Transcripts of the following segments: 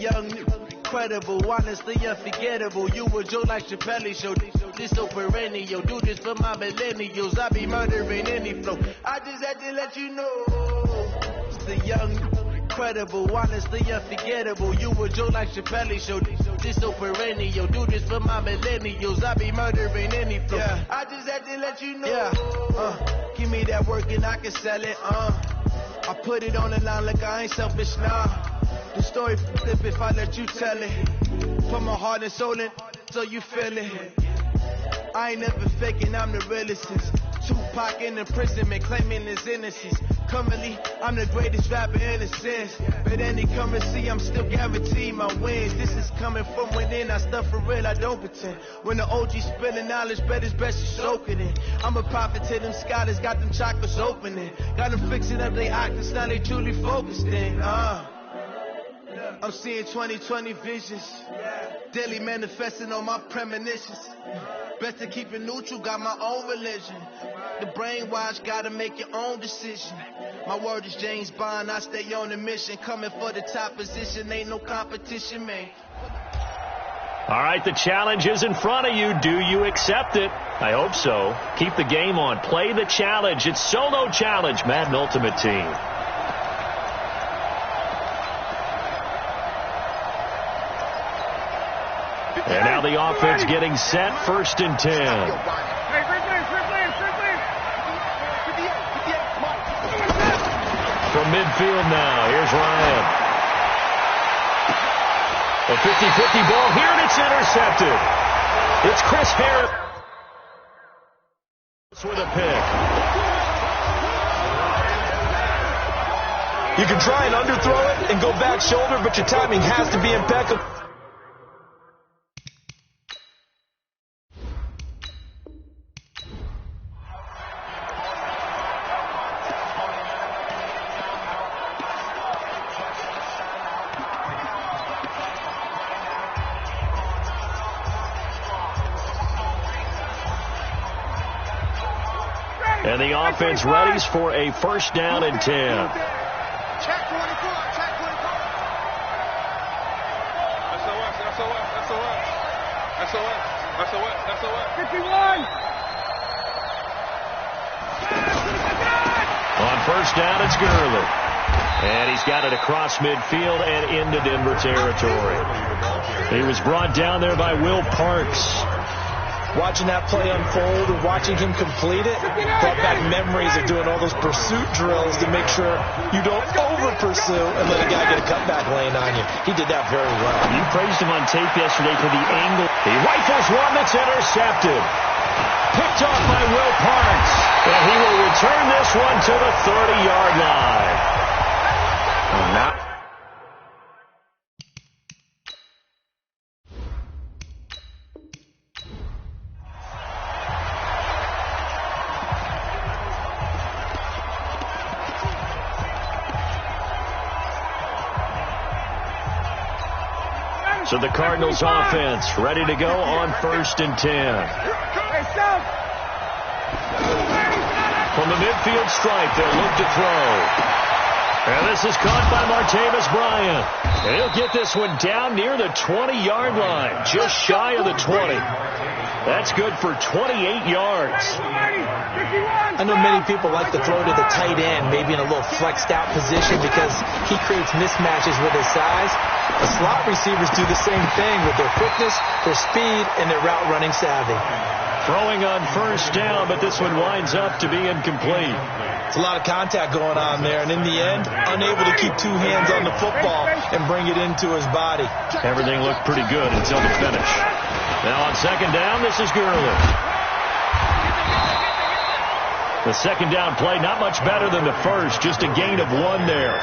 young, incredible, honestly unforgettable. You a joke like Chappelle Show. This so perennial. Do this for my millennials. I be murdering any flow. I just had to let you know. It's the young, incredible, honestly unforgettable. You a joke like Chappelle Show. This so perennial. Do this for my millennials. I be murdering any flow. Yeah. I just had to let you know. Yeah. Give me that work and I can sell it. I put it on the line like I ain't selfish now. The story flip if I let you tell it. Put my heart and soul in so you feel it. I ain't never faking, I'm the realest. Tupac in imprisonment, claiming his innocence. Currently, I'm the greatest rapper in a sense. But any currency, I'm still guaranteed my wins. This is coming from within, I stuff for real, I don't pretend. When the OG spilling knowledge, bet it's best you soak it in. I'm a prophet to them scholars, got them chakras opening. Got them fixing up their octaves, now they truly focused in. I'm seeing 2020 visions. Daily manifesting on my premonitions. Best to keep it neutral, got my own religion. The brainwash, gotta make your own decision. My word is James Bond, I stay on a mission. Coming for the top position, ain't no competition, man. All right, the challenge is in front of you. Do you accept it? I hope so. Keep the game on. Play the challenge. It's Solo Challenge, Madden Ultimate Team. And now the offense getting set, 1st and 10. From midfield now, here's Ryan. A 50-50 ball here, and it's intercepted. It's Chris Harris with a pick. You can try and underthrow it and go back shoulder, but your timing has to be impeccable. And the offense readies for a 1st down and 10. Check 24, check 24. 51. On 1st down, it's Gurley. And he's got it across midfield and into Denver territory. He was brought down there by Will Parks. Watching that play unfold and watching him complete it brought back memories of doing all those pursuit drills to make sure you don't over-pursue and let a guy get a cutback lane on you. He did that very well. You praised him on tape yesterday for the angle. He rifles one that's intercepted. Picked off by Will Parks. And he will return this one to the 30-yard line. And now so the Cardinals offense ready to go on 1st and 10. From the midfield stripe, they'll look to throw. And this is caught by Martavis Bryant. And he'll get this one down near the 20-yard line, just shy of the 20. That's good for 28 yards. I know many people like to throw to the tight end, maybe in a little flexed out position because he creates mismatches with his size. The slot receivers do the same thing with their quickness, their speed, and their route running savvy. Throwing on 1st down, but this one winds up to be incomplete. It's a lot of contact going on there, and in the end, unable to keep 2 hands on the football and bring it into his body. Everything looked pretty good until the finish. Now on 2nd down, this is Gurley. The 2nd down play, not much better than the first, just a gain of 1 there.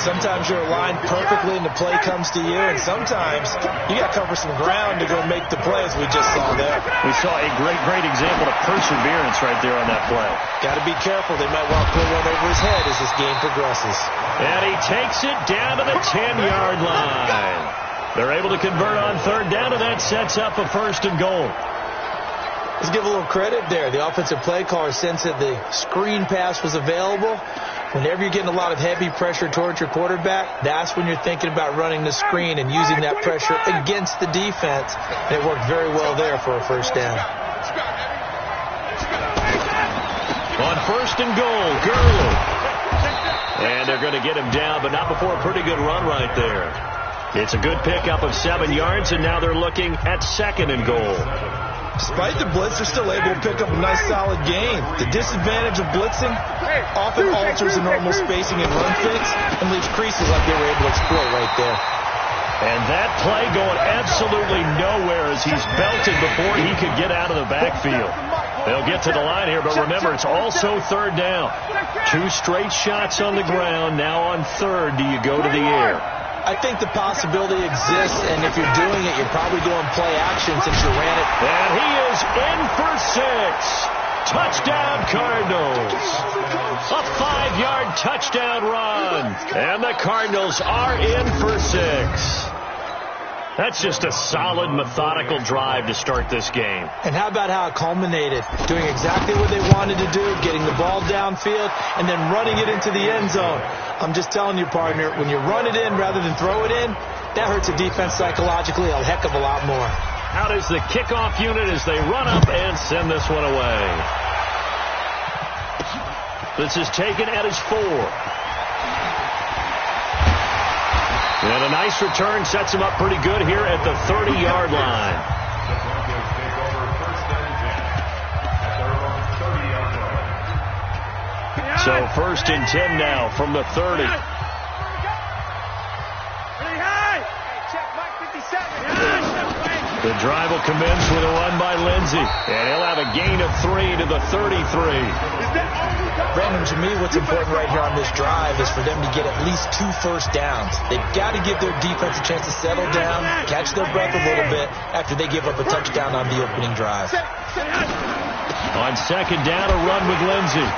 Sometimes you're aligned perfectly and the play comes to you, and sometimes you got to cover some ground to go make the play, as we just saw there. We saw a great example of perseverance right there on that play. Got to be careful. They might well pull one over his head as this game progresses. And he takes it down to the 10-yard line. They're able to convert on 3rd down, and that sets up a 1st and goal. Let's give a little credit there. The offensive play caller sensed that the screen pass was available, Whenever you're getting a lot of heavy pressure towards your quarterback, that's when you're thinking about running the screen and using that pressure against the defense. And it worked very well there for a first down. On first and goal, Gurley. And they're going to get him down, but not before a pretty good run right there. It's a good pickup of 7 yards, and now they're looking at second and goal. Despite the blitz, they're still able to pick up a nice, solid gain. The disadvantage of blitzing often alters the normal spacing and run fits and leaves creases like they were able to exploit right there. And that play going absolutely nowhere as he's belted before he could get out of the backfield. They'll get to the line here, but remember, it's also third down. 2 straight shots on the ground. Now on third, do you go to the air? I think the possibility exists, and if you're doing it, you're probably doing play action since you ran it. And he is in for 6. Touchdown, Cardinals. A 5-yard touchdown run. And the Cardinals are in for 6. That's just a solid, methodical drive to start this game. And how about how it culminated? Doing exactly what they wanted to do, getting the ball downfield, and then running it into the end zone. I'm just telling you, partner, when you run it in rather than throw it in, that hurts a defense psychologically a heck of a lot more. Out is the kickoff unit as they run up and send this one away. This is taken at his 4. And a nice return sets him up pretty good here at the 30-yard line. So first and 10 now from the 30. The drive will commence with a run by Lindsey. And he'll have a gain of 3 to the 33. Brandon, to me, what's important right here on this drive is for them to get at least 2 first downs. They've got to give their defense a chance to settle down, catch their breath a little bit after they give up a touchdown on the opening drive. On second down, a run with Lindsey.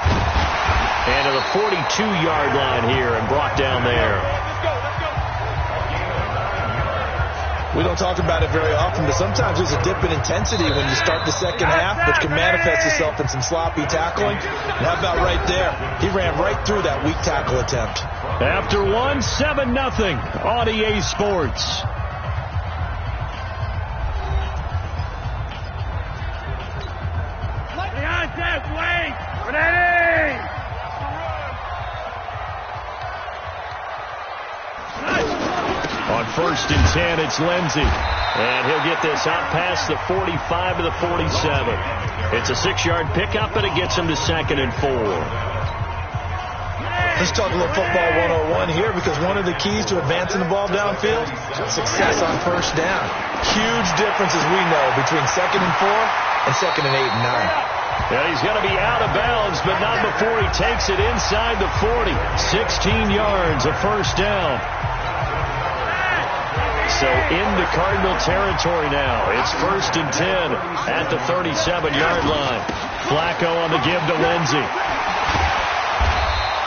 And to the 42-yard line here and brought down there. We don't talk about it very often, but sometimes there's a dip in intensity when you start the second half, which can manifest itself in some sloppy tackling. And how about right there? He ran right through that weak tackle attempt. After 1, 7-0 on EA Sports. On first and 10, it's Lindsey. And he'll get this out past the 45 to the 47. It's a 6-yard pickup, and it gets him to second and 4. Let's talk a little football 101 here, because one of the keys to advancing the ball downfield, success on first down. Huge difference, as we know, between second and 4 and second and 8 and 9. Yeah, he's going to be out of bounds, but not before he takes it inside the 40. 16 yards, a first down. So into Cardinal territory now. It's first and 10 at the 37-yard line. Flacco on the give to Lindsey.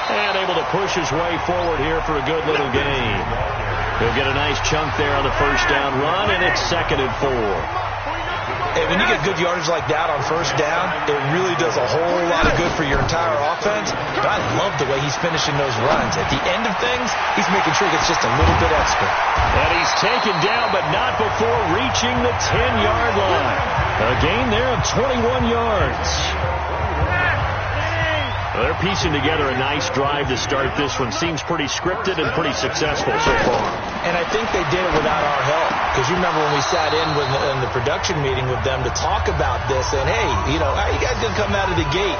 And able to push his way forward here for a good little gain. He'll get a nice chunk there on the first down run, and it's second and 4. Hey, when you get good yardage like that on first down, it really does a whole lot of good for your entire offense. But I love the way he's finishing those runs. At the end of things, he's making sure he gets just a little bit extra. And he's taken down, but not before reaching the 10-yard line. A gain there of 21 yards. Well, they're piecing together a nice drive to start this one. Seems pretty scripted and pretty successful so far. And I think they did it without our help. Because you remember when we sat in the production meeting with them to talk about this, and hey, you know, how you guys didn't come out of the gate?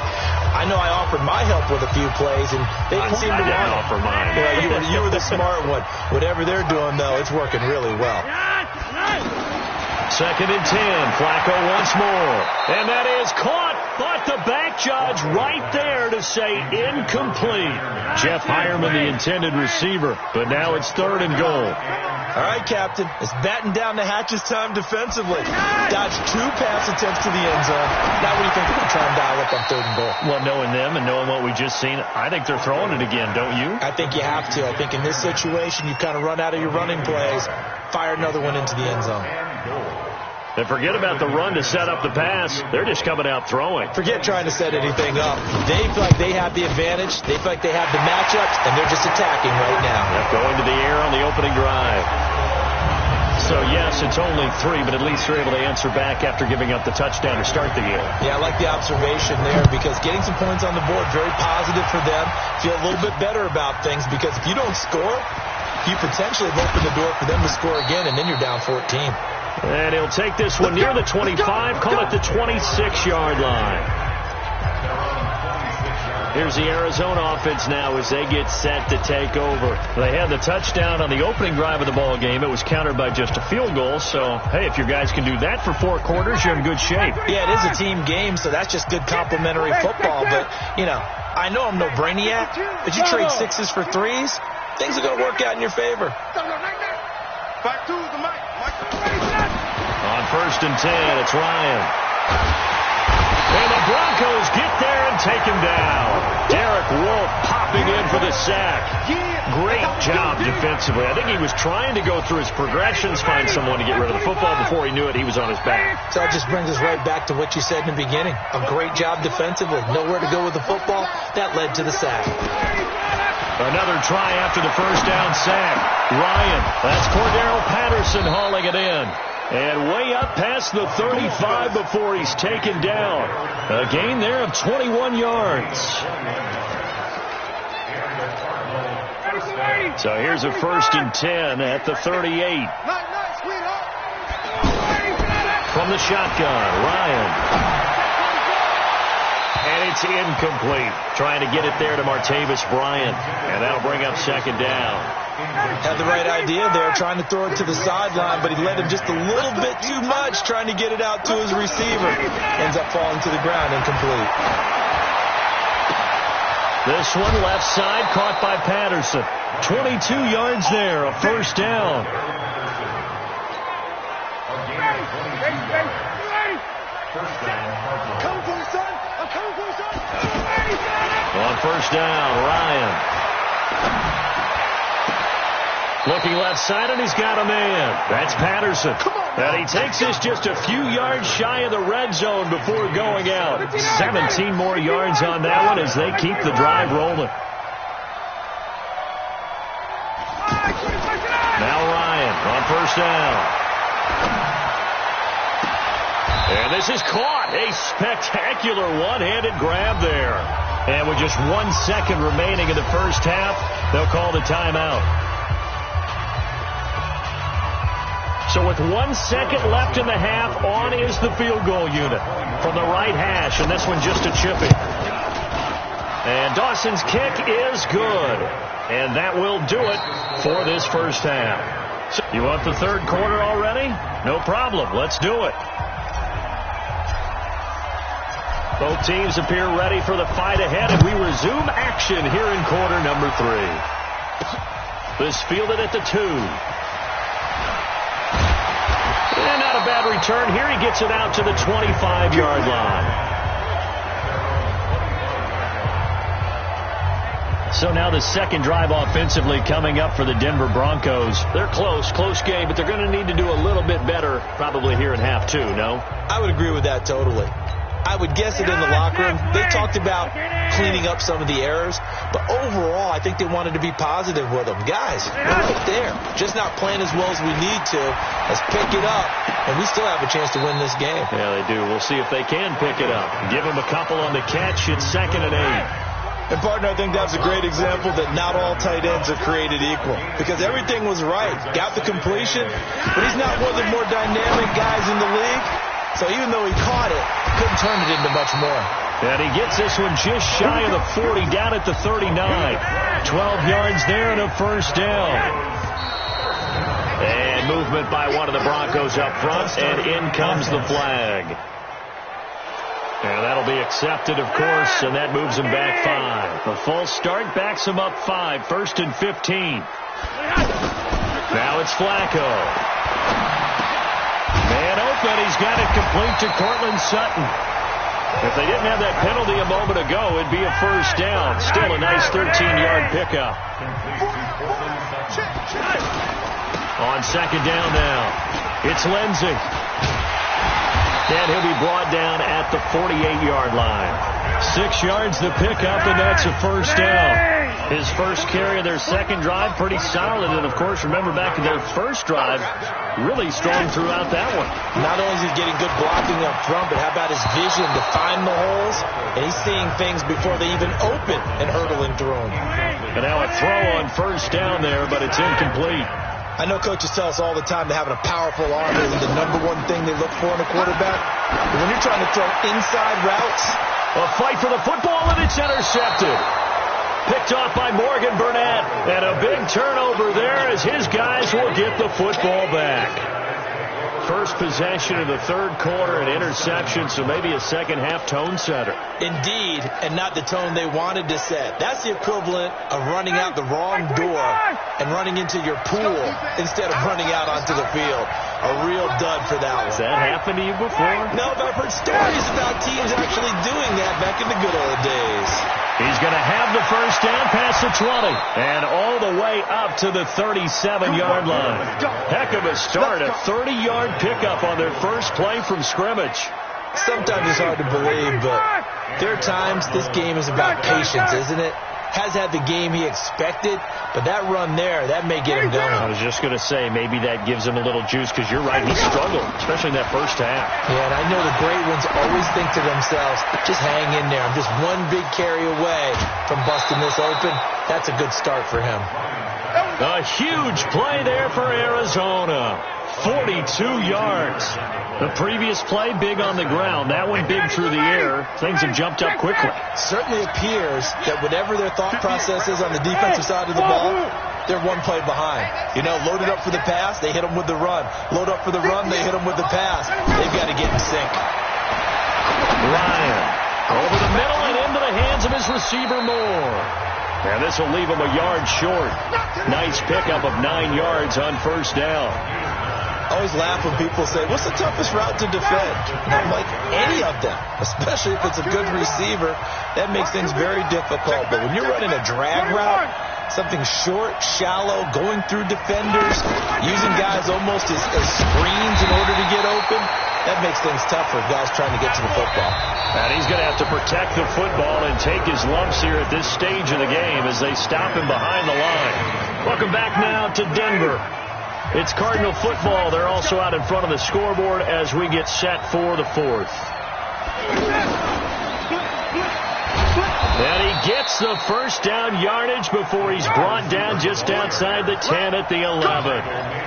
I know I offered my help with a few plays, and they didn't seem to want to offer mine. Well, you were the smart one. Whatever they're doing, though, it's working really well. Second and 10. Flacco once more. And that is caught, but the back judge right there to say incomplete. Jeff Hireman, the intended receiver, but now it's third and goal. All right, Captain, it's batten down the hatches time defensively. Dodged 2 pass attempts to the end zone. Now what do you think they're going to try and dial up on third and goal? Well, knowing them and knowing what we just seen, I think they're throwing it again, don't you? I think you have to. I think in this situation, you kind of run out of your running plays, fire another one into the end zone. And forget about the run to set up the pass. They're just coming out throwing. Forget trying to set anything up. They feel like they have the advantage. They feel like they have the matchups, and they're just attacking right now. Going to the air on the opening drive. So, yes, it's only 3, but at least they're able to answer back after giving up the touchdown to start the year. Yeah, I like the observation there because getting some points on the board, very positive for them. Feel a little bit better about things because if you don't score, you potentially have opened the door for them to score again, and then you're down 14. And he'll take this one near the 25, call it the 26-yard line. Here's the Arizona offense now as they get set to take over. They had the touchdown on the opening drive of the ball game. It was countered by just a field goal. So, hey, if your guys can do that for 4 quarters, you're in good shape. Yeah, it is a team game, so that's just good complimentary football. But, you know, I know I'm no brainiac, but you trade 6s for 3s, things are going to work out in your favor. On 1st and 10, it's Ryan. And the Broncos get there and take him down. Derek Wolfe popping in for the sack. Great job defensively. I think he was trying to go through his progressions, find someone to get rid of the football. Before he knew it, he was on his back. So that just brings us right back to what you said in the beginning. A great job defensively. Nowhere to go with the football. That led to the sack. Another try after the first down sack. Ryan, that's Cordero Patterson hauling it in. And way up past the 35 before he's taken down. A gain there of 21 yards. So here's a 1st and 10 at the 38. From the shotgun, Ryan. And it's incomplete. Trying to get it there to Martavis Bryant. And that'll bring up 2nd down. Had the right idea there, trying to throw it to the sideline, but he led him just a little bit too much, trying to get it out to his receiver. Ends up falling to the ground, incomplete. This one left side, caught by Patterson. 22 yards there, a 1st down. On 1st down, Ryan. Looking left side, and he's got a man. That's Patterson. And he takes this just a few yards shy of the red zone before going out. 17 more yards on that one as they keep the drive rolling. Now Ryan on 1st down. And this is caught. A spectacular one-handed grab there. And with just 1 second remaining in the first half, they'll call the timeout. So with 1 second left in the half, on is the field goal unit from the right hash, and this one just a chipping. And Dawson's kick is good, and that will do it for this first half. So you want the 3rd quarter already? No problem. Let's do it. Both teams appear ready for the fight ahead, and we resume action here in quarter number 3. This fielded at the 2. And not a bad return here. He gets it out to the 25-yard line. So now the 2nd drive offensively coming up for the Denver Broncos. They're close game, but they're going to need to do a little bit better probably here in half 2, no? I would agree with that totally. I would guess it in the locker room. They talked about cleaning up some of the errors, but overall, I think they wanted to be positive with them. Guys, we're right there. Just not playing as well as we need to. Let's pick it up, and we still have a chance to win this game. Yeah, they do. We'll see if they can pick it up. Give them a couple on the catch. It's 2nd and 8. And, partner, I think that's a great example that not all tight ends are created equal because everything was right. Got the completion, but he's not one of the more dynamic guys in the league. So even though he caught it, couldn't turn it into much more. And he gets this one just shy of the 40, down at the 39. 12 yards there and a 1st down. And movement by one of the Broncos up front, and in comes the flag. And that'll be accepted, of course, and that moves him back 5. A false start backs him up 5, 1st and 15. Now it's Flacco. Man open, he's got it complete to Cortland Sutton. If they didn't have that penalty a moment ago, it'd be a 1st down. Still a nice 13-yard pickup. On 2nd down now, it's Lindsey. And he'll be brought down at the 48-yard line. 6 yards to pick up, and that's a first down. His first carry of their second drive, pretty solid. And, of course, remember back to their first drive, really strong throughout that one. Not only is he getting good blocking up front, but how about his vision to find the holes? And he's seeing things before they even open and hurdling through them. And now a throw on first down there, but it's incomplete. I know coaches tell us all the time that having a powerful arm is the number one thing they look for in a quarterback. But when you're trying to throw inside routes, a fight for the football, and it's intercepted. Picked off by Morgan Burnett. And a big turnover there as his guys will get the football back. First possession of the third quarter, an interception, so maybe a second-half tone setter. Indeed, and not the tone they wanted to set. That's the equivalent of running out the wrong door and running into your pool instead of running out onto the field. A real dud for that one. Has that happened to you before? No, but I've heard stories about teams actually doing that back in the good old days. He's going to have the first down past the 20 and all the way up to the 37-yard line. Heck of a start, a 30-yard pickup on their first play from scrimmage. Sometimes it's hard to believe, but there are times this game is about patience, isn't it? Has had the game he expected, but that run there, that may get him going. I was just going to say, maybe that gives him a little juice, because you're right, he struggled, especially in that first half. Yeah, and I know the great ones always think to themselves, just hang in there. I'm just one big carry away from busting this open. That's a good start for him. A huge play there for Arizona. 42 yards. The previous play, big on the ground. That one big through the air. Things have jumped up quickly. Certainly appears that whatever their thought process is on the defensive side of the ball, they're one play behind. You know, loaded up for the pass, they hit them with the run. Load up for the run, they hit them with the pass. They've got to get in sync. Ryan over the middle and into the hands of his receiver Moore. And this will leave him a yard short. Nice pickup of 9 yards on first down. I always laugh when people say, what's the toughest route to defend? And I'm like, any of them, especially if it's a good receiver. That makes things very difficult. But when you're running a drag route, something short, shallow, going through defenders, using guys almost as screens in order to get open, that makes things tough for guys trying to get to the football. And he's going to have to protect the football and take his lumps here at this stage of the game as they stop him behind the line. Welcome back now to Denver. It's Cardinal football. They're also out in front of the scoreboard as we get set for the fourth. And he gets the first down yardage before he's brought down just outside the 10 at the 11.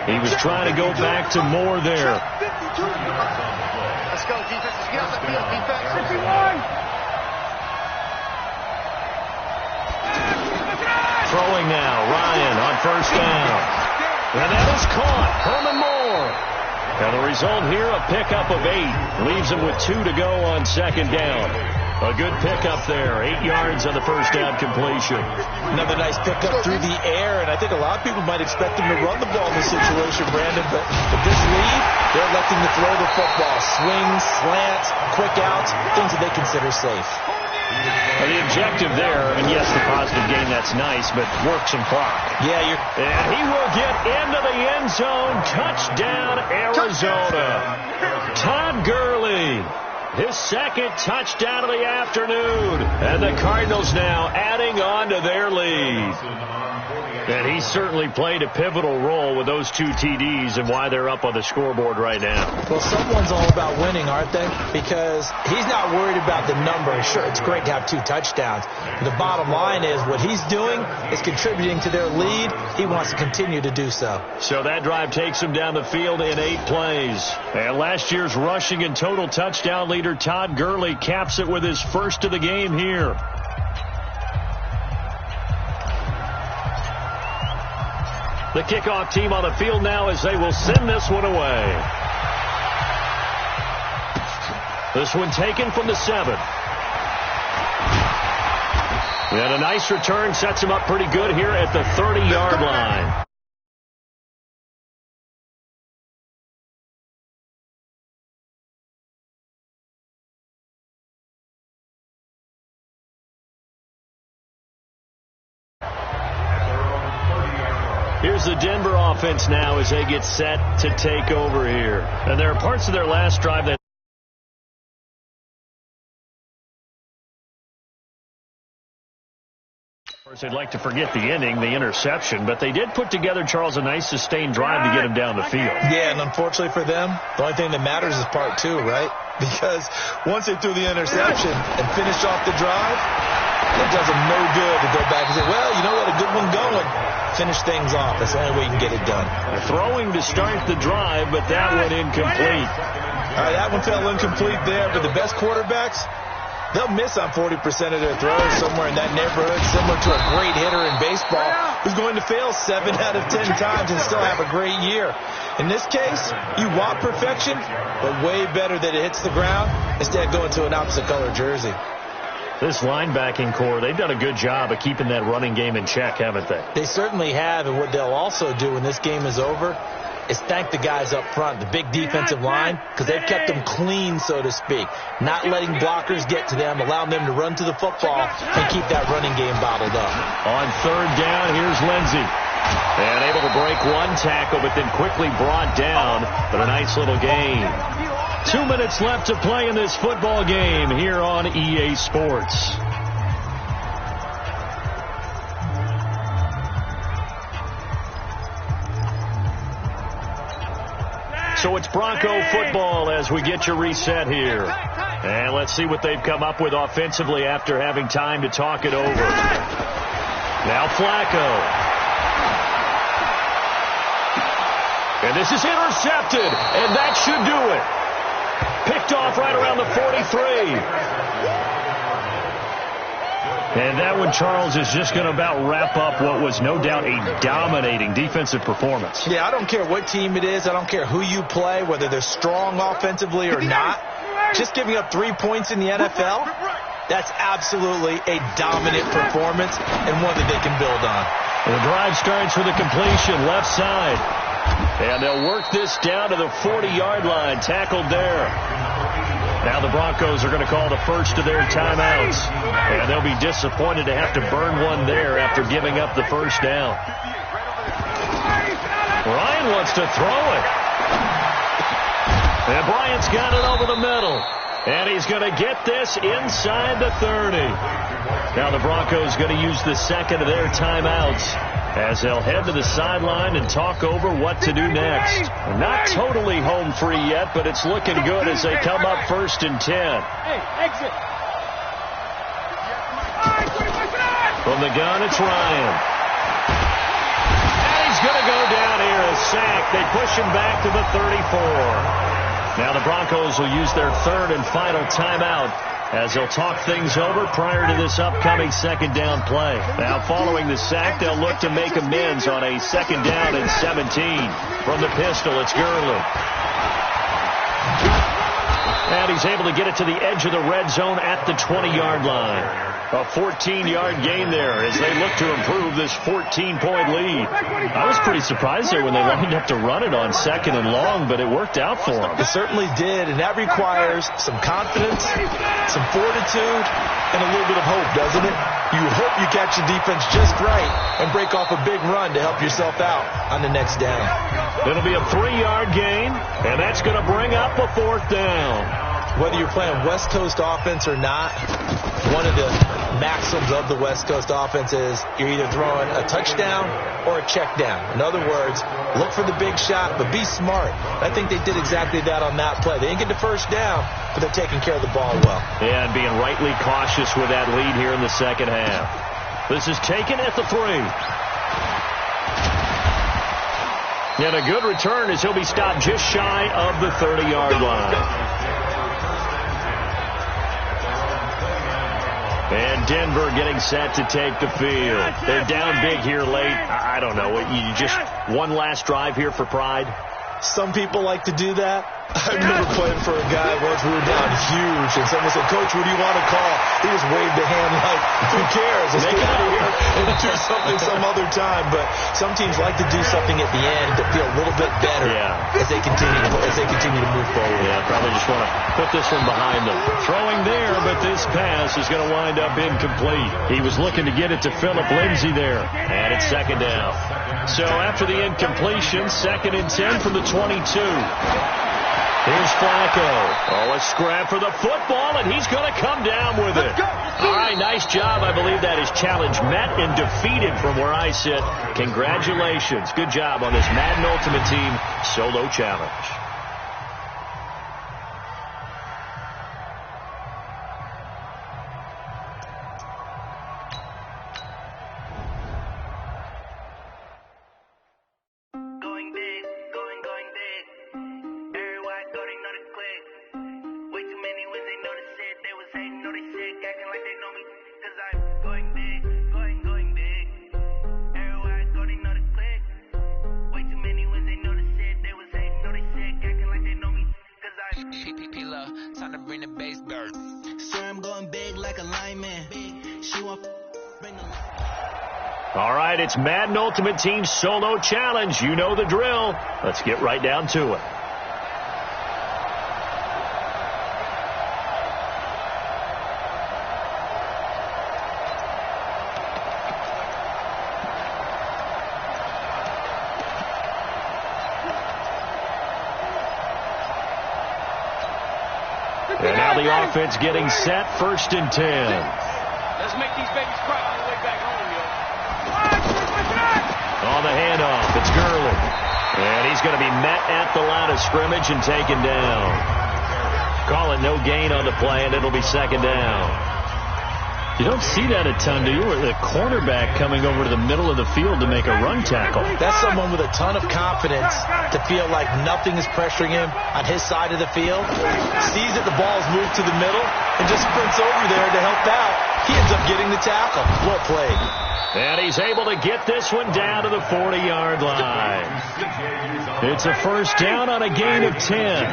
He was trying to go back to Moore there. Let's go, defense. Let's get on the field, defense. 51. Throwing now, Ryan on first down. And that is caught. Herman Moore. And the result here, a pickup of 8. Leaves him with 2 to go on second down. A good pickup there. 8 yards on the first down completion. Another nice pickup through the air, and I think a lot of people might expect him to run the ball in this situation, Brandon, but with this lead, they're electing to throw the football. Swings, slants, quick outs, things that they consider safe. Well, the objective there, and yes, the positive gain, that's nice, but work some clock. Yeah, and he will get into the end zone. Touchdown, Arizona. Todd Gurley. His second touchdown of the afternoon. And the Cardinals now adding on to their lead. And he certainly played a pivotal role with those 2 TDs and why they're up on the scoreboard right now. Well, someone's all about winning, aren't they? Because he's not worried about the number. Sure, it's great to have 2 touchdowns. The bottom line is what he's doing is contributing to their lead. He wants to continue to do so. So that drive takes him down the field in 8 plays. And last year's rushing and total touchdown leader Todd Gurley caps it with his first of the game here. The kickoff team on the field now as they will send this one away. This one taken from the 7. And a nice return sets him up pretty good here at the 30-yard line. Here's the Denver offense now as they get set to take over here. And there are parts of their last drive that Of course, they'd like to forget the inning, the interception, but they did put together, Charles, a nice sustained drive to get him down the field. Yeah, and unfortunately for them, the only thing that matters is part two, right? Because once they threw the interception and finished off the drive, it does them no good to go back and say, well, you know what, a good one going. Finish things off. That's the only way you can get it done. Throwing to start the drive, but that one incomplete. All right, that one fell incomplete there, but the best quarterbacks, they'll miss on 40% of their throws somewhere in that neighborhood, similar to a great hitter in baseball who's going to fail 7 out of 10 times and still have a great year. In this case, you want perfection, but way better that it hits the ground instead of going to an opposite color jersey. This linebacking core, they've done a good job of keeping that running game in check, haven't they? They certainly have, and what they'll also do when this game is over is thank the guys up front, the big defensive line, because they've kept them clean, so to speak, not letting blockers get to them, allowing them to run to the football and keep that running game bottled up. On third down, here's Lindsey. And able to break one tackle, but then quickly brought down, but a nice little gain. 2 minutes left to play in this football game here on EA Sports. So it's Bronco football as we get you reset here. And let's see what they've come up with offensively after having time to talk it over. Now Flacco. And this is intercepted, and that should do it. Picked off right around the 43. And that one, Charles, is just going to about wrap up what was no doubt a dominating defensive performance. Yeah, I don't care what team it is. I don't care who you play, whether they're strong offensively or not. Just giving up 3 points in the NFL, that's absolutely a dominant performance and one that they can build on. The drive starts with a completion left side. And they'll work this down to the 40-yard line. Tackled there. Now the Broncos are going to call the first of their timeouts. And they'll be disappointed to have to burn one there after giving up the first down. Ryan wants to throw it. And Bryant's got it over the middle. And he's going to get this inside the 30. Now the Broncos going to use the second of their timeouts as they'll head to the sideline and talk over what to do next. Not totally home free yet, but it's looking good as they come up 1st and 10. From the gun, it's Ryan. And he's going to go down here, a sack. They push him back to the 34. Now the Broncos will use their third and final timeout as they'll talk things over prior to this upcoming second down play. Now following the sack, they'll look to make amends on a 2nd down and 17. From the pistol, it's Gurley. And he's able to get it to the edge of the red zone at the 20-yard line. A 14-yard gain there as they look to improve this 14-point lead. I was pretty surprised there when they lined up to run it on 2nd and long, but it worked out for them. It certainly did, and that requires some confidence, some fortitude, and a little bit of hope, doesn't it? You hope you catch the defense just right and break off a big run to help yourself out on the next down. It'll be a 3-yard gain, and that's going to bring up a 4th down. Whether you're playing West Coast offense or not, one of the maxims of the West Coast offense is you're either throwing a touchdown or a check down. In other words, look for the big shot, but be smart. I think they did exactly that on that play. They didn't get the first down, but they're taking care of the ball well. Yeah, and being rightly cautious with that lead here in the second half. This is taken at the 3. And a good return as he'll be stopped just shy of the 30-yard line. And Denver getting set to take the field. They're down big here late. I don't know. You just one last drive here for pride? Some people like to do that. I remember playing for a guy once. We were down huge, and someone said, "Coach, what do you want to call?" He just waved the hand like, "Who cares? Let's get out of here and do something some other time." But some teams like to do something at the end to feel a little bit better as they continue to move forward. Yeah, probably just want to put this one behind them. Throwing there, but this pass is going to wind up incomplete. He was looking to get it to Phillip Lindsay there, and it's 2nd down. So after the incompletion, 2nd and 10 from the 22. Here's Flacco. Oh, a scrap for the football, and he's going to come down with it. All right, nice job. I believe that is challenge met and defeated from where I sit. Congratulations. Good job on this Madden Ultimate Team solo challenge. Time to bring the bass bird. Sir, I'm going big like a lineman. She won't bring the... All right, it's Madden Ultimate Team Solo Challenge. You know the drill. Let's get right down to it. And now the offense getting set, 1st and 10. Let's make these babies cry all the way back home, yo. On the handoff, it's Gurley. And he's going to be met at the line of scrimmage and taken down. Call it no gain on the play, and it'll be 2nd down. You don't see that a ton, do you? Or the cornerback coming over to the middle of the field to make a run tackle. That's someone with a ton of confidence to feel like nothing is pressuring him on his side of the field. Sees that the ball's moved to the middle and just sprints over there to help out. He ends up getting the tackle. Well played. And he's able to get this one down to the 40-yard line. It's a 1st down on a gain of 10.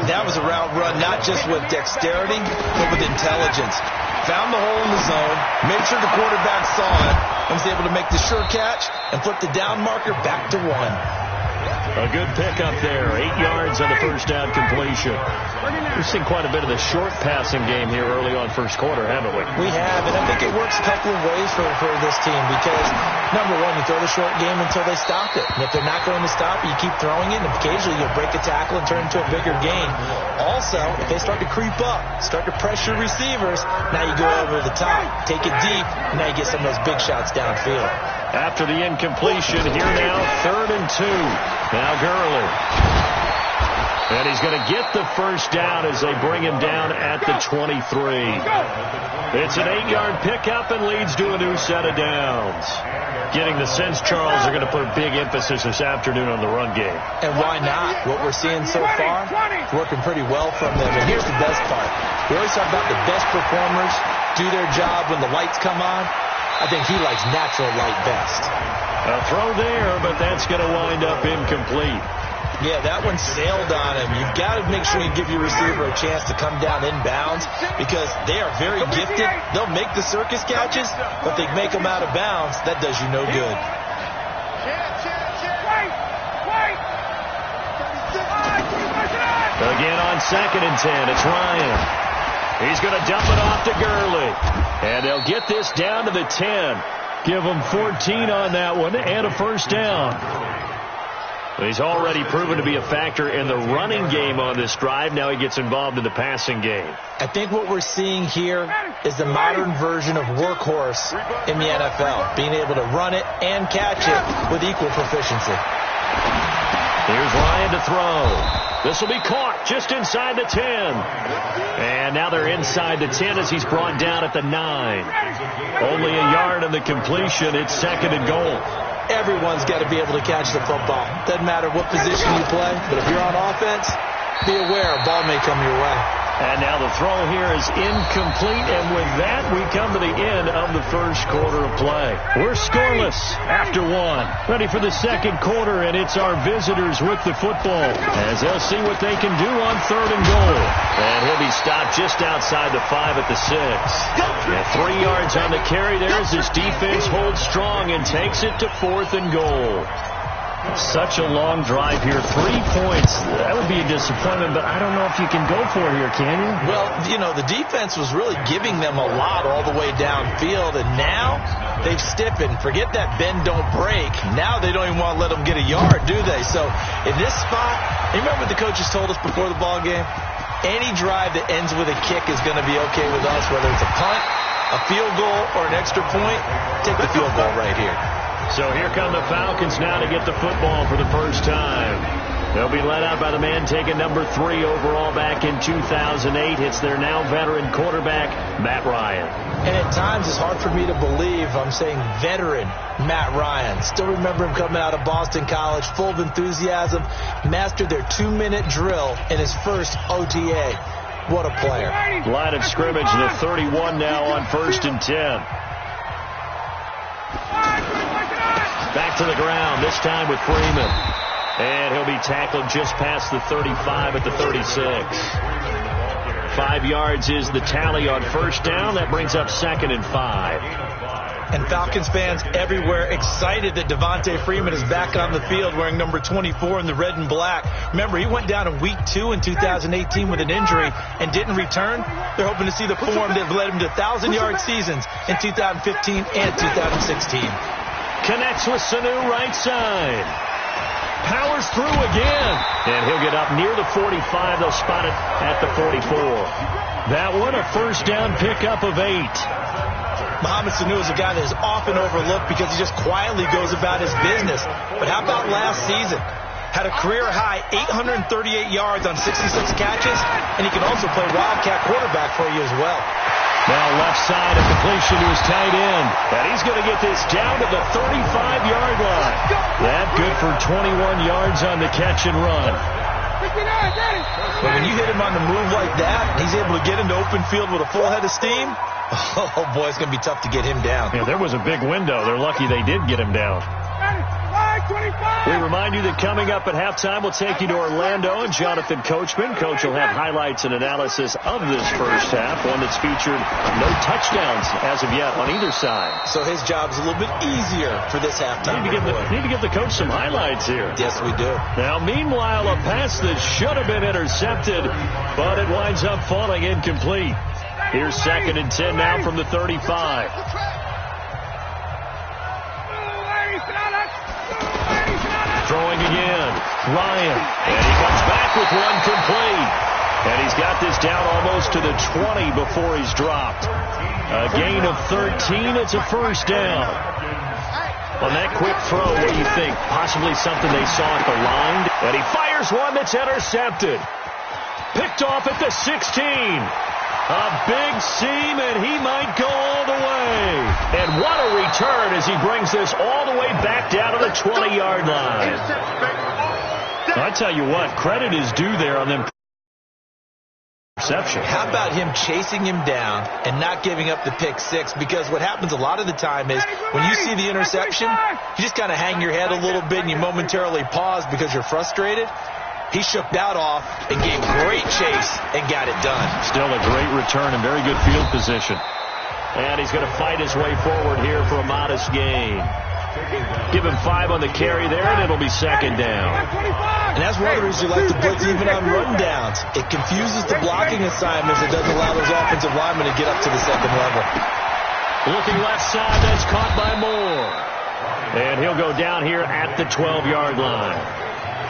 That was a route run not just with dexterity, but with intelligence. Found the hole in the zone, made sure the quarterback saw it, and was able to make the sure catch and flip the down marker back to 1. A good pickup there. 8 yards on the 1st down completion. We've seen quite a bit of the short passing game here early on 1st quarter, haven't we? We have, and I think it works a couple of ways for this team because, number one, you throw the short game until they stop it. And if they're not going to stop it, you keep throwing it, and occasionally you'll break a tackle and turn it into a bigger gain. Also, if they start to creep up, start to pressure receivers, now you go over the top, take it deep, and now you get some of those big shots downfield. After the incompletion, here now, 3rd and 2. Now Gurley. And he's going to get the 1st down as they bring him down at the 23. It's an 8-yard pickup and leads to a new set of downs. Getting the sense, Charles, are going to put a big emphasis this afternoon on the run game. And why not? What we're seeing so far, it's working pretty well from them. And here's the best part. We always talk about the best performers do their job when the lights come on. I think he likes natural light best. A throw there, but that's going to wind up incomplete. Yeah, that one sailed on him. You've got to make sure you give your receiver a chance to come down inbounds because they are very gifted. They'll make the circus catches, but if they make them out of bounds, that does you no good. Again on 2nd and 10, it's Ryan. He's going to dump it off to Gurley. And they'll get this down to the 10. Give him 14 on that one and a 1st down. He's already proven to be a factor in the running game on this drive. Now he gets involved in the passing game. I think what we're seeing here is the modern version of workhorse in the NFL, being able to run it and catch it with equal proficiency. Here's Ryan to throw. This will be caught just inside the 10. And now they're inside the 10 as he's brought down at the 9. Only a yard on the completion. It's 2nd and goal. Everyone's got to be able to catch the football. Doesn't matter what position you play, but if you're on offense, be aware a ball may come your way. And now the throw here is incomplete, and with that, we come to the end of the 1st quarter of play. We're scoreless after 1. Ready for the 2nd quarter, and it's our visitors with the football as they'll see what they can do on 3rd and goal. And he'll be stopped just outside the 5 at the 6. And 3 yards on the carry there as his defense holds strong and takes it to 4th and goal. Such a long drive here. 3 points. That would be a disappointment, but I don't know if you can go for it here, can you? Well, you know, the defense was really giving them a lot all the way downfield, and now they've stiffened. Forget that bend, don't break. Now they don't even want to let them get a yard, do they? So in this spot, remember what the coaches told us before the ball game? Any drive that ends with a kick is going to be okay with us, whether it's a punt, a field goal, or an extra point. Take the field goal right here. So here come the Falcons now to get the football for the first time. They'll be led out by the man taking number 3 overall back in 2008. It's their now veteran quarterback, Matt Ryan. And at times it's hard for me to believe I'm saying veteran Matt Ryan. Still remember him coming out of Boston College, full of enthusiasm, mastered their 2-minute drill in his first OTA. What a player. Line of scrimmage, the 31 now on 1st and 10. Back to the ground, this time with Freeman. And he'll be tackled just past the 35 at the 36. 5 yards is the tally on 1st down. That brings up 2nd and 5. And Falcons fans everywhere excited that Devontae Freeman is back on the field wearing number 24 in the red and black. Remember, he went down in week 2 in 2018 with an injury and didn't return. They're hoping to see the form that led him to 1,000-yard seasons in 2015 and 2016. Connects with Sanu right side. Powers through again. And he'll get up near the 45. They'll spot it at the 44. That one a 1st down pickup of 8. Mohamed Sanu is a guy that is often overlooked because he just quietly goes about his business. But how about last season? Had a career-high 838 yards on 66 catches, and he can also play Wildcat quarterback for you as well. Now left side, a completion to his tight end. And he's going to get this down to the 35-yard line. That good for 21 yards on the catch and run. But when you hit him on the move like that, he's able to get into open field with a full head of steam. Oh, boy, it's going to be tough to get him down. Yeah, there was a big window. They're lucky they did get him down. We remind you that coming up at halftime, we'll take you to Orlando and Jonathan Coachman. Coach will have highlights and analysis of this first half, one that's featured no touchdowns as of yet on either side. So his job's a little bit easier for this halftime. Need to give the coach some highlights here. Yes, we do. Now, meanwhile, a pass that should have been intercepted, but it winds up falling incomplete. Here's 2nd and 10 now from the 35. Throwing again, Ryan, and he comes back with one complete. And he's got this down almost to the 20 before he's dropped. A gain of 13, it's a 1st down. On that quick throw, what do you think? Possibly something they saw at the line? And he fires one that's intercepted. Picked off at the 16. A big seam, and he might go all the way. And what a return as he brings this all the way back down to the 20-yard line. I tell you what, credit is due there on them interception. How about him chasing him down and not giving up the pick 6? Because what happens a lot of the time is when you see the interception, you just kind of hang your head a little bit and you momentarily pause because you're frustrated. He shook that off and gave great chase and got it done. Still a great return and very good field position. And he's going to fight his way forward here for a modest gain. Give him 5 on the carry there, and it'll be 2nd down. And that's one of the reasons you like to blitz even on rundowns. It confuses the blocking assignments. It doesn't allow those offensive linemen to get up to the 2nd level. Looking left side, that's caught by Moore. And he'll go down here at the 12-yard line.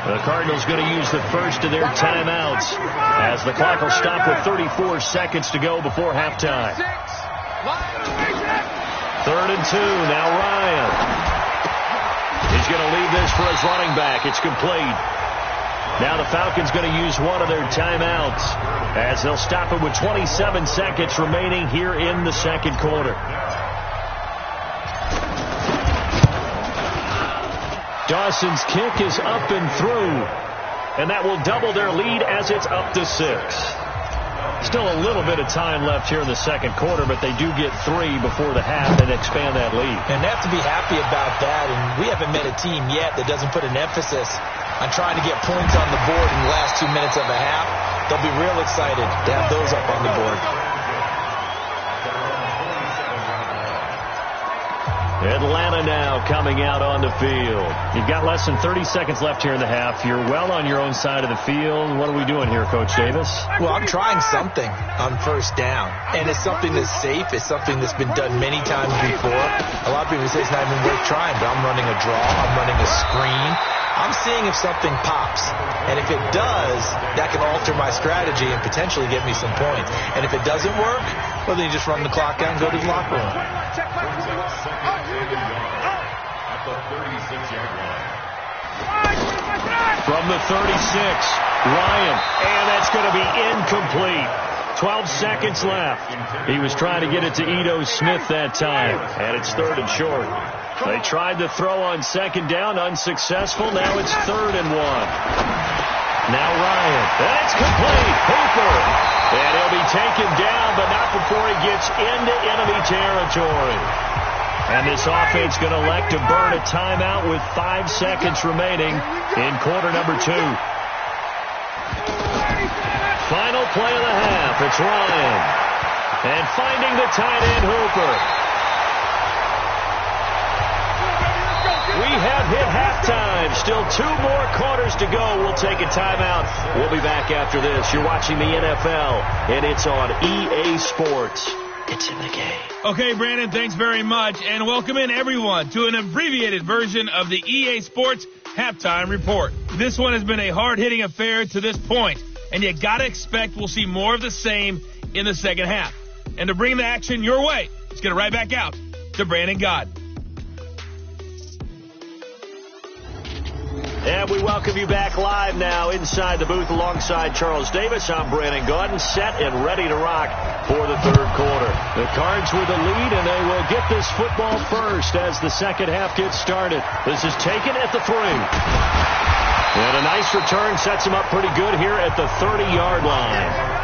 The Cardinals going to use the first of their timeouts as the clock will stop with 34 seconds to go before halftime. 3rd and 2. Now Ryan. He's going to leave this for his running back. It's complete. Now the Falcons going to use one of their timeouts as they'll stop it with 27 seconds remaining here in the 2nd quarter. Dawson's kick is up and through, and that will double their lead as it's up to 6. Still a little bit of time left here in the 2nd quarter, but they do get 3 before the half and expand that lead. And they have to be happy about that, and we haven't met a team yet that doesn't put an emphasis on trying to get points on the board in the last 2 minutes of a half. They'll be real excited to have those up on the board. Atlanta now coming out on the field. You've got less than 30 seconds left here in the half. You're well on your own side of the field. What are we doing here, Coach Davis? Well, I'm trying something on first down, and it's something that's safe. It's something that's been done many times before. A lot of people say it's not even worth trying, but I'm running a draw. I'm running a screen. I'm seeing if something pops. And if it does, that can alter my strategy and potentially get me some points. And if it doesn't work, well, then you just run the clock out and go to the locker room. From the 36, Ryan, and that's going to be incomplete. 12 seconds left. He was trying to get it to Ito Smith that time, and it's 3rd and short. They tried to throw on 2nd down, unsuccessful. Now it's 3rd and 1. Now Ryan, and it's complete. Hooper, and he'll be taken down, but not before he gets into enemy territory. And this offense going to elect to burn a timeout with 5 seconds remaining in quarter number 2. Final play of the half. It's Ryan. And finding the tight end, Hooper. We have hit halftime. Still 2 more quarters to go. We'll take a timeout. We'll be back after this. You're watching the NFL, and it's on EA Sports. It's in the game. Okay, Brandon, thanks very much. And welcome in, everyone, to an abbreviated version of the EA Sports Halftime Report. This one has been a hard-hitting affair to this point, and you got to expect we'll see more of the same in the second half. And to bring the action your way, let's get it right back out to Brandon Gott. And we welcome you back live now inside the booth alongside Charles Davis. I'm Brandon Gaudin, set and ready to rock for the 3rd quarter. The Cards with the lead, and they will get this football first as the second half gets started. This is taken at the 3. And a nice return sets him up pretty good here at the 30-yard line.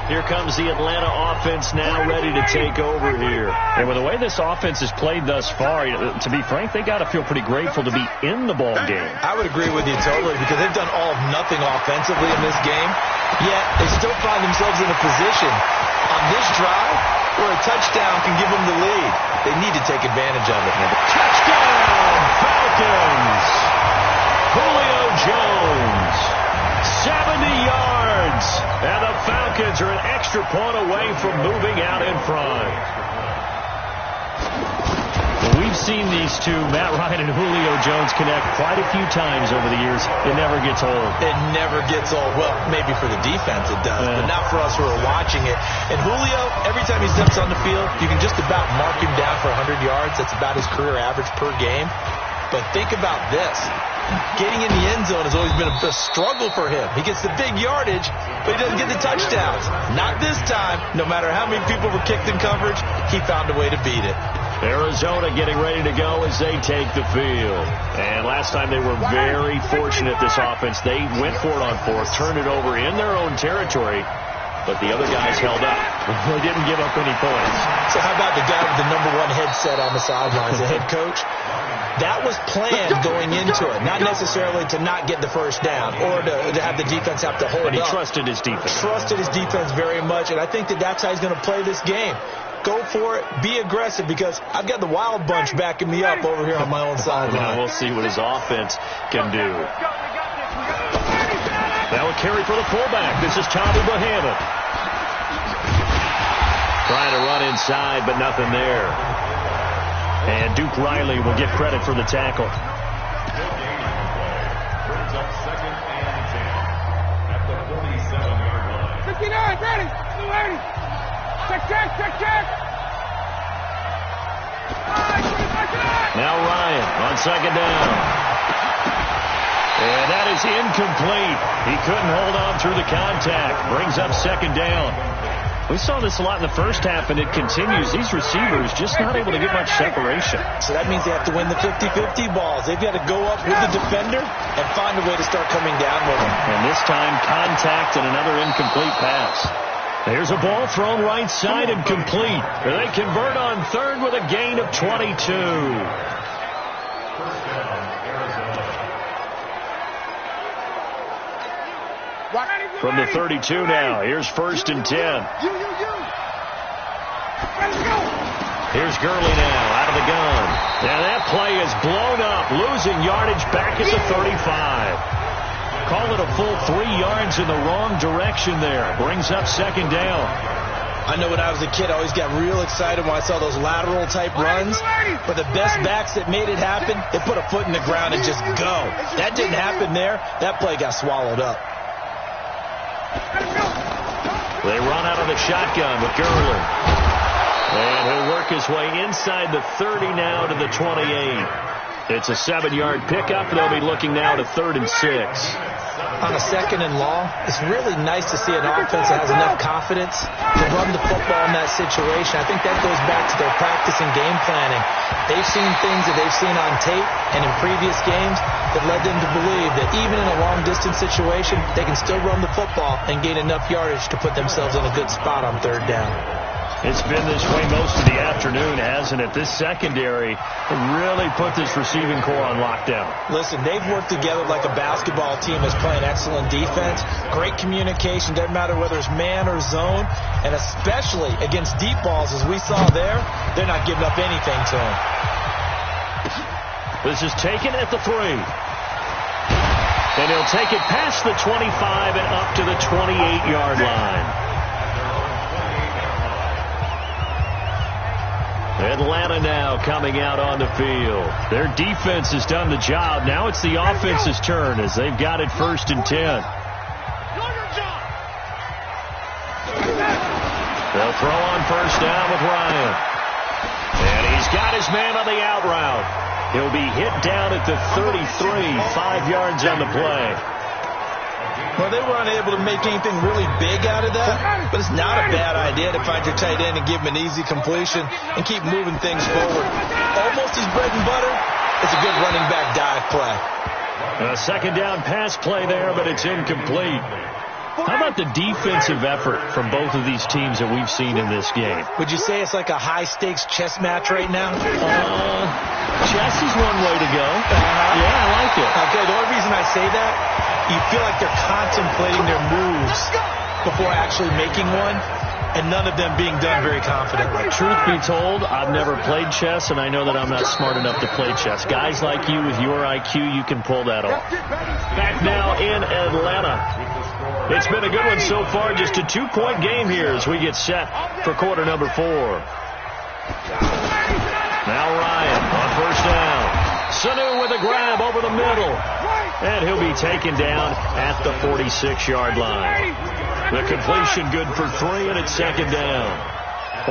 Here comes the Atlanta offense now ready to take over here. And with the way this offense has played thus far, to be frank, they got to feel pretty grateful to be in the ball game. I would agree with you totally because they've done all of nothing offensively in this game, yet they still find themselves in a position on this drive where a touchdown can give them the lead. They need to take advantage of it. Touchdown, Falcons! Julio Jones, 70 yards, and the Falcons are an extra point away from moving out in front. We've seen these two, Matt Ryan and Julio Jones, connect quite a few times over the years. It never gets old. It never gets old. Well, maybe for the defense it does, but not for us who are watching it. And Julio, every time he steps on the field, you can just about mark him down for 100 yards. That's about his career average per game. But think about this. Getting in the end zone has always been a struggle for him. He gets the big yardage, but he doesn't get the touchdowns. Not this time. No matter how many people were kicked in coverage, he found a way to beat it. Arizona getting ready to go as they take the field. And last time they were very fortunate, this offense. They went for it on 4th, turned it over in their own territory, but the other guys held up. They didn't give up any points. So how about the guy with the number 1 headset on the sidelines, the head coach? That was planned going into it, not necessarily to not get the first down or to have the defense have to hold up. But he trusted his defense. Trusted his defense very much, and I think that's how he's going to play this game. Go for it. Be aggressive because I've got the wild bunch backing me up over here on my own sideline. We'll see what his offense can do. Now a carry for the fullback. This is Tommy Bohannon. Trying to run inside, but nothing there. And Duke Riley will get credit for the tackle. 69, ready, 280. Check. Now Ryan on 2nd down. And that is incomplete. He couldn't hold on through the contact. Brings up 2nd down. We saw this a lot in the first half, and it continues. These receivers just not able to get much separation. So that means they have to win the 50-50 balls. They've got to go up with the defender and find a way to start coming down with him. And this time, contact and another incomplete pass. There's a ball thrown right side and complete. They convert on 3rd with a gain of 22. From the 32 now, here's 1st and 10. Here's Gurley now out of the gun. And that play is blown up, losing yardage back at the 35. Call it a full 3 yards in the wrong direction there. Brings up second down. I know when I was a kid, I always got real excited when I saw those lateral-type runs. But the best backs that made it happen, they put a foot in the ground and just go. That didn't happen there. That play got swallowed up. They run out of the shotgun with Gurley. And he'll work his way inside the 30 now to the 28. It's a 7-yard pickup. They'll be looking now to 3rd and 6. On a 2nd and long, it's really nice to see an offense that has enough confidence to run the football in that situation. I think that goes back to their practice and game planning. They've seen things that they've seen on tape and in previous games that led them to believe that even in a long-distance situation, they can still run the football and gain enough yardage to put themselves in a good spot on 3rd down. It's been this way most of the afternoon, hasn't it? This secondary really put this receiving core on lockdown. Listen, they've worked together like a basketball team that's playing excellent defense. Great communication, doesn't matter whether it's man or zone. And especially against deep balls, as we saw there, they're not giving up anything to them. This is taken at the 3. And he'll take it past the 25 and up to the 28-yard line. Atlanta now coming out on the field. Their defense has done the job. Now it's the offense's turn as they've got it 1st and 10. They'll throw on 1st down with Ryan. And he's got his man on the out route. He'll be hit down at the 33, 5 yards on the play. Well, they were unable to make anything really big out of that, but it's not a bad idea to find your tight end and give him an easy completion and keep moving things forward. Almost his bread and butter. It's a good running back dive play. A 2nd down pass play there, but it's incomplete. How about the defensive effort from both of these teams that we've seen in this game? Would you say it's like a high-stakes chess match right now? Chess is one way to go. Yeah, I like it. Okay, the only reason I say that, you feel like they're contemplating their moves before actually making one, and none of them being done very confidently. Truth be told, I've never played chess, and I know that I'm not smart enough to play chess. Guys like you with your IQ, you can pull that off. Back now in Atlanta. It's been a good one so far, just a 2-point game here as we get set for quarter number 4. Now Ryan on 1st down. Sanu with a grab over the middle. And he'll be taken down at the 46-yard line. The completion good for 3, and it's 2nd down.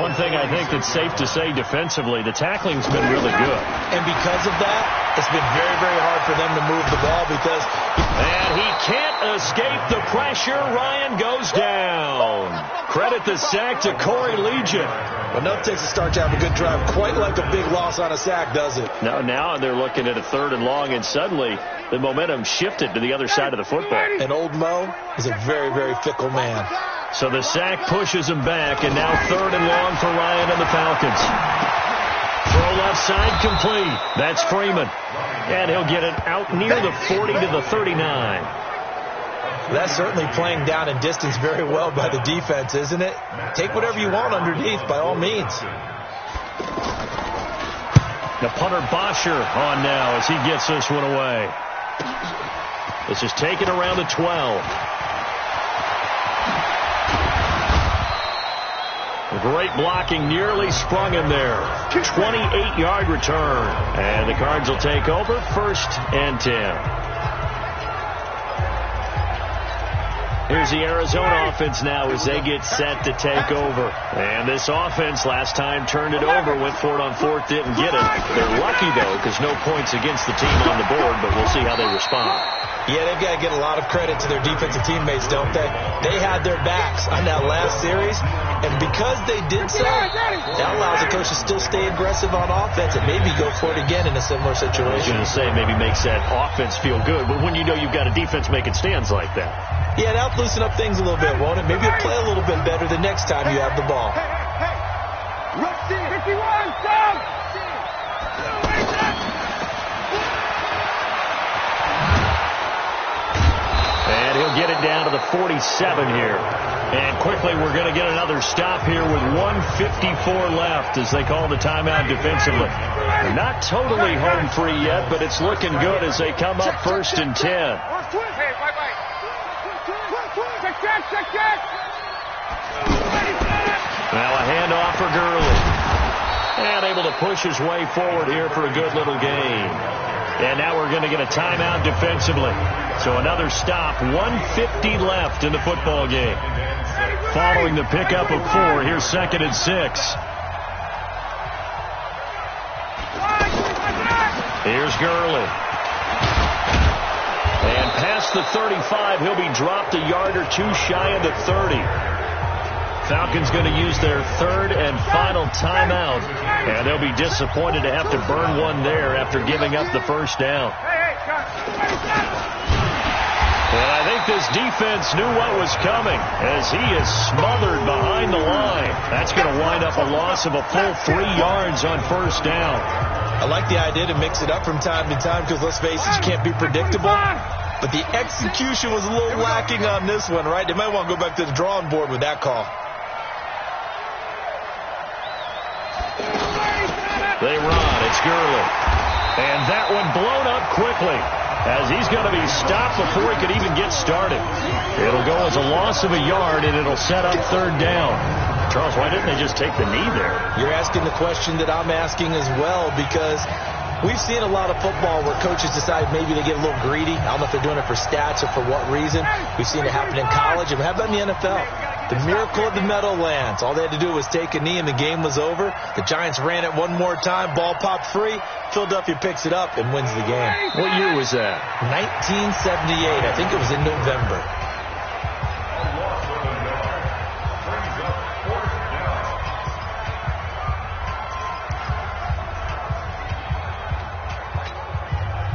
One thing I think that's safe to say defensively, the tackling's been really good. And because of that, it's been very, very hard for them to move the ball because... And he can't escape the pressure. Ryan goes down. Credit the sack to Corey Legion. Enough takes a start to have a good drive. Quite like a big loss on a sack, does it? Now they're looking at a 3rd and long, and suddenly the momentum shifted to the other side of the football. And old Mo is a very, very fickle man. So the sack pushes him back, and now 3rd and long for Ryan and the Falcons. Throw left side complete. That's Freeman. And he'll get it out near the 40 to the 39. That's certainly playing down in distance very well by the defense, isn't it? Take whatever you want underneath, by all means. The punter Bosher on now as he gets this one away. This is taken around the 12. Great blocking, nearly sprung him there. 28-yard return. And the Cards will take over 1st and 10. Here's the Arizona offense now as they get set to take over. And this offense last time turned it over, went for it on 4th, didn't get it. They're lucky, though, because no points against the team on the board, but we'll see how they respond. Yeah, they've got to get a lot of credit to their defensive teammates, don't they? They had their backs on that last series, and because they did so, that allows the coach to still stay aggressive on offense and maybe go for it again in a similar situation. I was going to say maybe makes that offense feel good, but when you know you've got a defense making stands like that. Yeah, that'll loosen up things a little bit, won't it? Maybe you'll play a little bit better the next time you have the ball. Rush in. 51, stop! And he'll get it down to the 47 here. And quickly, we're going to get another stop here with 1:54 left as they call the timeout defensively. They're not totally home free yet, but it's looking good as they come up 1st and 10. Now a handoff for Gurley. And able to push his way forward here for a good little gain. And now we're going to get a timeout defensively. So another stop, 1:50 left in the football game. Following the pickup of 4, here's 2nd and 6. Here's Gurley. And past the 35, he'll be dropped a yard or 2 shy of the 30. Falcons going to use their 3rd and final timeout, and they'll be disappointed to have to burn one there after giving up the 1st down. And I think this defense knew what was coming as he is smothered behind the line. That's going to wind up a loss of a full 3 yards on 1st down. I like the idea to mix it up from time to time because, let's face it, you can't be predictable. But the execution was a little lacking on this one, right? They might want to go back to the drawing board with that call. They run. It's Gurley. And that one blown up quickly as he's going to be stopped before he could even get started. It'll go as a loss of a yard, and it'll set up 3rd down. Charles, why didn't they just take the knee there? You're asking the question that I'm asking as well, because we've seen a lot of football where coaches decide maybe they get a little greedy. I don't know if they're doing it for stats or for what reason. We've seen it happen in college, and how about in the NFL? The miracle of the Meadowlands. All they had to do was take a knee, and the game was over. The Giants ran it one more time. Ball popped free. Philadelphia picks it up and wins the game. What year was that? 1978. I think it was in November.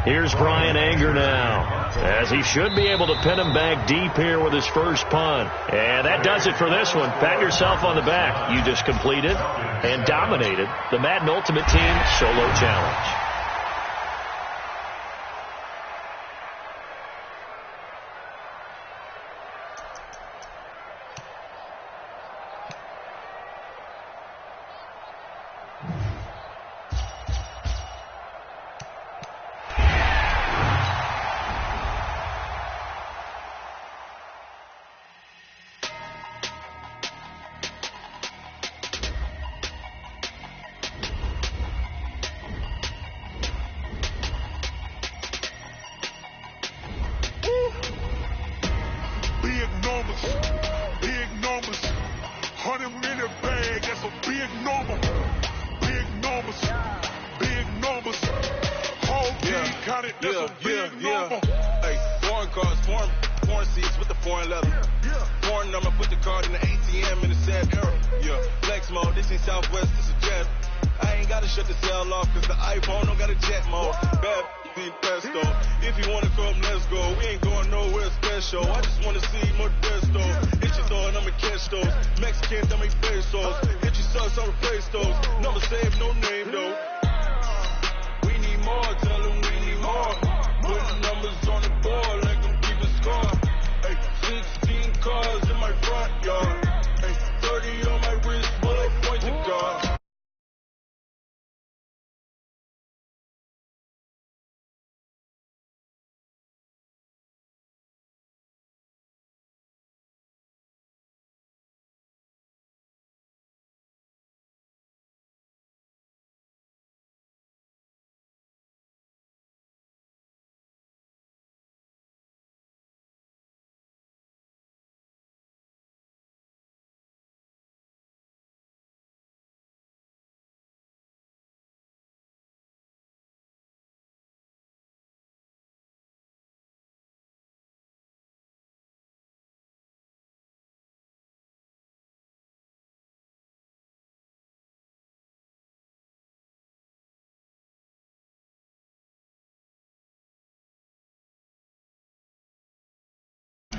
Here's Brian Anger now, as he should be able to pin him back deep here with his first punt. And that does it for this one. Pat yourself on the back. You just completed and dominated the Madden Ultimate Team Solo Challenge.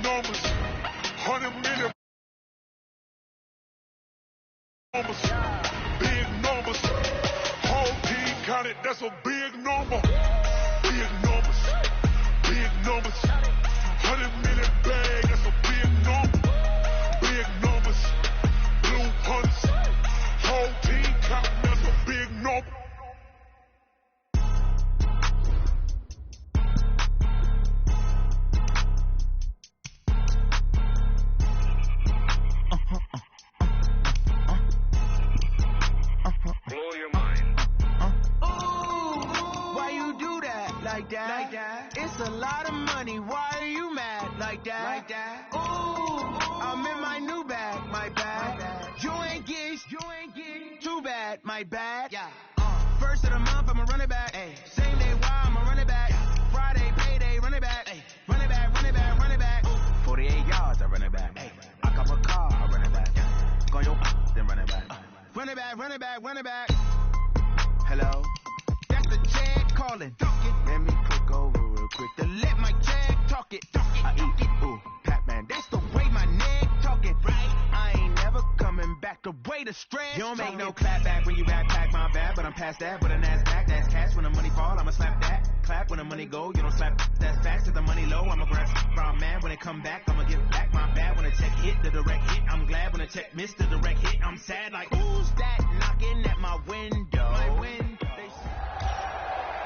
Numbers, 100 million numbers, big numbers, whole team counted, that's a big number, big numbers, 100 million bags. It's a lot of money. Why are you mad like that? Ooh, I'm in my new bag. My bad. You ain't get too bad. My bad. Yeah. First of the month, I'ma run it back. Ay. Same day, why I'ma run it back. Friday, payday, run it back. Ay. Run it back, run it back, run it back. 48 yards, I run it back. Ay. I cop a car, I run it back. Go your then run it back. Run it back, run it back, run it back. Hello? That's the jag calling. Let me click over real quick to let my jag talk it. I eat it, ooh, Pac-Man. That's the way my neck talking. Right? I ain't never coming back the way the stress. You don't make no clap back when you backpack, my bad, but I'm past that. But a NASDAQ, that's cash. When the money fall, I'ma slap that. Clap when the money go, you don't slap. That's fast. If the money low, I'ma grab from man. When it come back, I'ma give back my bad. When the check hit, the direct hit, I'm glad. When the check missed the direct hit, I'm sad. Like, who's that knocking at my window? My window.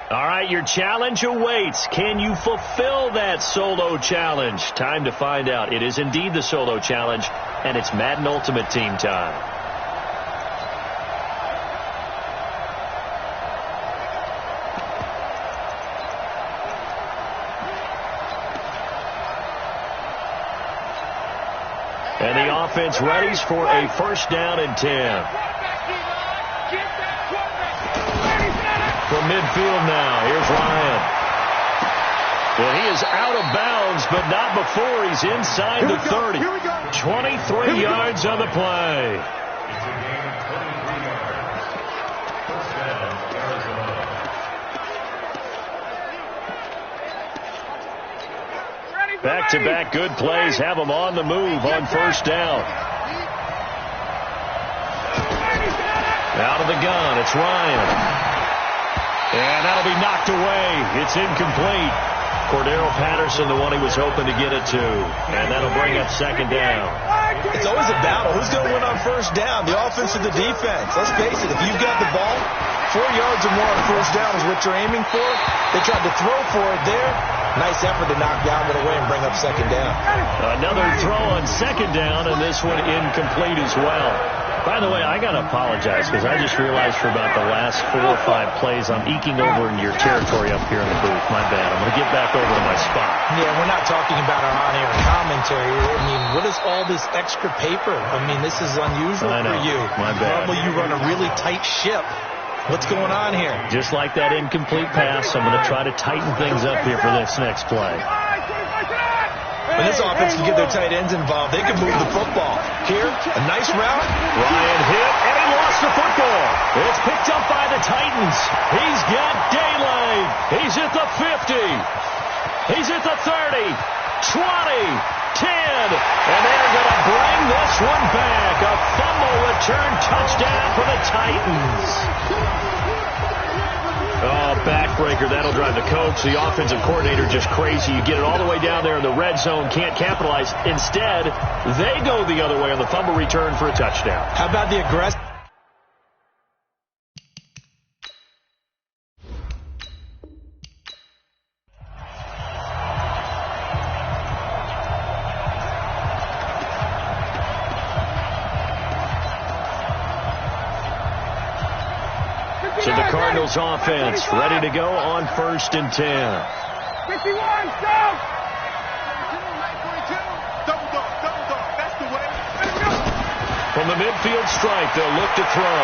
All right, your challenge awaits. Can you fulfill that solo challenge? Time to find out. It is indeed the solo challenge, and it's Madden Ultimate Team time. And the offense readies for a first down and 10. From midfield now, here's Ryan. Well, he is out of bounds, but not before he's inside the 30. 23 yards on the play. Back-to-back good plays have him on the move on first down. Out of the gun, it's Ryan. And that'll be knocked away. It's incomplete. Cordero Patterson, the one he was hoping to get it to. And that'll bring up second down. It's always a battle. Who's going to win on first down? The offense or the defense? Let's face it, if you've got the ball, 4 yards or more on first down is what you're aiming for. They tried to throw for it there. Nice effort to knock down it away and bring up second down. Another throw on second down, and this one incomplete as well. By the way, I got to apologize because I just realized for about the last 4 or 5 plays I'm eking over in your territory up here in the booth. My bad. I'm going to get back over to my spot. Yeah, we're not talking about our on-air commentary. I mean, what is all this extra paper? I mean, this is unusual for you. My bad. Normally you run a really tight ship. What's going on here? Just like that incomplete pass, I'm going to try to tighten things up here for this next play. When this offense can get their tight ends involved, they can move the football. Here, a nice route. Ryan hit, and he lost the football. It's picked up by the Titans. He's got daylight. He's at the 50. He's at the 30, 20, 10. And they're going to bring this one back. A fumble return touchdown for the Titans. Oh, backbreaker. That'll drive the coach, the offensive coordinator, just crazy. You get it all the way down there in the red zone, can't capitalize. Instead, they go the other way on the fumble return for a touchdown. How about the aggressive? So the Cardinals offense ready to go on first and 10. 51, stop! Double dog, that's the way. From the midfield stripe, they'll look to throw.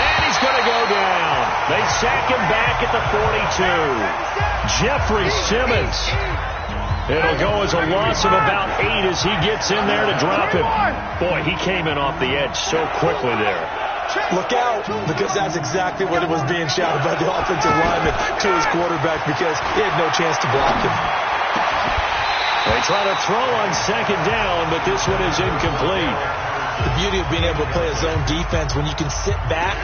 And he's going to go down. They sack him back at the 42. Jeffrey Simmons. It'll go as a loss of about 8 as he gets in there to drop him. Boy, he came in off the edge so quickly there. Look out, because that's exactly what it was being shouted by the offensive lineman to his quarterback because he had no chance to block him. They try to throw on second down, but this one is incomplete. The beauty of being able to play a zone defense when you can sit back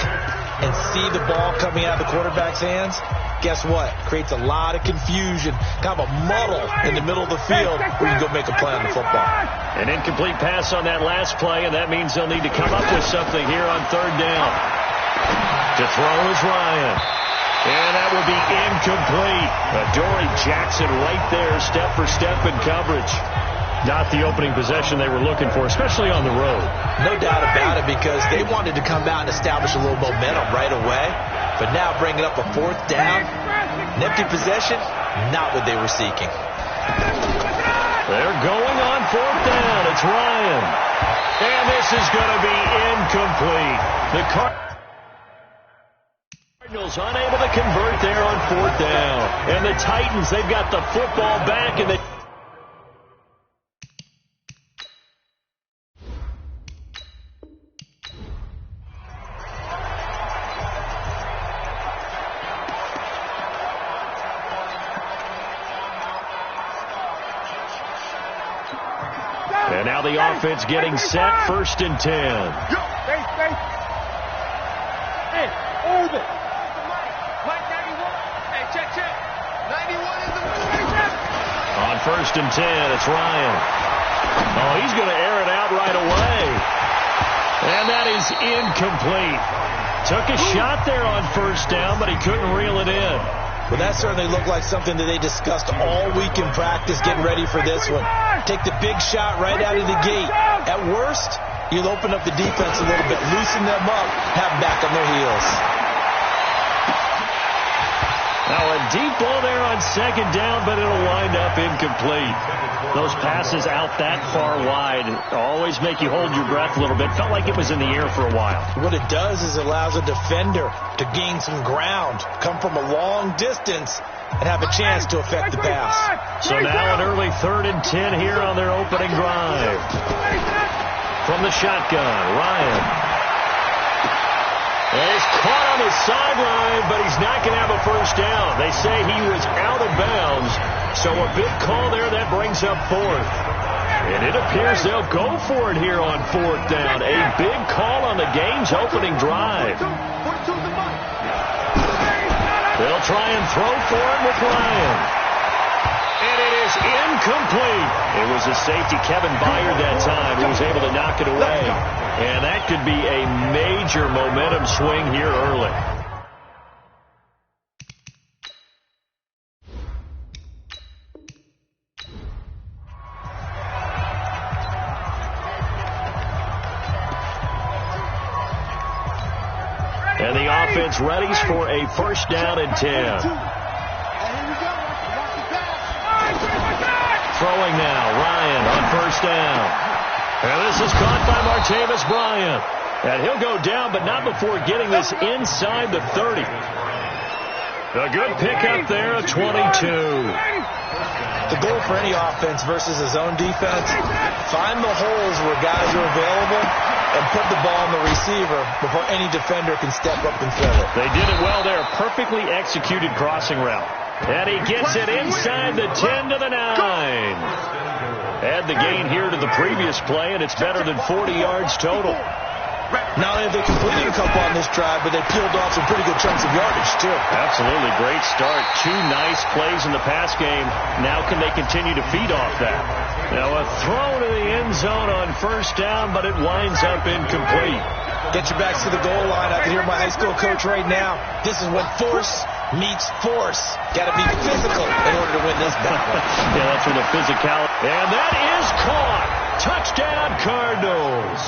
and see the ball coming out of the quarterback's hands, guess what? Creates a lot of confusion, kind of a muddle in the middle of the field where you can go make a play on the football. An incomplete pass on that last play, and that means they'll need to come up with something here on third down. To throw is Ryan. And that will be incomplete. Adoree Jackson right there, step for step in coverage. Not the opening possession they were looking for, especially on the road. No doubt about it, because they wanted to come out and establish a little momentum right away. But now bringing up a fourth down, An empty possession, not what they were seeking. They're going on 4th down. It's Ryan. And this is going to be incomplete. The Cardinals unable to convert there on 4th down. And the Titans, they've got the football back, and they... And now the offense getting set, 1st and 10. Hey, over. Mike 91. Hey, check. 91 is the win. On 1st and 10, it's Ryan. Oh, he's going to air it out right away. And that is incomplete. Took a shot there on 1st down, but he couldn't reel it in. Well, that certainly looked like something that they discussed all week in practice, getting ready for this one. Take the big shot right out of the gate. At worst, you'll open up the defense a little bit, loosen them up, have them back on their heels. Now a deep ball there on 2nd down, but it'll wind up incomplete. Those passes out that far wide always make you hold your breath a little bit. Felt like it was in the air for a while. What it does is it allows a defender to gain some ground, come from a long distance, and have a chance to affect the pass. So now an early 3rd and 10 here on their opening drive. From the shotgun, Ryan. And he's caught on the sideline, but he's not going to have a 1st down. They say he was out of bounds, so a big call there that brings up 4th. And it appears they'll go for it here on 4th down. A big call on the game's opening drive. They'll try and throw for it with Ryan. And it is incomplete. It was a safety, Kevin Byard, that time, who was able to knock it away. And that could be a major momentum swing here early. And the offense readies for a 1st down and 10. Throwing now, Ryan on 1st down. And this is caught by Martavis Bryant. And he'll go down, but not before getting this inside the 30. A good pickup there, a 22. The goal for any offense versus a zone defense, find the holes where guys are available and put the ball on the receiver before any defender can step up and fill it. They did it well there. Perfectly executed crossing route. And he gets it inside the 10 to the 9. Add the gain here to the previous play, and it's better than 40 yards total. Not only have they completed a couple on this drive, but they peeled off some pretty good chunks of yardage, too. Absolutely. Great start. 2 nice plays in the pass game. Now can they continue to feed off that? Now a throw to the end zone on 1st down, but it winds up incomplete. Get your backs to the goal line. I can hear my high school coach right now. This is when force meets force. Got to be physical in order to win this battle. Yeah, that's where the physicality. And that is caught. Touchdown, Cardinals.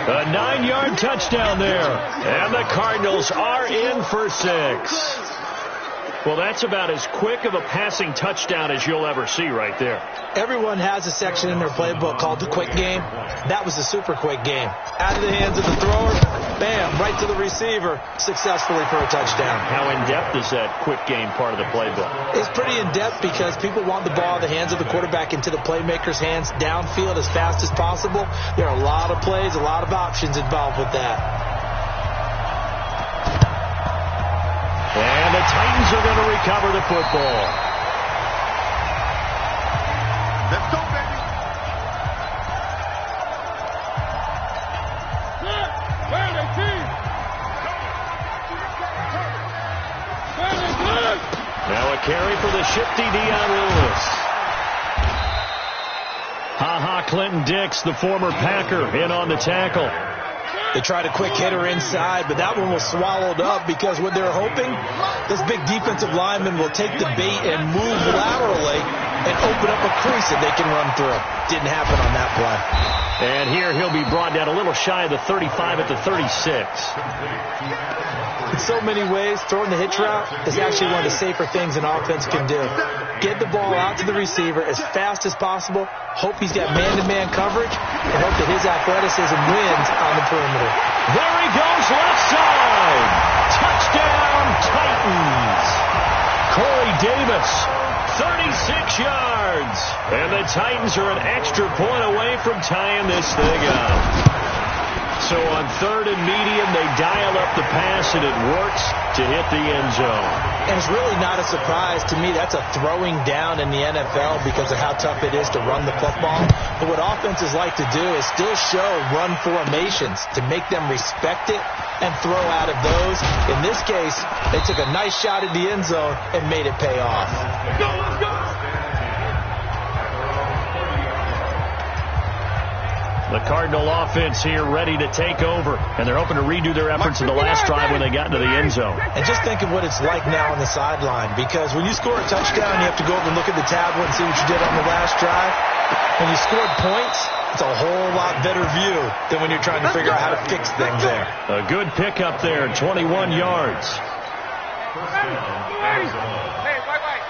A 9-yard touchdown there. And the Cardinals are in for 6. Well, that's about as quick of a passing touchdown as you'll ever see right there. Everyone has a section in their playbook called the quick game. That was a super quick game. Out of the hands of the thrower, bam, right to the receiver, successfully for a touchdown. How in-depth is that quick game part of the playbook? It's pretty in-depth because people want the ball in the hands of the quarterback into the playmaker's hands downfield as fast as possible. There are a lot of plays, a lot of options involved with that. And the Titans are going to recover the football. Let's go, baby. Now a carry for the shifty Dion Lewis. Ha-ha, Clinton Dix, the former Packer, in on the tackle. They tried a quick hitter inside, but that one was swallowed up because what they're hoping, this big defensive lineman will take the bait and move laterally and open up a crease that they can run through. Didn't happen on that play. And here he'll be brought down a little shy of the 35 at the 36. In so many ways, throwing the hitch route is actually one of the safer things an offense can do. Get the ball out to the receiver as fast as possible, hope he's got man-to-man coverage, and hope that his athleticism wins on the perimeter. There he goes, left side. Touchdown, Titans. Corey Davis, 36 yards. And the Titans are an extra point away from tying this thing up. So on 3rd and medium, they dial up the pass, and it works to hit the end zone. And it's really not a surprise to me. That's a throwing down in the NFL because of how tough it is to run the football. But what offenses like to do is still show run formations to make them respect it and throw out of those. In this case, they took a nice shot at the end zone and made it pay off. Let's go, let's go! The Cardinal offense here ready to take over, and they're hoping to redo their efforts in the last drive when they got into the end zone. And just think of what it's like now on the sideline, because when you score a touchdown, you have to go over and look at the tablet and see what you did on the last drive. When you scored points, it's a whole lot better view than when you're trying to figure out how to fix things there. A good pickup there, 21 yards. Hey, wait.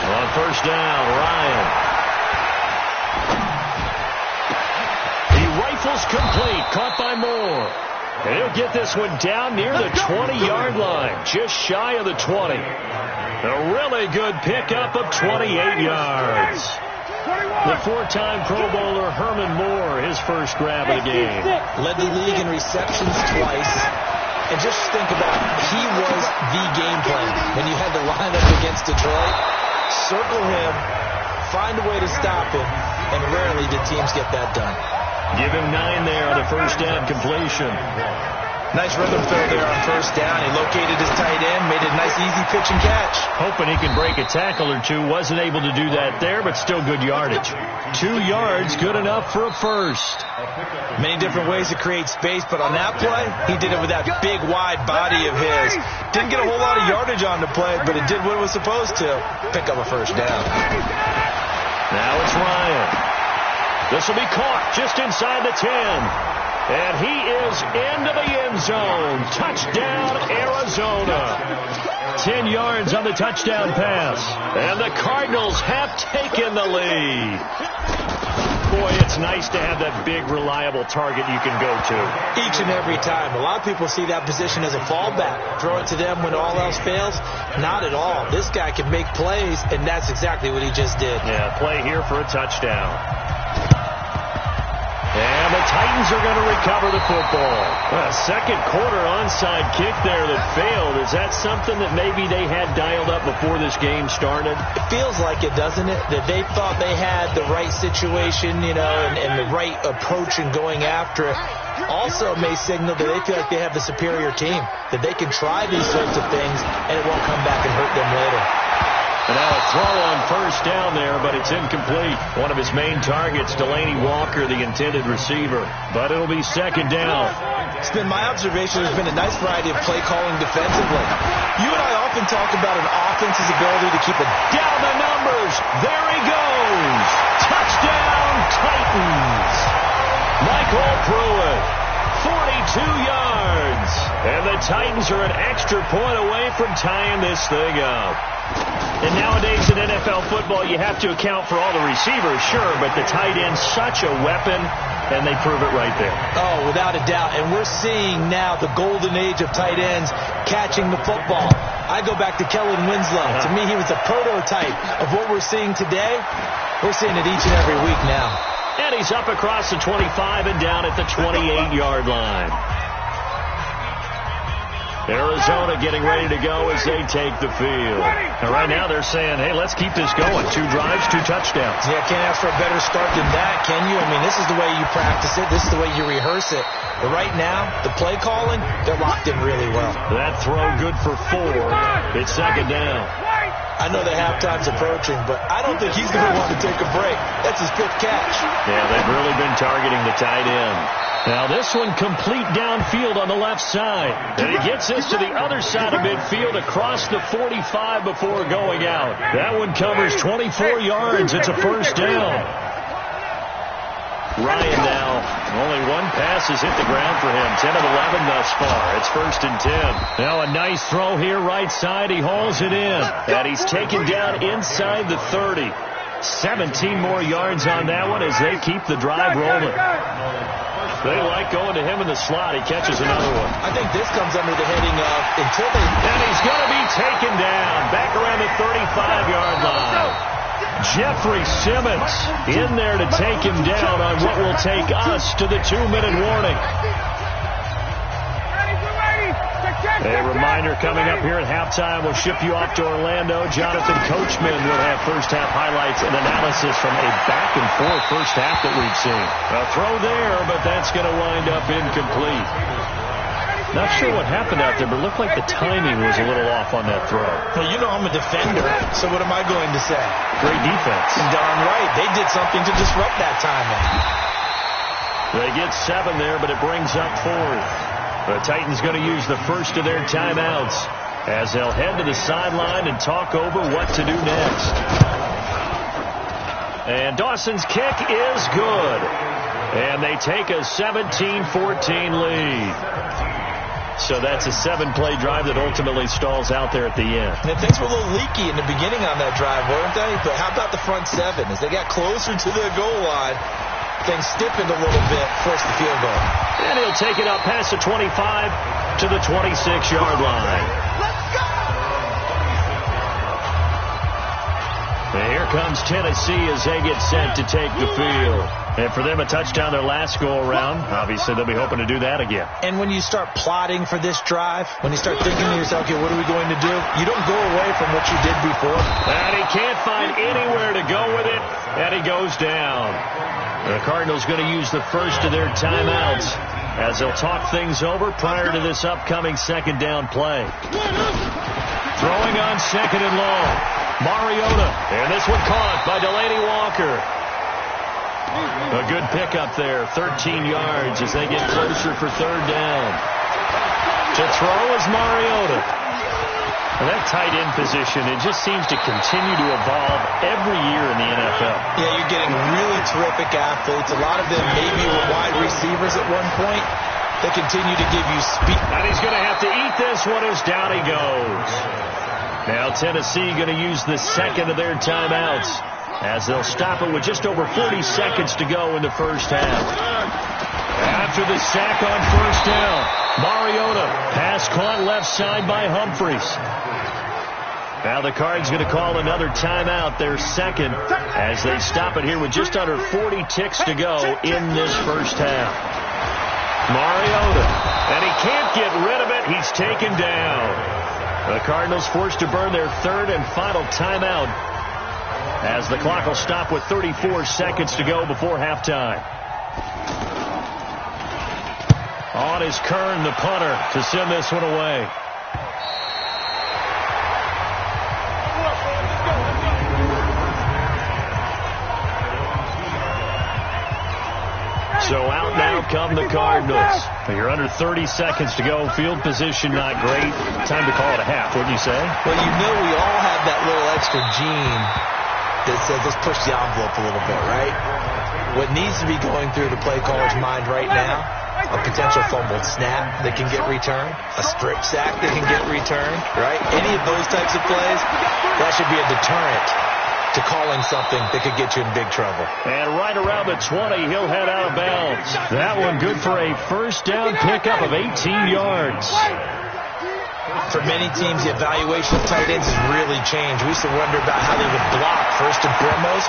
On first down, Ryan. He rifles complete, caught by Moore. And he'll get this one down near the 20-yard line, just shy of the 20. A really good pickup of 28 yards. The 4-time Pro Bowler Herman Moore, his first grab of the game. Led the league in receptions twice. And just think about it. He was the game plan. When you had to line up against Detroit, circle him, find a way to stop him, and rarely did teams get that done. Give him 9 there on the first down completion. Nice rhythm throw there on first down. He located his tight end, made it a nice easy pitch and catch. Hoping he can break a tackle or two. Wasn't able to do that there, but still good yardage. 2 yards, good enough for a first. Many different ways to create space, but on that play, he did it with that big, wide body of his. Didn't get a whole lot of yardage on the play, but it did what it was supposed to. Pick up a first down. Now it's Ryan. This will be caught just inside the 10. And he is into the end zone. Touchdown, Arizona. 10 yards on the touchdown pass. And the Cardinals have taken the lead. Boy, it's nice to have that big, reliable target you can go to. Each and every time. A lot of people see that position as a fallback. Throw it to them when all else fails. Not at all. This guy can make plays, and that's exactly what he just did. Yeah, play here for a touchdown. And the Titans are going to recover the football. A second quarter onside kick there that failed. Is that something that maybe they had dialed up before this game started? It feels like it, doesn't it? That they thought they had the right situation, and the right approach in going after it. Also may signal that they feel like they have the superior team, that they can try these sorts of things, and it won't come back and hurt them later. And now a throw on first down there, but it's incomplete. One of his main targets, Delaney Walker, the intended receiver. But it'll be second down. It's been my observation there's been a nice variety of play calling defensively. You and I often talk about an offense's ability to keep it down the numbers. There he goes. Touchdown, Titans. Michael Pruitt, 42 yards. And the Titans are an extra point away from tying this thing up. And nowadays in NFL football, you have to account for all the receivers, sure, but the tight end's such a weapon, and they prove it right there. Oh, without a doubt. And we're seeing now the golden age of tight ends catching the football. I go back to Kellen Winslow. To me, he was a prototype of what we're seeing today. We're seeing it each and every week now. And he's up across the 25 and down at the 28-yard line. Arizona getting ready to go as they take the field. And right now they're saying, hey, let's keep this going. 2 drives, 2 touchdowns. Yeah, can't ask for a better start than that, can you? I mean, this is the way you practice it. This is the way you rehearse it. But right now, the play calling, they're locked in really well. That throw good for 4. It's second down. I I know that halftime's approaching, but I don't think he's going to want to take a break. That's his 5th catch. Yeah, they've really been targeting the tight end. Now this one complete downfield on the left side. And he gets this to the other side of midfield across the 45 before going out. That one covers 24 yards. It's a first down. Ryan now, only one pass has hit the ground for him. 10 of 11 thus far. It's 1st and 10. Now a nice throw here right side. He hauls it in. And he's taken down inside the 30. 17 more yards on that one as they keep the drive rolling. They like going to him in the slot. He catches another one. I think this comes under the heading of until they... And he's going to be taken down back around the 35-yard line. Jeffrey Simmons in there to take him down on what will take us to the 2-minute warning. A reminder coming up here at halftime. We'll ship you off to Orlando. Jonathan Coachman will have first-half highlights and analysis from a back-and-forth first half that we've seen. A throw there, but that's going to wind up incomplete. Not sure what happened out there, but it looked like the timing was a little off on that throw. Well, you know I'm a defender, so what am I going to say? Great defense. Darn right. They did something to disrupt that timing. They get 7 there, but it brings up 4th. The Titans going to use the first of their timeouts as they'll head to the sideline and talk over what to do next. And Dawson's kick is good. And they take a 17-14 lead. So that's a 7-play drive that ultimately stalls out there at the end. And things were a little leaky in the beginning on that drive, weren't they? But how about the front 7? As they got closer to the goal line, things stiffened a little bit, forced the field goal. And he'll take it up past the 25 to the 26-yard line. Let's go! And here comes Tennessee as they get set to take the field. And for them, a touchdown their last go-around. Obviously, they'll be hoping to do that again. And when you start plotting for this drive, when you start thinking to yourself, okay, what are we going to do? You don't go away from what you did before. And he can't find anywhere to go with it, and he goes down. The Cardinals going to use the first of their timeouts as they'll talk things over prior to this upcoming second down play. Throwing on 2nd and long. Mariota, and this one caught by Delaney Walker. A good pickup there, 13 yards as they get closer for 3rd down. To throw is Mariota. And that tight end position, it just seems to continue to evolve every year in the NFL. Yeah, you're getting really terrific athletes. A lot of them maybe were wide receivers at one point. They continue to give you speed. And he's going to have to eat this one as down he goes. Now Tennessee going to use the second of their timeouts as they'll stop it with just over 40 seconds to go in the first half. After the sack on 1st down, Mariota, pass caught left side by Humphries. Now the Cards going to call another timeout, their second, as they stop it here with just under 40 ticks to go in this first half. Mariota, and he can't get rid of it. He's taken down. The Cardinals forced to burn their 3rd and final timeout as the clock will stop with 34 seconds to go before halftime. On is Kern, the punter, to send this one away. So out now come the Cardinals. You're under 30 seconds to go. Field position not great. Time to call it a half, wouldn't you say? Well, you know we all have that little extra gene that says let's push the envelope a little bit, right? What needs to be going through the play caller's mind right now, a potential fumbled snap that can get returned, a strip sack that can get returned, right? Any of those types of plays, that should be a deterrent to calling something that could get you in big trouble. And right around the 20, he'll head out of bounds. That one good for a first down pickup of 18 yards. For many teams, the evaluation of tight ends has really changed. We used to wonder about how they would block first and foremost.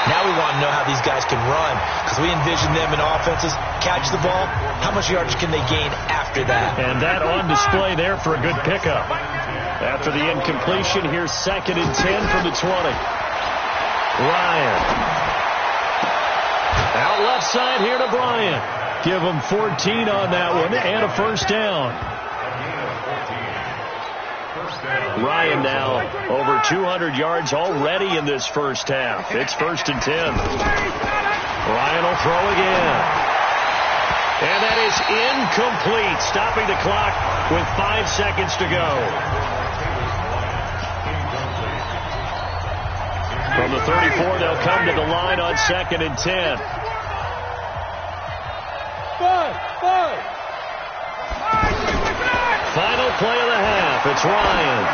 Now we want to know how these guys can run, because we envision them in offenses catch the ball. How much yardage can they gain after that? And that on display there for a good pickup. After the incompletion, here's 2nd and 10 from the 20. Ryan. Out left side here to Bryant. Give him 14 on that one and a first down. Ryan now over 200 yards already in this first half. It's 1st and 10. Ryan will throw again. And that is incomplete, stopping the clock with 5 seconds to go. From the 34, they'll come to the line on 2nd and 10. Final play of the half. It's Ryan.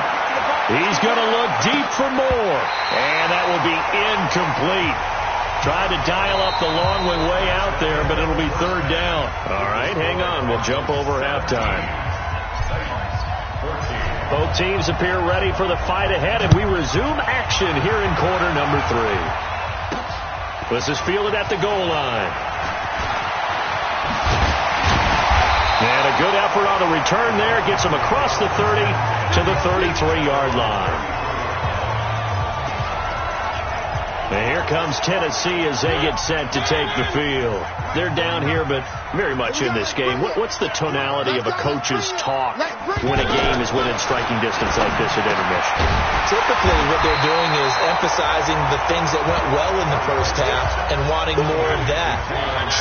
He's going to look deep for more. And that will be incomplete. Tried to dial up the long one way out there, but it'll be 3rd down. All right, hang on. We'll jump over halftime. Both teams appear ready for the fight ahead, and we resume action here in quarter number 3. This is fielded at the goal line. And a good effort on the return there. Gets him across the 30 to the 33-yard line. And here comes Tennessee as they get set to take the field. They're down here, but very much in this game. What's the tonality of a coach's talk when a game is within striking distance like this at intermission? Typically, what they're doing is emphasizing the things that went well in the first half and wanting more of that.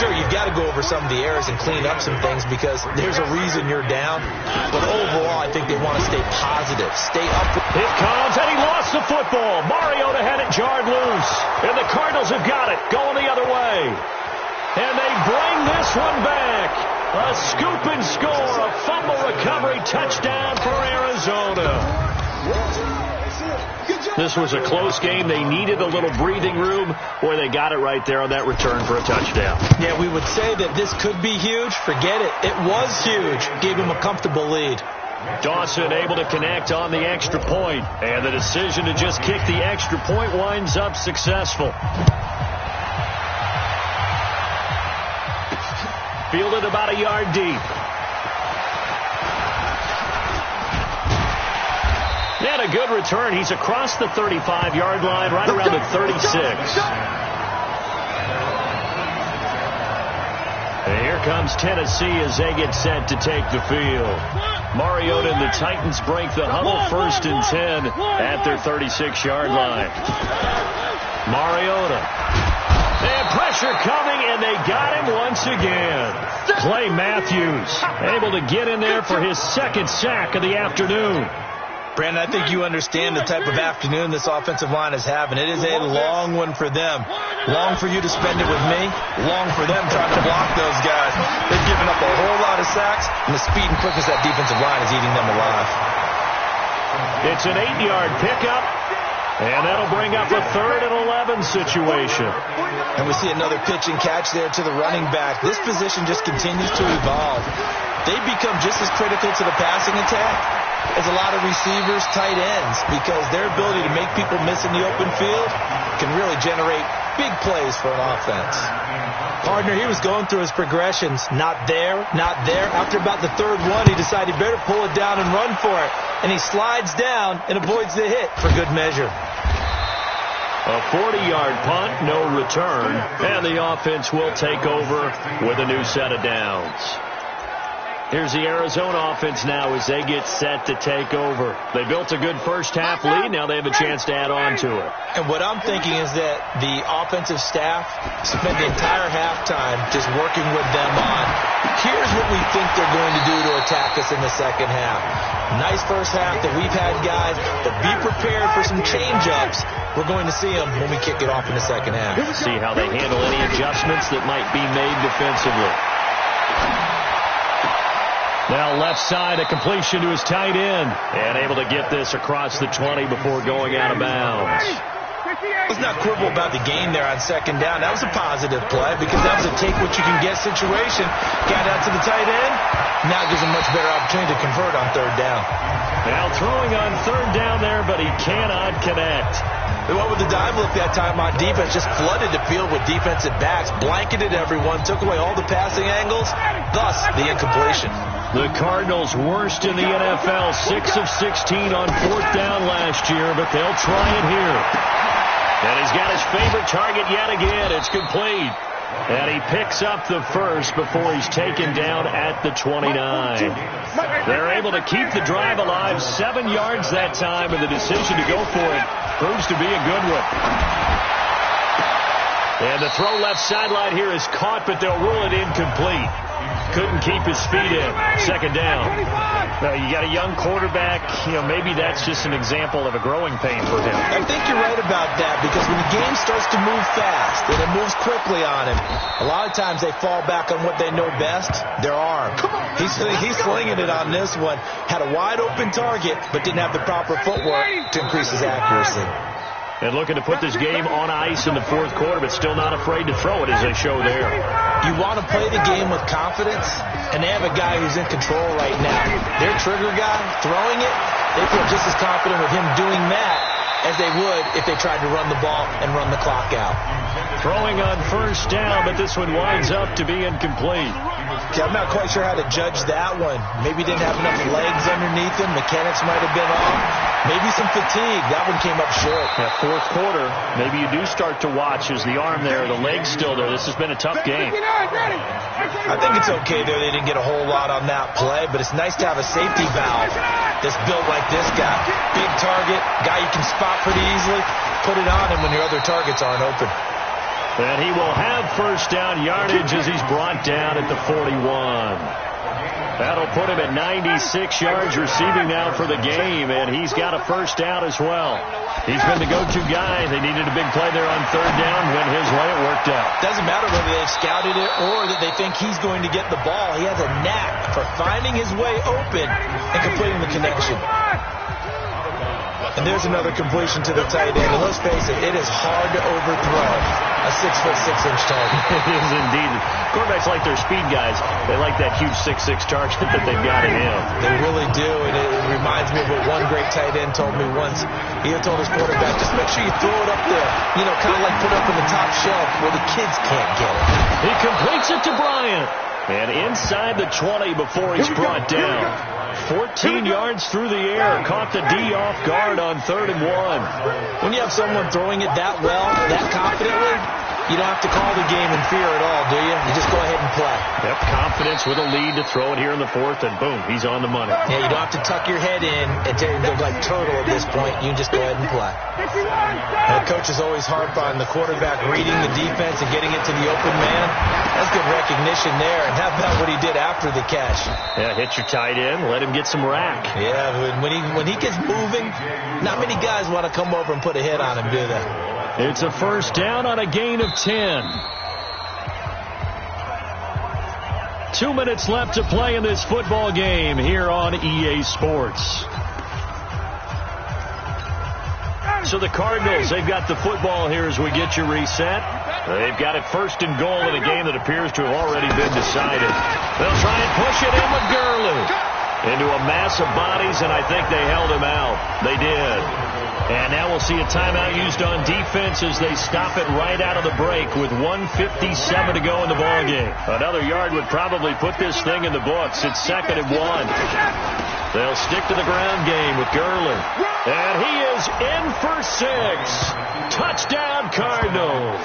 Sure, you've got to go over some of the errors and clean up some things because there's a reason you're down. But overall, I think they want to stay positive, stay up. It comes, and he lost the football. Mariota had it jarred loose. And the Cardinals have got it, going the other way. And they bring this one back. A scoop and score, a fumble recovery touchdown for Arizona. This was a close game. They needed a little breathing room. Boy, they got it right there on that return for a touchdown. Yeah, we would say that this could be huge. Forget it. It was huge. Gave him a comfortable lead. Dawson able to connect on the extra point. And the decision to just kick the extra point winds up successful. Fielded about a yard deep. And a good return. He's across the 35-yard line, right around the 36. And here comes Tennessee as they get set to take the field. Mariota and the Titans break the huddle, 1st and 10 at their 36-yard line. Mariota. And pressure coming, and they got him once again. Clay Matthews able to get in there for his 2nd sack of the afternoon. Brandon, I think you understand the type of afternoon this offensive line is having. It is a long one for them. Long for you to spend it with me. Long for them trying to block those guys. They've given up a whole lot of sacks, and the speed and quickness of that defensive line is eating them alive. It's an 8-yard pickup, and that'll bring up a 3rd and 11 situation. And we see another pitch and catch there to the running back. This position just continues to evolve. They become just as critical to the passing attack as a lot of receivers, tight ends, because their ability to make people miss in the open field can really generate big plays for an offense. Partner, he was going through his progressions. Not there, not there. After about the 3rd one, he decided he better pull it down and run for it. And he slides down and avoids the hit for good measure. A 40-yard punt, no return, and the offense will take over with a new set of downs. Here's the Arizona offense now as they get set to take over. They built a good first half lead. Now they have a chance to add on to it. And what I'm thinking is that the offensive staff spent the entire halftime just working with them on, here's what we think they're going to do to attack us in the second half. Nice first half that we've had, guys, but be prepared for some change-ups. We're going to see them when we kick it off in the second half. See how they handle any adjustments that might be made defensively. Now left side, a completion to his tight end. And able to get this across the 20 before going out of bounds. Let's not quibble about the gain there on 2nd down. That was a positive play because that was a take-what-you-can-get situation. Got out to the tight end. Now it gives him a much better opportunity to convert on 3rd down. Now throwing on 3rd down there, but he cannot connect. They went with the dive look that time on defense, just flooded the field with defensive backs, blanketed everyone, took away all the passing angles, thus the incompletion. The Cardinals worst in the NFL, 6 of 16 on 4th down last year, but they'll try it here. And he's got his favorite target yet again. It's complete. And he picks up the first before he's taken down at the 29. They're able to keep the drive alive, 7 yards that time, and the decision to go for it proves to be a good one. And the throw left sideline here is caught, but they'll rule it incomplete. Couldn't keep his feet in. Second down. You got a young quarterback. Maybe that's just an example of a growing pain for him. I think you're right about that, because when the game starts to move fast and it moves quickly on him, a lot of times they fall back on what they know best, their arm. He's slinging it on this one. Had a wide open target, but didn't have the proper footwork to increase his accuracy. And looking to put this game on ice in the fourth quarter, but still not afraid to throw it, as they show there. You want to play the game with confidence, and they have a guy who's in control right now. Their trigger guy, throwing it, they feel just as confident with him doing that as they would if they tried to run the ball and run the clock out. Throwing on first down, but this one winds up to be incomplete. I'm not quite sure how to judge that one. Maybe didn't have enough legs underneath him. Mechanics might have been off. Maybe some fatigue. That one came up short. That fourth quarter, maybe you do start to watch as the arm there, the leg's still there. This has been a tough game. I think it's okay there. They didn't get a whole lot on that play, but it's nice to have a safety valve that's built like this guy. Big target, guy you can spot pretty easily. Put it on him when your other targets aren't open. And he will have first down yardage as he's brought down at the 41. That'll put him at 96 yards receiving now for the game, and he's got a first down as well. He's been the go-to guy. They needed a big play there on third down. Went his way. It worked out. Doesn't matter whether they've scouted it or that they think he's going to get the ball. He has a knack for finding his way open and completing the connection. And there's another completion to the tight end. And let's face it, it is hard to overthrow a 6'6" target. It is indeed. Quarterbacks like their speed guys. They like that huge 6'6" target that they've got in him. They really do, and it reminds me of what one great tight end told me once. He had told his quarterback, just make sure you throw it up there. Kind of like put it up in the top shelf where the kids can't get it. He completes it to Bryant. And inside the 20 before he's brought down. 14 yards through the air. Caught the D off guard on 3rd and 1. When you have someone throwing it that well, that confidently, you don't have to call the game in fear at all, do you? You just go ahead and play. Yep, confidence with a lead to throw it here in the 4th, and boom, he's on the money. Yeah, you don't have to tuck your head in and look like turtle at this point. You just go ahead and play. And the coach is always harp on the quarterback reading the defense and getting it to the open man. That's good recognition there. And how about what he did after the catch? Yeah, hit your tight end, let him get some rack. Yeah, when he gets moving, not many guys want to come over and put a hit on him, do they? It's a first down on a gain of 10. 2 minutes left to play in this football game here on EA Sports. So the Cardinals, they've got the football here as we get you reset. They've got it 1st and goal in a game that appears to have already been decided. They'll try and push it in with Gurley into a mass of bodies, and I think they held him out. They did. And now we'll see a timeout used on defense as they stop it right out of the break with 1:57 to go in the ballgame. Another yard would probably put this thing in the books. It's 2nd and 1. They'll stick to the ground game with Gurley. And he is in for 6. Touchdown Cardinals.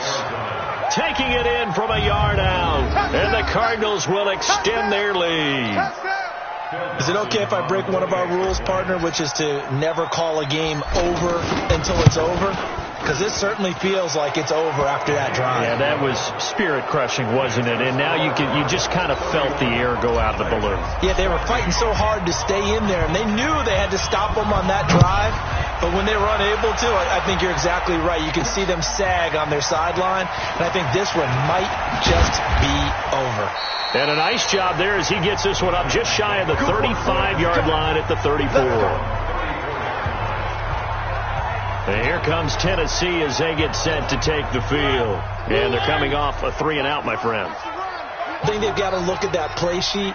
Taking it in from a yard out. And the Cardinals will extend their lead. Is it okay if I break one of our rules, partner, which is to never call a game over until it's over? Because this certainly feels like it's over after that drive. Yeah, that was spirit-crushing, wasn't it? And now you just kind of felt the air go out of the balloon. Yeah, they were fighting so hard to stay in there, and they knew they had to stop them on that drive. But when they were unable to, I think you're exactly right. You can see them sag on their sideline, and I think this one might just be over. And a nice job there as he gets this one up just shy of the 35-yard line at the 34. And here comes Tennessee as they get set to take the field. And they're coming off a 3-and-out, my friend. I think they've got to look at that play sheet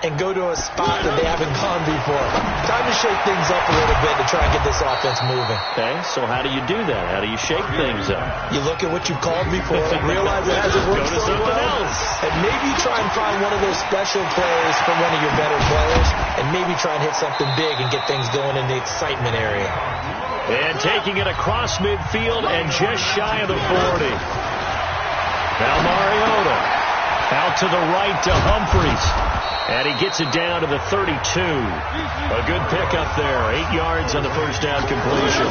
and go to a spot that they haven't gone before. Time to shake things up a little bit to try and get this offense moving. Okay, so how do you do that? How do you shake things up? You look at what you've called before, realize it hasn't worked so well, and maybe try and find one of those special plays from one of your better players, and maybe try and hit something big and get things going in the excitement area. And taking it across midfield and just shy of the 40. Now Mariota out to the right to Humphries. And he gets it down to the 32. A good pickup there. 8 yards on the first down completion.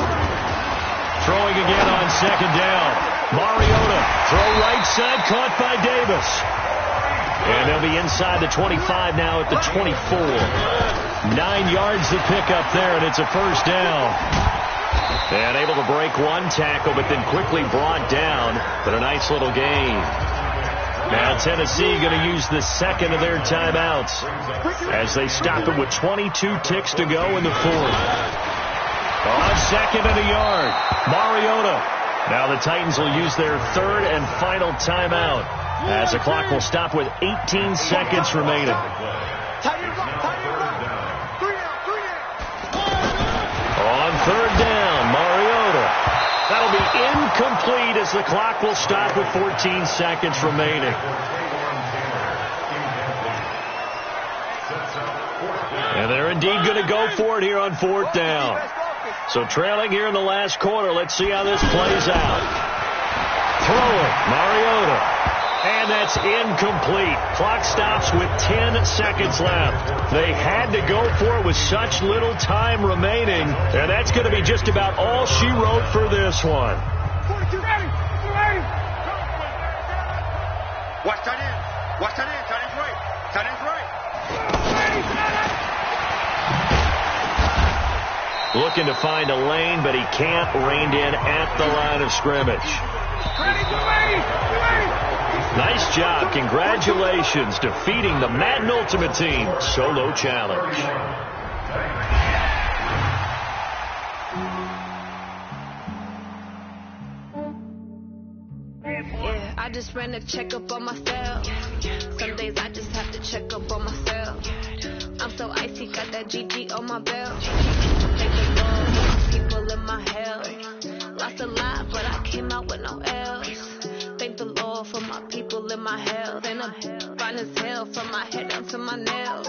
Throwing again on second down. Mariota, throw right side, caught by Davis. And they'll be inside the 25 now at the 24. 9 yards to pick up there, and it's a first down. And able to break one tackle, but then quickly brought down. But a nice little gain. Now Tennessee going to use the second of their timeouts as they stop it with 22 ticks to go in the fourth. On second and a yard, Mariota. Now the Titans will use their third and final timeout as the clock will stop with 18 seconds remaining. On third down, Mariota. That'll be incomplete as the clock will stop with 14 seconds remaining. And they're indeed going to go for it here on fourth down. So trailing here in the last quarter. Let's see how this plays out. Throwing, Mariota. And that's incomplete. Clock stops with 10 seconds left. They had to go for it with such little time remaining. And that's going to be just about all she wrote for this one. Watch tight end. Watch tight end. Tight end's right. Tight end's right. Looking to find a lane, but he can't. Reined in at the line of scrimmage. Nice job. Congratulations. Defeating the Madden Ultimate Team solo challenge. Yeah, I just ran a checkup on myself. Some days I just have to check up on myself. I'm so icy, got that GG on my belt. Thank the Lord for my people in my health. Lost a lot, but I came out with no L's. Thank the Lord for my people in my health. And I'm fine as hell from my head down to my nails.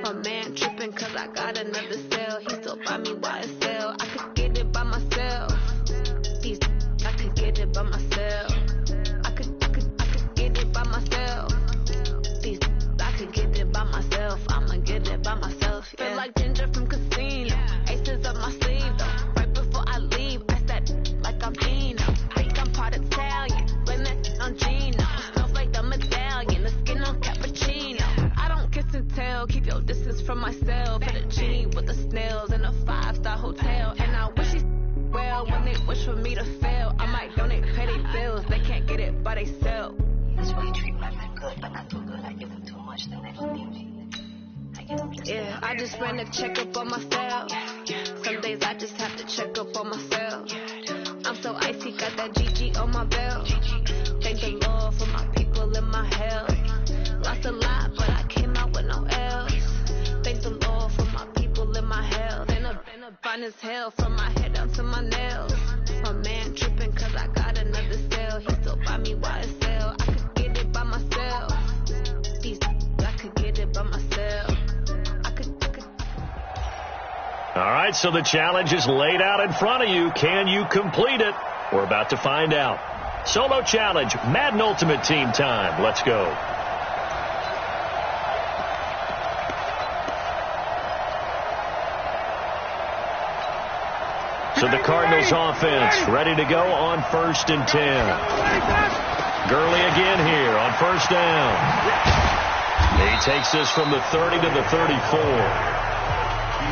My man tripping cause I got another cell. He still buy me YSL. I could get it by myself. I could get it by myself. I could get it by myself. I could get it by myself. I'ma get it by myself. Yeah. Feel like Ginger from Casino. Aces up my sleeve though. Right before I leave, I said like I'm Dino. Think I'm part Italian. Blame that on Gino. Smells like the medallion. The skin on cappuccino. I don't kiss and tell. Keep your distance from myself. Hit a G with the snails in a 5-star hotel. And I wish he well when they wish for me to fail. I might donate, pay their bills. They can't get it by themselves. That's why you treat women good, but not too good. I give them too much, then they don't leave me. Yeah, I just ran a checkup on myself. Some days I just have to check up on myself. I'm so icy, got that GG on my belt. Thank the Lord for my people in my health. Lost a lot, but I came out with no L's. Thank the Lord for my people in my health. And I've been fine as hell from my head down to my nails. My man tripping cause I got another cell. He still buy me YSL. I could get it by myself. I could get it by myself. All right, so the challenge is laid out in front of you. Can you complete it? We're about to find out. Solo challenge, Madden Ultimate Team time. Let's go. So the Cardinals offense ready to go on 1st and 10. Gurley again here on first down. He takes this from the 30 to the 34.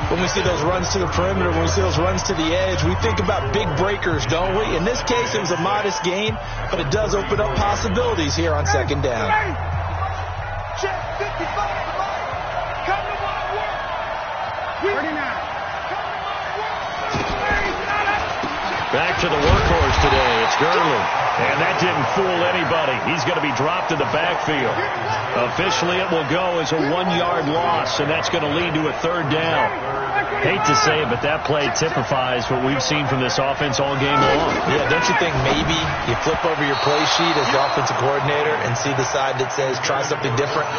When we see those runs to the perimeter, when we see those runs to the edge, we think about big breakers, don't we? In this case, it was a modest gain, but it does open up possibilities here on second down. Check 55. Come to my work. 39. Back to the workhorse today. It's Gurley. And that didn't fool anybody. He's going to be dropped in the backfield. Officially, it will go as a 1-yard loss, and that's going to lead to a third down. Hate to say it, but that play typifies what we've seen from this offense all game long. Yeah, don't you think maybe you flip over your play sheet as the offensive coordinator and see the side that says try something different?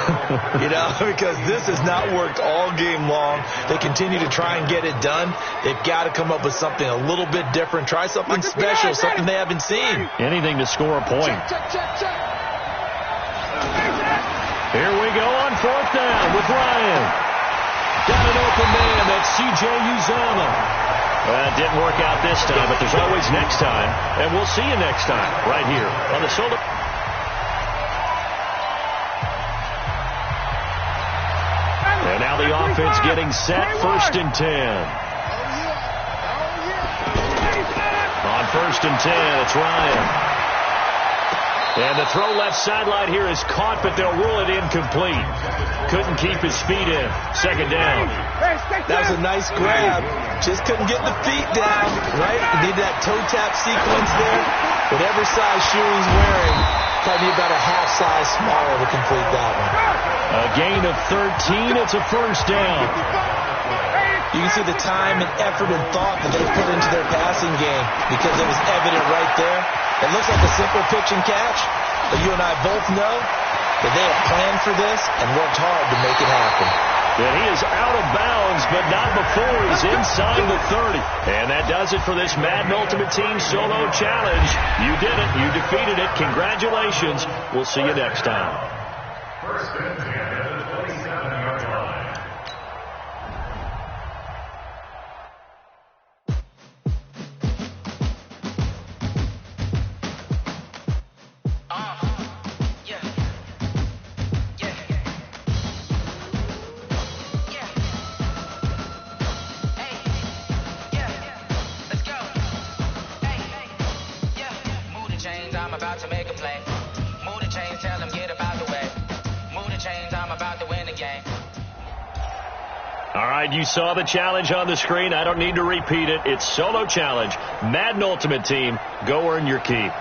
You know, because this has not worked all game long. They continue to try and get it done. They've got to come up with something a little bit different. Try something special, something they haven't seen. Anything to score a point. Check. fourth down with Ryan. Got an open man. That's C.J. Uzomah. Well, it didn't work out this time, but there's always next time. And we'll see you next time right here on the Solo. And now the offense getting set, 1st and 10. On 1st and 10, it's Ryan. And the throw left sideline here is caught, but they'll rule it incomplete. Couldn't keep his feet in. 2nd down. That was a nice grab. Just couldn't get the feet down, right? You need that toe tap sequence there. Whatever size shoe he's wearing, probably about a half size smaller to complete that one. A gain of 13. It's a 1st down. You can see the time and effort and thought that they put into their passing game because it was evident right there. It looks like a simple pitch and catch, but you and I both know that they have planned for this and worked hard to make it happen. And he is out of bounds, but not before he's inside the 30. And that does it for this Madden Ultimate Team Solo Challenge. You did it. You defeated it. Congratulations. We'll see you next time. First and 10 at the 27-yard line. All right, you saw the challenge on the screen. I don't need to repeat it. It's Solo Challenge. Madden Ultimate Team. Go earn your keep.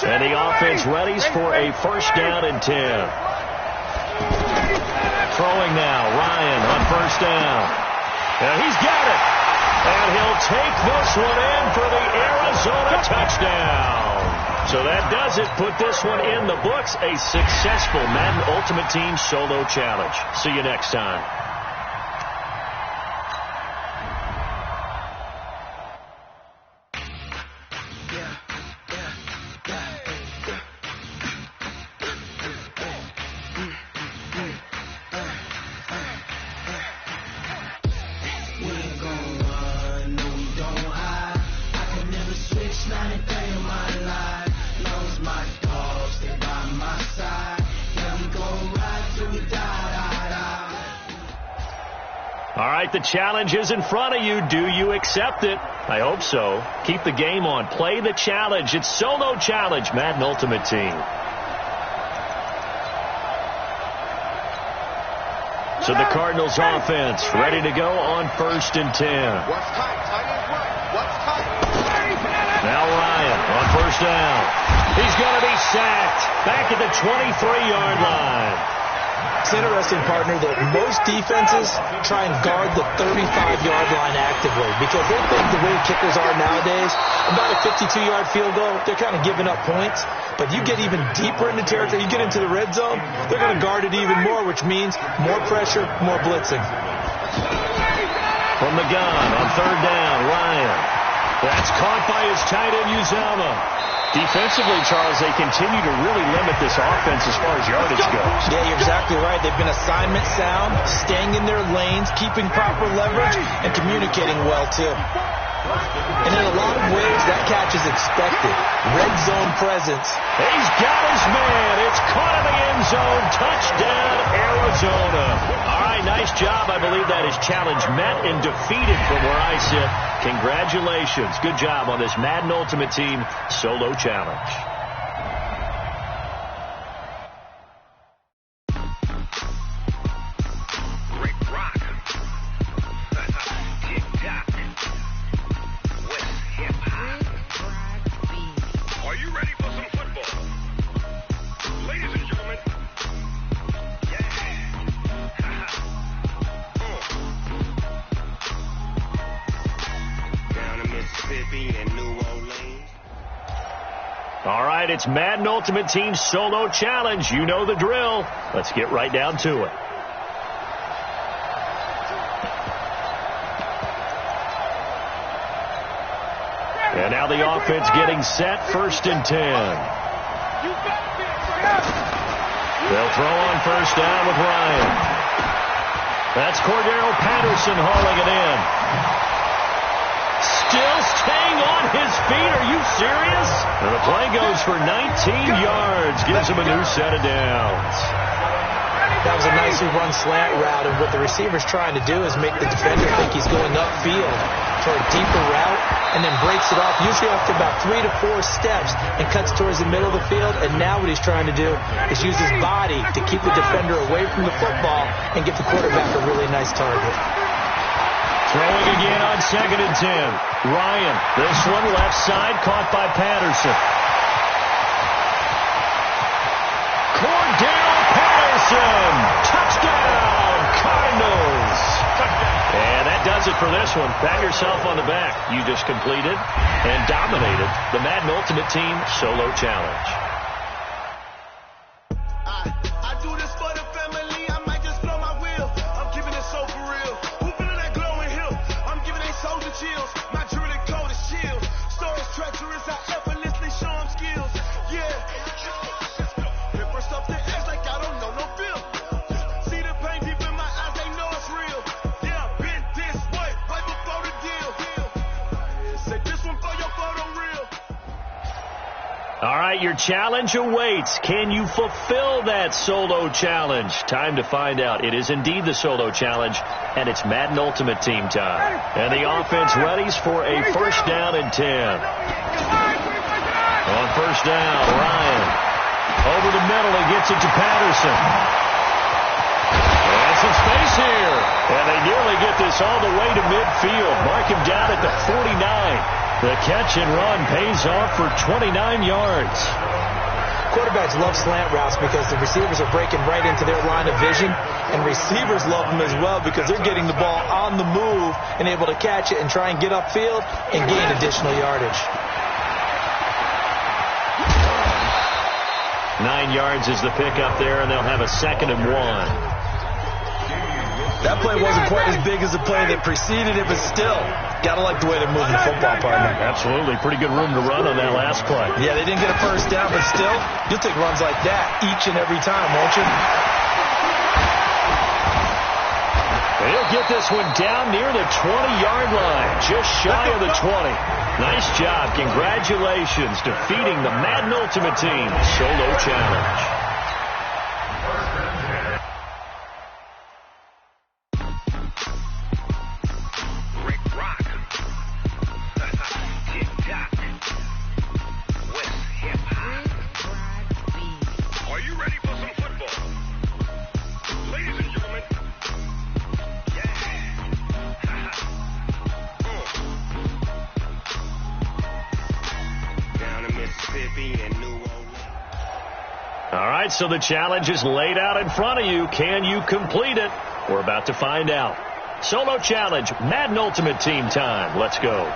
And the offense readies for a 1st down and 10. Throwing now. Ryan on 1st down. And he's got it. And he'll take this one in for the Arizona touchdown. So that does it. Put this one in the books. A successful Madden Ultimate Team Solo Challenge. See you next time. All right, the challenge is in front of you. Do you accept it? I hope so. Keep the game on. Play the challenge. It's Solo Challenge, Madden Ultimate Team. So the Cardinals offense ready to go on 1st and 10. What's tight? Tight is right. What's tight? Now Ryan on 1st down. He's going to be sacked back at the 23-yard line. It's interesting, partner, that most defenses try and guard the 35-yard line actively because they think the way kickers are nowadays, about a 52-yard field goal, they're kind of giving up points. But you get even deeper into territory, you get into the red zone, they're going to guard it even more, which means more pressure, more blitzing. From the gun on 3rd down, Ryan. That's caught by his tight end, Uzomah. Defensively, Charles, they continue to really limit this offense as far as yardage goes. Yeah, you're exactly right. They've been assignment sound, staying in their lanes, keeping proper leverage, and communicating well, too. And in a lot of ways, that catch is expected. Red zone presence. He's got his man. It's caught in the end zone. Touchdown, Arizona. All right, nice job. I believe that is challenge met and defeated from where I sit. Congratulations. Good job on this Madden Ultimate Team Solo Challenge. All right, it's Madden Ultimate Team Solo Challenge. You know the drill. Let's get right down to it. And now the offense getting set, 1st and 10. They'll throw on first down with Ryan. That's Cordero Patterson hauling it in. Still staying on his feet. Are you serious? And the play goes for 19 yards. Gives him a new set of downs. That was a nicely run slant route, and what the receiver's trying to do is make the defender think he's going upfield for a deeper route, and then breaks it off, usually after about 3 to 4 steps, and cuts towards the middle of the field. And now what he's trying to do is use his body to keep the defender away from the football and give the quarterback a really nice target. Throwing again on 2nd and 10. Ryan, this one left side, caught by Patterson. Cordero Patterson, touchdown, Cardinals. And that does it for this one. Pat yourself on the back. You just completed and dominated the Madden Ultimate Team Solo Challenge. I do this for the family. I might just blow my wheel. I'm giving it so for real. Who feeling that glowing hill? I'm giving they soldier chills. My jewelry code is chill. Stories treacherous. I effortlessly show them skills. Yeah. First up the edge like I don't know no feel. See the pain deep in my eyes. They know it's real. Yeah, been this way right before the deal. Say this one for your photo reel. All right, your challenge awaits. Can you fulfill that solo challenge? Time to find out. It is indeed the solo challenge, and it's Madden Ultimate Team time. And the offense readies for a first down and 10. On first down, Ryan. Over the middle, he gets it to Patterson. And some space here. And they nearly get this all the way to midfield. Mark him down at the 49. The catch and run pays off for 29 yards. Quarterbacks love slant routes because the receivers are breaking right into their line of vision, and receivers love them as well because they're getting the ball on the move and able to catch it and try and get upfield and gain additional yardage. 9 yards is the pickup there, and they'll have a 2nd and 1. That play wasn't quite as big as the play that preceded it, but still, gotta like the way they're moving the football, partner. Absolutely. Pretty good room to run on that last play. Yeah, they didn't get a first down, but still, you'll take runs like that each and every time, won't you? They'll get this one down near the 20-yard line, just shy of the 20. Nice job. Congratulations, defeating the Madden Ultimate Team Solo Challenge. All right, so the challenge is laid out in front of you. Can you complete it? We're about to find out. Solo challenge, Madden Ultimate Team time. Let's go.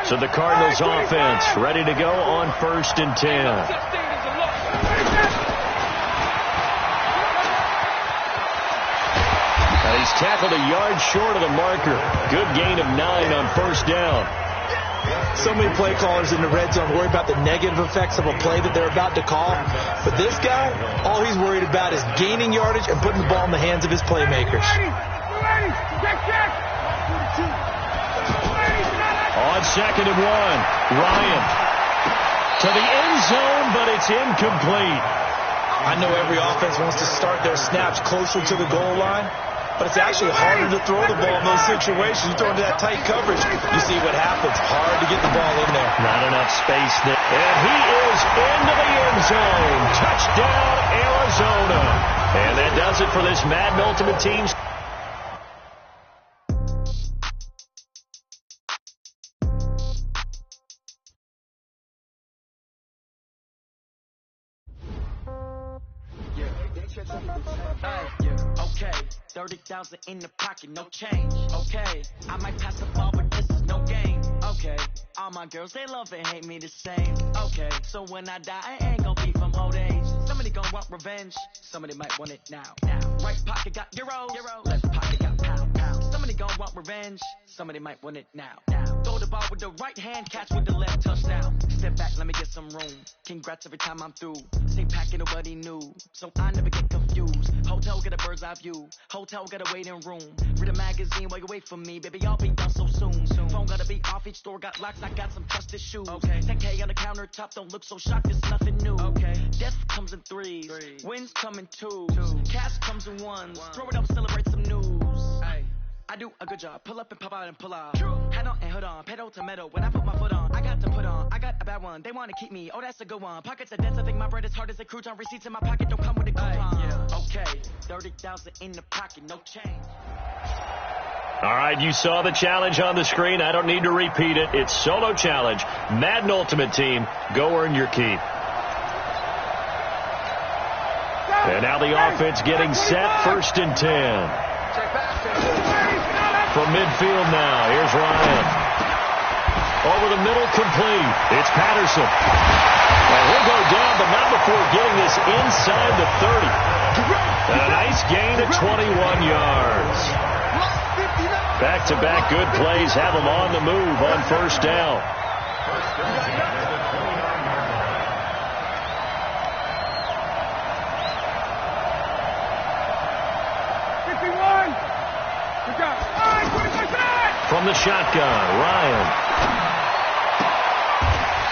So the Cardinals offense ready to go on 1st and 10. And he's tackled a yard short of the marker. Good gain of 9 on first down. So many play callers in the red zone worry about the negative effects of a play that they're about to call. But this guy, all he's worried about is gaining yardage and putting the ball in the hands of his playmakers. On 2nd and 1, Ryan to the end zone, but it's incomplete. I know every offense wants to start their snaps closer to the goal line, but it's actually harder to throw the ball in those situations. You throw into that tight coverage, you see what happens. Hard to get the ball in there. Not enough space there. And he is into the end zone. Touchdown, Arizona. And that does it for this Madden Ultimate Team. Okay, 30,000 in the pocket, no change. Okay, I might pass the ball, but this is no game. Okay, all my girls, they love and hate me the same. Okay, so when I die, I ain't gonna be from old age. Somebody gonna want revenge, somebody might want it now. Right pocket got euro, left pocket got pound. Somebody gonna want revenge, somebody might want it now. Throw the ball with the the right hand, catch with the left touchdown. Step back, let me get some room. Congrats every time I'm through. Same packet, nobody new, so I never get confused. Hotel get a bird's eye view. Hotel got a waiting room. Read a magazine while you wait for me, baby. I'll be done so soon. Phone gotta be off, each store got locks. I got some trusted shoes. Okay. 10K on the countertop, don't look so shocked. It's nothing new. Okay. Death comes in threes. Wins come in twos. Cash comes in ones. Throw it up, celebrate some news. Ay. I do a good job. Pull up and pop out and pull out. Head on and hood on. Pedal to metal. When I put my foot on, I got to put on. I got a bad one. They want to keep me. Oh, that's a good one. Pockets are dense. I think my bread is hard as a crouton. Receipts in my pocket don't come with a coupon. Yeah. Okay. 30,000 in the pocket. No change. All right, you saw the challenge on the screen. I don't need to repeat it. It's solo challenge. Madden Ultimate Team. Go earn your keep. And now the offense getting set. 1st and 10. From midfield now, here's Ryan. Over the middle, complete. It's Patterson. And he'll go down, but not before getting this inside the 30. And a nice gain of 21 yards. Back-to-back good plays have them on the move on 1st down. From the shotgun, Ryan.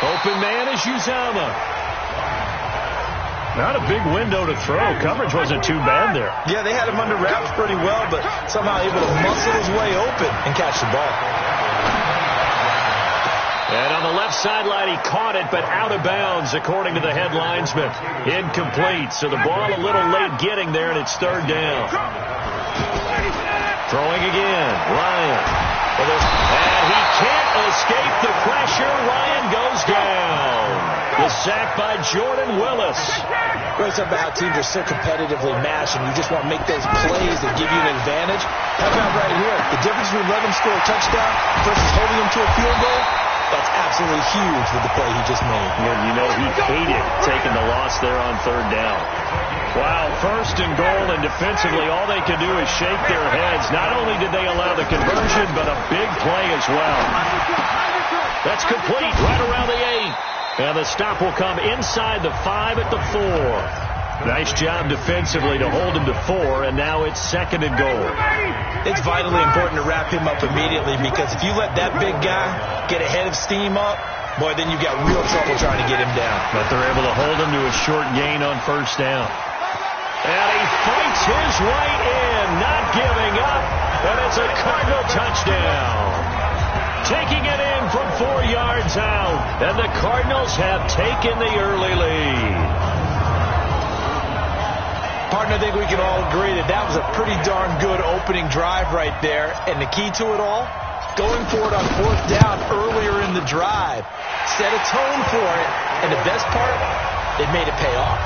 Open man is Uzama. Not a big window to throw. Coverage wasn't too bad there. Yeah, they had him under wraps pretty well, but somehow able to muscle his way open and catch the ball. And on the left sideline, he caught it, but out of bounds, according to the head linesman. Incomplete, so the ball a little late getting there, and it's 3rd down. Throwing again, Ryan. And he can't escape the pressure. Ryan goes down. The sack by Jordan Willis. Great stuff about how teams are so competitively matched, and you just want to make those plays that give you an advantage. How about right here? The difference between letting them score a touchdown versus holding them to a field goal, that's absolutely huge with the play he just made. And you know he hated taking the loss there on 3rd down. Wow, 1st and goal, and defensively all they can do is shake their heads. Not only did they allow the conversion, but a big play as well. That's complete right around the 8. And the stop will come inside the 5 at the 4. Nice job defensively to hold him to 4, and now it's 2nd and goal. It's vitally important to wrap him up immediately, because if you let that big guy get ahead of steam up, boy, then you've got real trouble trying to get him down. But they're able to hold him to a short gain on 1st down. And he fights his way in, not giving up, and it's a Cardinal touchdown. Taking it in from 4 yards out, and the Cardinals have taken the early lead. Partner, I think we can all agree that that was a pretty darn good opening drive right there, and the key to it all, going for it on 4th down earlier in the drive. Set a tone for it, and the best part, it made it pay off.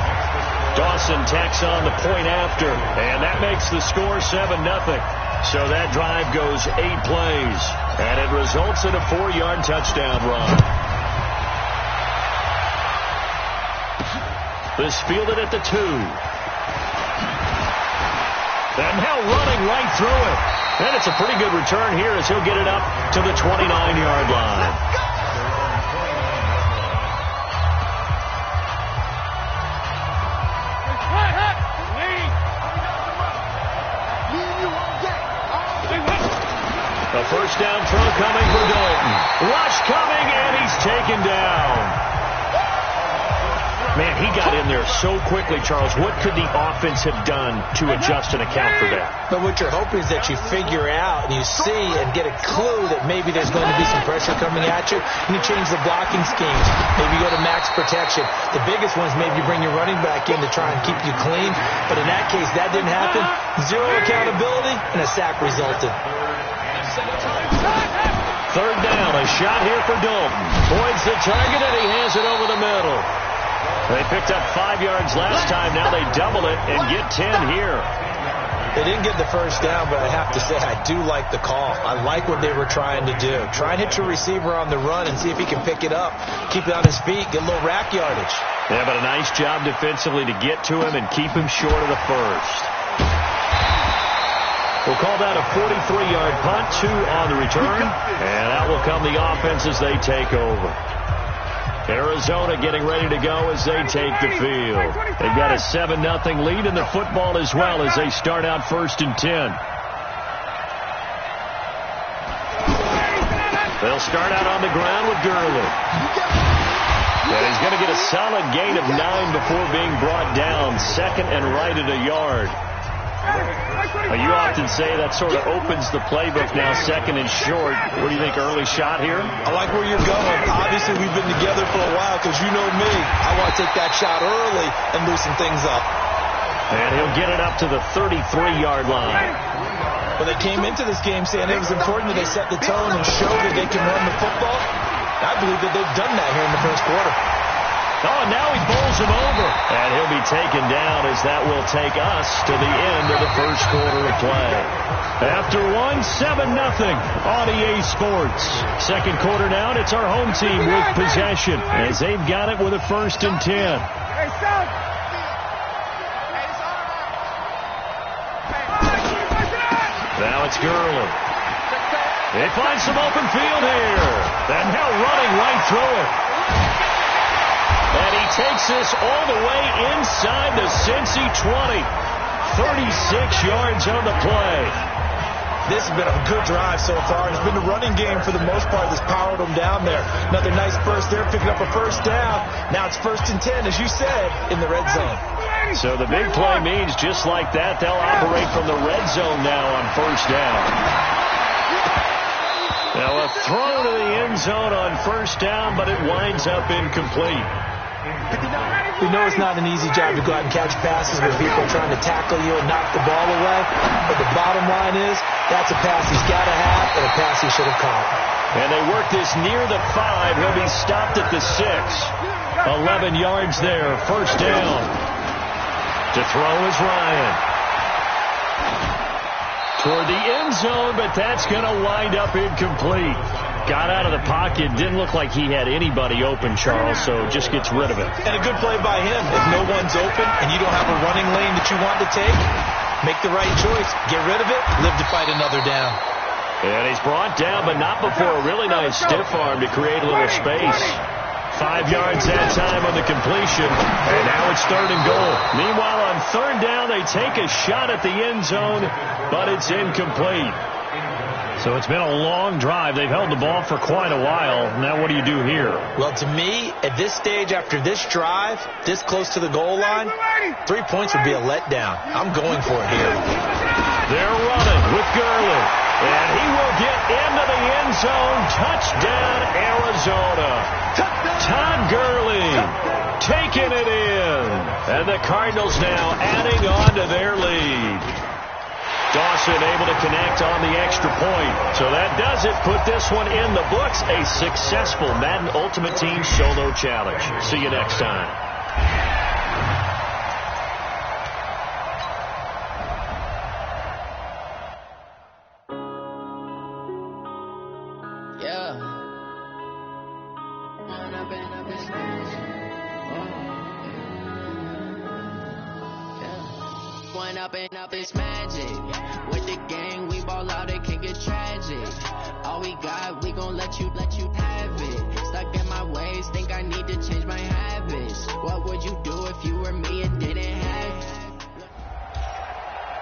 Dawson tacks on the point after, and that makes the score 7-0. So that drive goes 8 plays, and it results in a 4-yard touchdown run. This fielded at the 2. And now running right through it. And it's a pretty good return here as he'll get it up to the 29-yard line. A 1st down throw coming for Dalton. Rush coming, and he's taken down. Man, he got in there so quickly, Charles. What could the offense have done to adjust and account for that? But what you're hoping is that you figure out and you see and get a clue that maybe there's going to be some pressure coming at you, and you change the blocking schemes. Maybe you go to max protection. The biggest one is maybe you bring your running back in to try and keep you clean. But in that case, that didn't happen. 0 accountability, and a sack resulted. 3rd down, a shot here for Dalton. Points the target, and he has it over the middle. They picked up 5 yards last time. Now they double it and get 10 here. They didn't get the 1st down, but I have to say I do like the call. I like what they were trying to do. Try and hit your receiver on the run and see if he can pick it up, keep it on his feet, get a little rack yardage. Yeah, but a nice job defensively to get to him and keep him short of the 1st. We'll call that a 43-yard punt, 2 on the return, and out will come the offense as they take over. Arizona getting ready to go as they take the field. They've got a 7-0 lead in the football as well as they start out 1st and 10. They'll start out on the ground with Gurley. And he's going to get a solid gain of 9 before being brought down. 2nd and right at a yard. You often say that sort of opens the playbook now, 2nd and short. What do you think, early shot here? I like where you're going. Obviously, we've been together for a while because you know me. I want to take that shot early and loosen things up. And he'll get it up to the 33-yard line. Well, they came into this game saying it was important that they set the tone and show that they can run the football. I believe that they've done that here in the first quarter. Oh, and now he bowls him over. And he'll be taken down as that will take us to the end of the first quarter of play. After 7-0 on EA Sports. Second quarter now, and it's our home team with possession as they've got it with a 1st and 10. Now it's Gurley. They find some open field here. And now running right through it. And he takes this all the way inside the Cincy 20. 36 yards on the play. This has been a good drive so far. It's been the running game for the most part that's powered them down there. Another nice burst there, picking up a 1st down. Now it's 1st and 10, as you said, in the red zone. So the big play means just like that, they'll operate from the red zone now on 1st down. Now a throw to the end zone on 1st down, but it winds up incomplete. We know it's not an easy job to go out and catch passes with people trying to tackle you and knock the ball away. But the bottom line is, that's a pass he's got to have and a pass he should have caught. And they work this near the 5. He'll be stopped at the 6. 11 yards there, 1st down. To throw is Ryan. Toward the end zone, but that's going to wind up incomplete. Got out of the pocket. Didn't look like he had anybody open, Charles, so just gets rid of it. And a good play by him. If no one's open and you don't have a running lane that you want to take, make the right choice. Get rid of it. Live to fight another down. And he's brought down, but not before a really nice stiff arm to create a little space. 5 yards that time on the completion, and now it's 3rd and goal. Meanwhile, on 3rd down, they take a shot at the end zone, but it's incomplete. So it's been a long drive. They've held the ball for quite a while. Now what do you do here? Well, to me, at this stage, after this drive, this close to the goal line, 3 points would be a letdown. I'm going for it here. They're running with Gurley, and he will get into the end zone. Touchdown, Arizona. Todd Gurley taking it in. And the Cardinals now adding on to their lead. Dawson able to connect on the extra point. So that does it. Put this one in the books. A successful Madden Ultimate Team Solo Challenge. See you next time. Up it's magic. With the gang, we ball out, it can get tragic. All we got, we gon' let you have it. Stuck in my ways, think I need to change my habits. What would you do if you were me and didn't have it?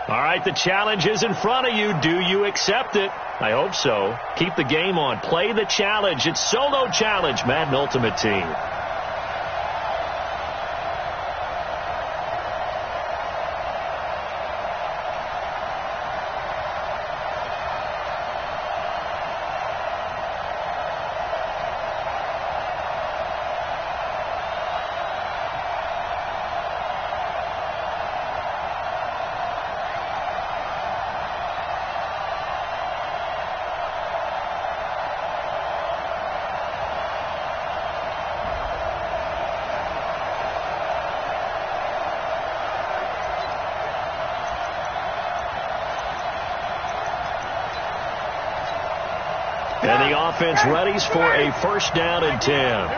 All right, the challenge is in front of you. Do you accept it? I hope so. Keep the game on. Play the challenge. It's Solo Challenge, Madden Ultimate Team. And the offense readies for a 1st down and 10. Wait!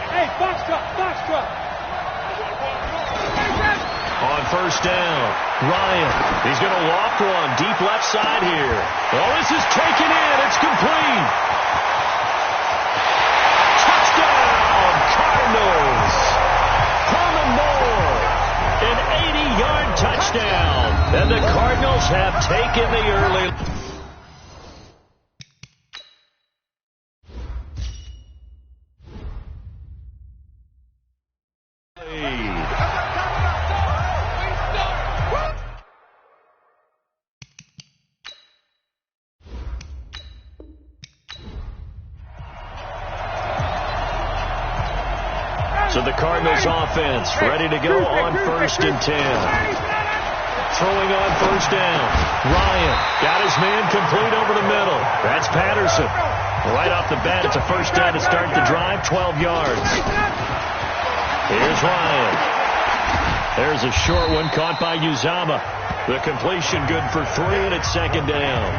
Hey, box truck! on first down. Ryan, he's going to loft one deep left side here. Oh, this is taken in. It's complete. Touchdown, Cardinals. Herman Moore, an 80-yard touchdown. And the Cardinals have taken the early lead. So the Cardinals offense ready to go on 1st and 10. Throwing on first down. Ryan got his man complete over the middle. That's Patterson. Right off the bat, it's a first down to start the drive, 12 yards. Here's Ryan. There's a short one caught by Uzama. The completion good for 3, and it's 2nd down.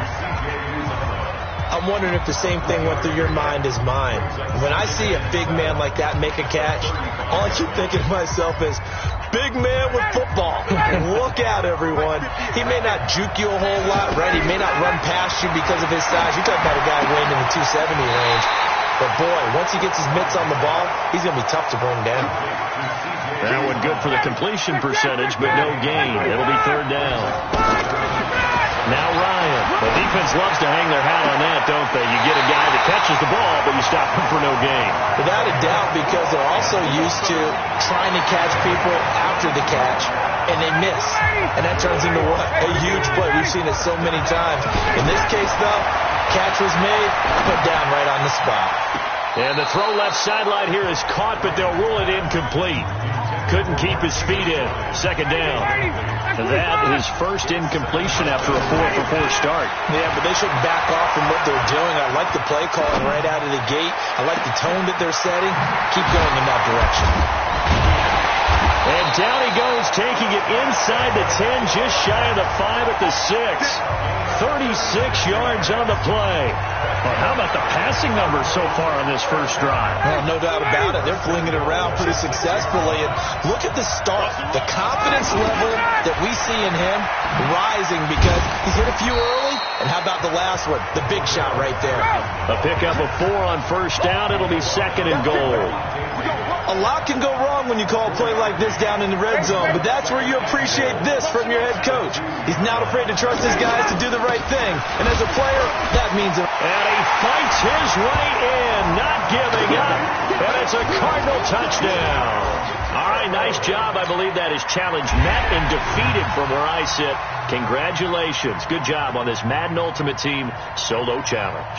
I'm wondering if the same thing went through your mind as mine. When I see a big man like that make a catch, all I keep thinking to myself is, big man with football. Look out, everyone. He may not juke you a whole lot, right? He may not run past you because of his size. You're talking about a guy weighing in the 270 range. But, boy, once he gets his mitts on the ball, he's going to be tough to bring down. That one good for the completion percentage, but no gain. It'll be 3rd down. Now Ryan. The defense loves to hang their hat on that, don't they? You get a guy that catches the ball, but you stop him for no gain. Without a doubt, because they're also used to trying to catch people after the catch, and they miss. And that turns into what? A huge play. We've seen it so many times. In this case, though, catch was made, put down right on the spot. And the throw left sideline here is caught, but they'll rule it incomplete. Couldn't keep his feet in. 2nd down. That is first incompletion after a 4-for-4 start. Yeah, but they shouldn't back off from what they're doing. I like the play calling right out of the gate. I like the tone that they're setting. Keep going in that direction. And down he goes, taking it inside the 10, just shy of the 5 at the 6. 36 yards on the play. Well, how about the passing numbers so far on this first drive? Well, no doubt about it. They're flinging it around pretty successfully. And look at the start. The confidence level that we see in him rising because he's hit a few early. And how about the last one? The big shot right there. A pickup of 4 on first down. It'll be 2nd and goal. A lot can go wrong when you call a play like this down in the red zone, but that's where you appreciate this from your head coach. He's not afraid to trust his guys to do the right thing, and as a player, that means it. And he fights his way in, not giving up, and it's a Cardinal touchdown. All right, nice job. I believe that is challenge met and defeated from where I sit. Congratulations. Good job on this Madden Ultimate Team solo challenge.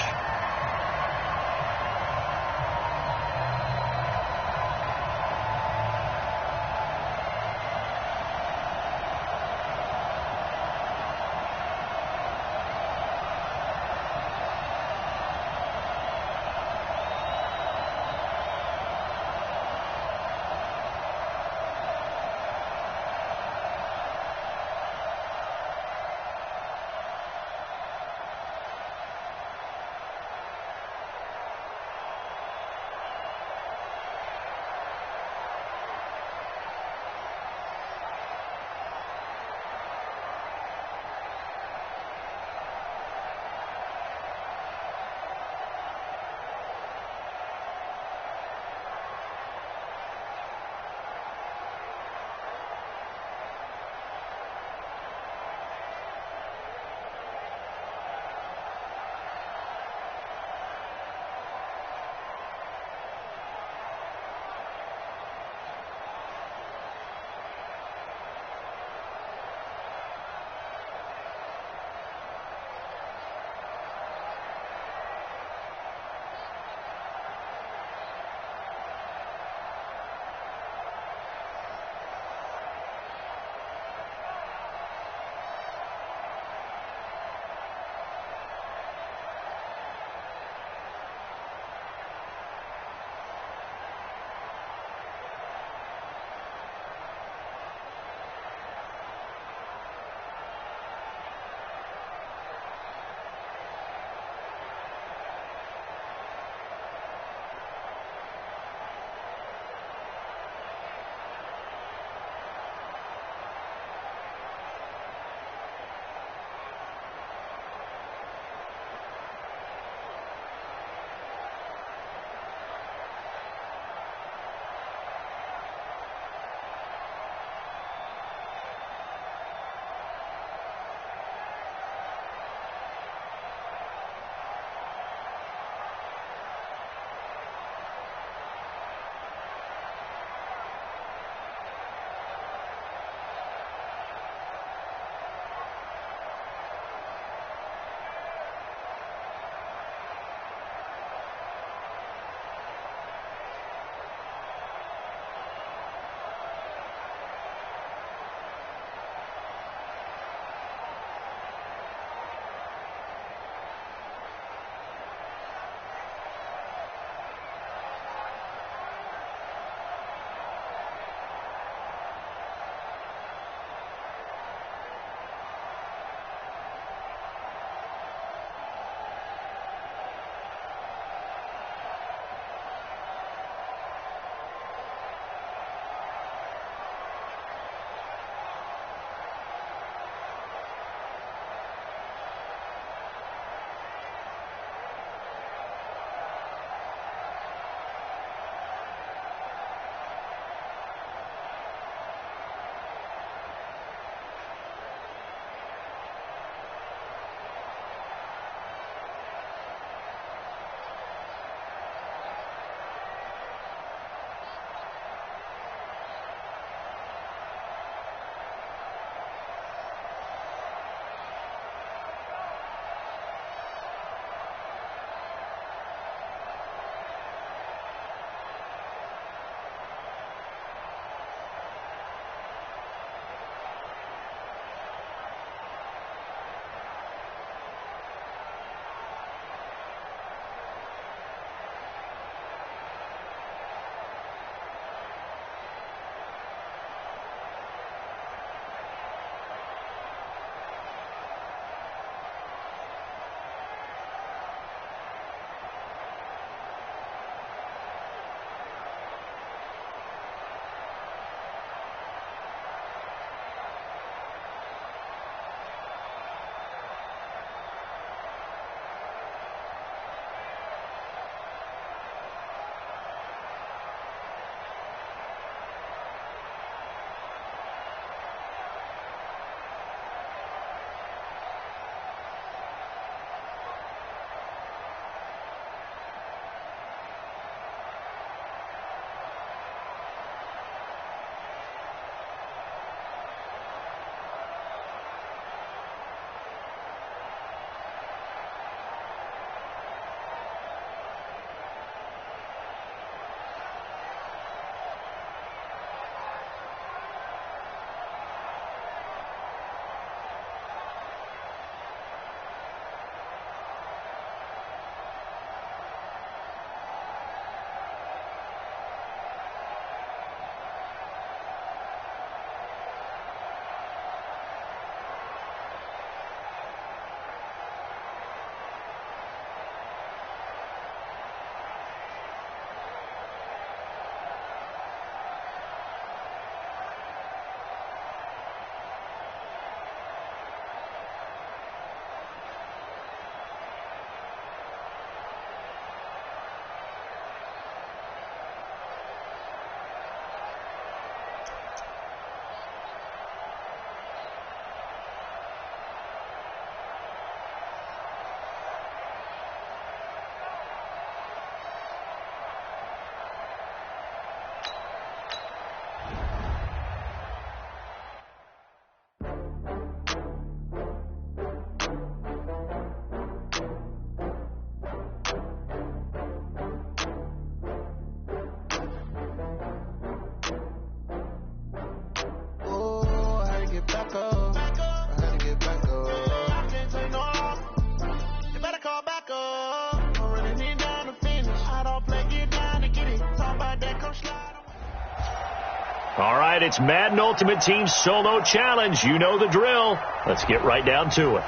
All right, it's Madden Ultimate Team Solo Challenge. You know the drill. Let's get right down to it.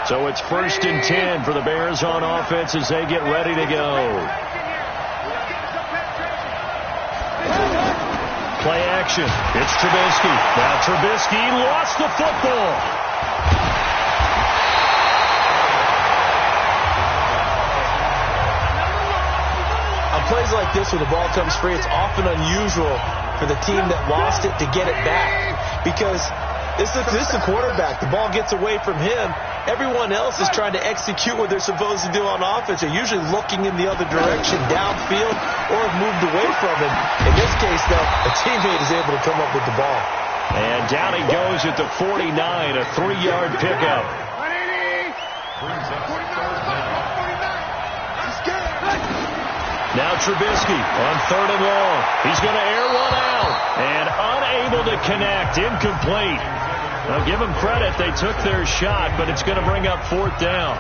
So it's 1st and 10 for the Bears on offense as they get ready to go. Play action. It's Trubisky. Now Trubisky lost the football. On plays like this where the ball comes free, it's often unusual for the team that lost it to get it back because this is the quarterback. The ball gets away from him. Everyone else is trying to execute what they're supposed to do on offense. They're usually looking in the other direction, downfield, or have moved away from him. In this case, though, a teammate is able to come up with the ball. And down he goes at the 49, a 3-yard pickup. Now Trubisky on 3rd and long. He's going to air one out and unable to connect. Incomplete. Now give them credit. They took their shot, but it's going to bring up 4th down.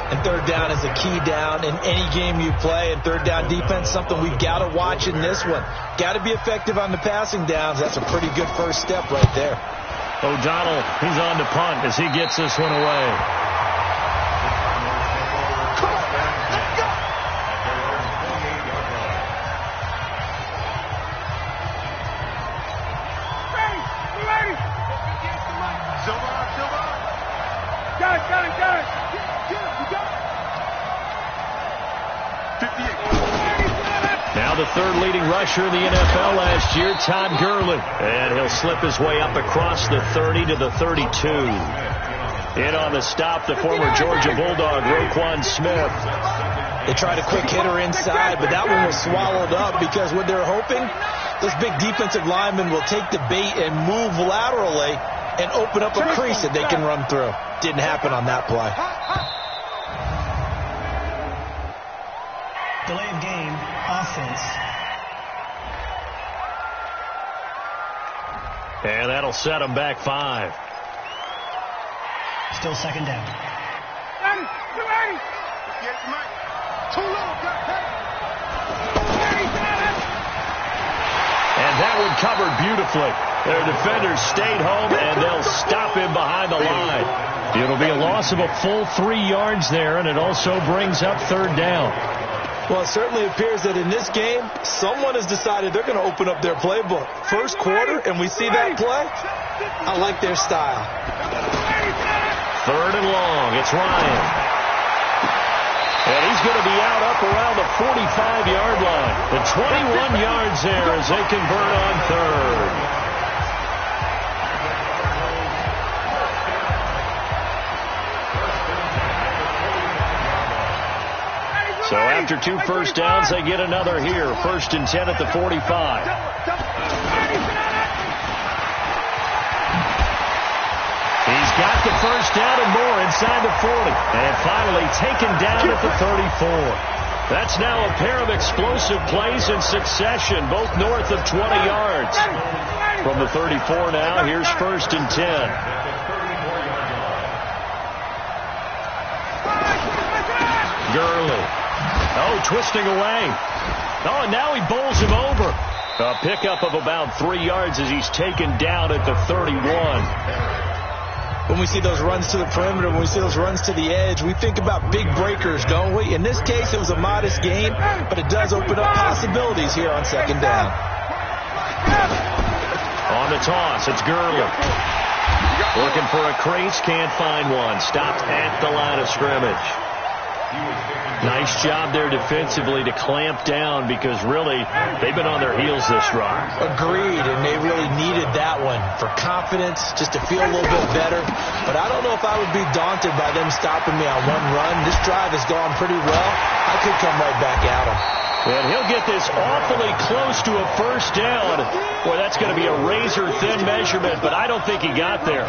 And 3rd down is a key down in any game you play. And 3rd down defense, something we've got to watch in this one. Got to be effective on the passing downs. That's a pretty good first step right there. O'Donnell, he's on to punt as he gets this one away. Now the 3rd leading rusher in the NFL last year, Todd Gurley. And he'll slip his way up across the 30 to the 32. In on the stop, the former Georgia Bulldog, Roquan Smith. They tried a quick hitter inside, but that one was swallowed up because what they're hoping, those big defensive linemen will take the bait and move laterally and open up a crease that they can run through. Didn't happen on that play. Delay of game, offense. And that'll set them back 5. Still 2nd down. And that one covered beautifully. Their defenders stayed home, and they'll stop him behind the line. It'll be a loss of a full 3 yards there, and it also brings up 3rd down. Well, it certainly appears that in this game, someone has decided they're going to open up their playbook. First quarter, and we see that play. I like their style. 3rd and long. It's Ryan. And he's going to be out up around the 45-yard line. The 21 yards there as they convert on 3rd. So after 2 first downs, they get another here. 1st and 10 at the 45. He's got the first down and more inside the 40. And finally taken down at the 34. That's now a pair of explosive plays in succession, both north of 20 yards. From the 34 now, here's 1st and 10. Gurley. Oh, twisting away. Oh, and now he bowls him over. A pickup of about 3 yards as he's taken down at the 31. When we see those runs to the perimeter, when we see those runs to the edge, we think about big breakers, don't we? In this case, it was a modest gain, but it does open up possibilities here on 2nd down. On the toss, it's Gurley. Looking for a crease, can't find one. Stopped at the line of scrimmage. Nice job there defensively to clamp down because really they've been on their heels this drive. Agreed, and they really needed that one for confidence, just to feel a little bit better. But I don't know if I would be daunted by them stopping me on one run. This drive has gone pretty well. I could come right back at them. And he'll get this awfully close to a first down. Boy, that's going to be a razor-thin measurement, but I don't think he got there.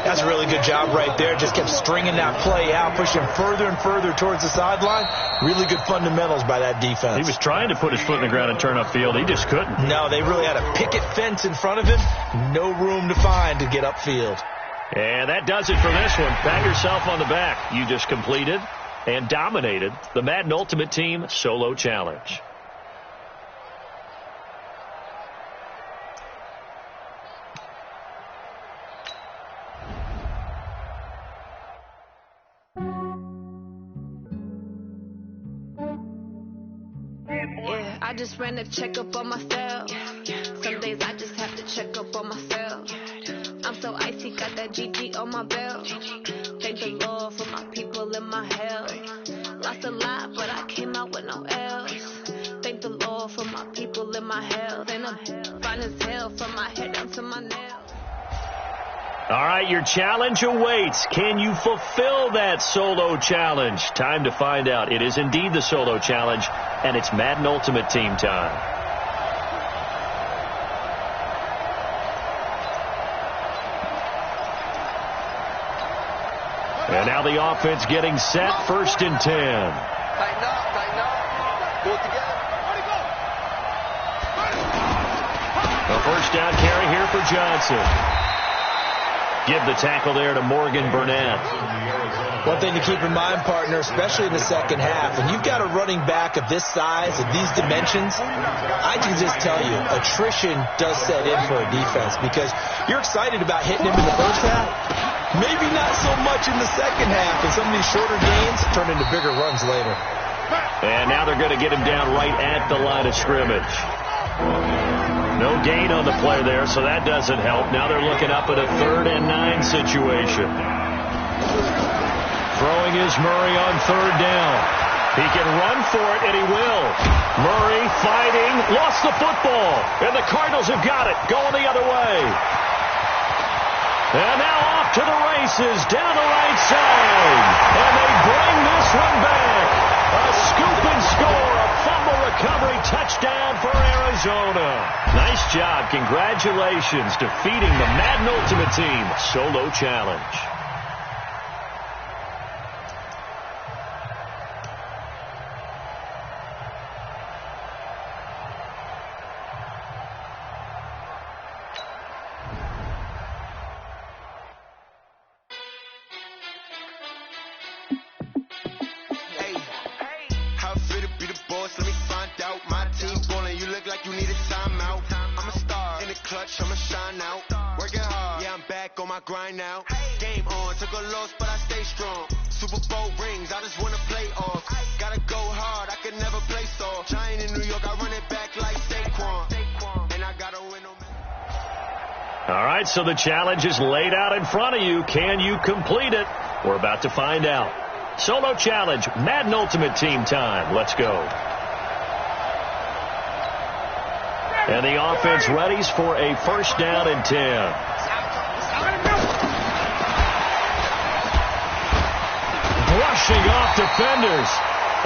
That's a really good job right there. Just kept stringing that play out, pushing further and further towards the sideline. Really good fundamentals by that defense. He was trying to put his foot in the ground and turn upfield. He just couldn't. No, they really had a picket fence in front of him. No room to find to get upfield. And that does it for this one. Pat yourself on the back. You just completed and dominated the Madden Ultimate Team Solo Challenge. Yeah, I just ran a checkup on myself. Some days I just have to check up on myself. I'm so icy, got that GG on my belt. Thank the Lord for my people and my health. Lost a lot, but I came out with no L's. Thank the Lord for my people and my health. And I'm fine as hell from my head down to my nails. All right, your challenge awaits. Can you fulfill that solo challenge? Time to find out. It is indeed the solo challenge, and it's Madden Ultimate Team time. And now the offense getting set, 1st and 10. Tighten up. Go together. A first down carry here for Johnson. Give the tackle there to Morgan Burnett. One thing to keep in mind, partner, especially in the second half, when you've got a running back of this size and these dimensions, I can just tell you, attrition does set in for a defense because you're excited about hitting him in the first half. Maybe not so much in the second half, and some of these shorter gains turn into bigger runs later. And now they're going to get him down right at the line of scrimmage. No gain on the play there, so that doesn't help. Now they're looking up at a 3rd and 9 situation. Throwing is Murray on 3rd down. He can run for it, and he will. Murray fighting, lost the football, and the Cardinals have got it, going the other way. And now off to the races, down the right side. And they bring this one back. A scoop and score, a fumble recovery touchdown for Arizona. Nice job. Congratulations, defeating the Madden Ultimate Team Solo Challenge. I'ma shine out. Working hard, yeah, I'm back on my grind now. Game on, took a loss, but I stay strong. Super Bowl rings, I just wanna play off. Gotta go hard, I can never play soft. Giant in New York, I run it back like Saquon. And I gotta win no matter. All right, so the challenge is laid out in front of you. Can you complete it? We're about to find out. Solo challenge, Madden Ultimate Team time. Let's go. And the offense readies for a 1st down and 10. Brushing off defenders.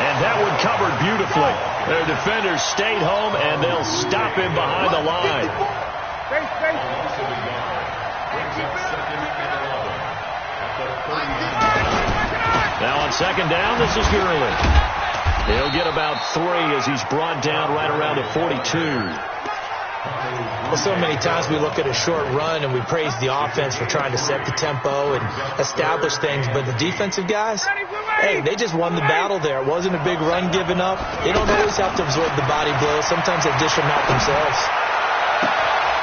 And that one covered beautifully. Their defenders stayed home, and they'll stop him behind the line. Now on 2nd down, this is Gurley. He'll get about 3 as he's brought down right around the 42. Well, so many times we look at a short run and we praise the offense for trying to set the tempo and establish things, but the defensive guys, hey, they just won the battle there. It wasn't a big run given up. They don't always have to absorb the body blows. Sometimes they dish them out themselves.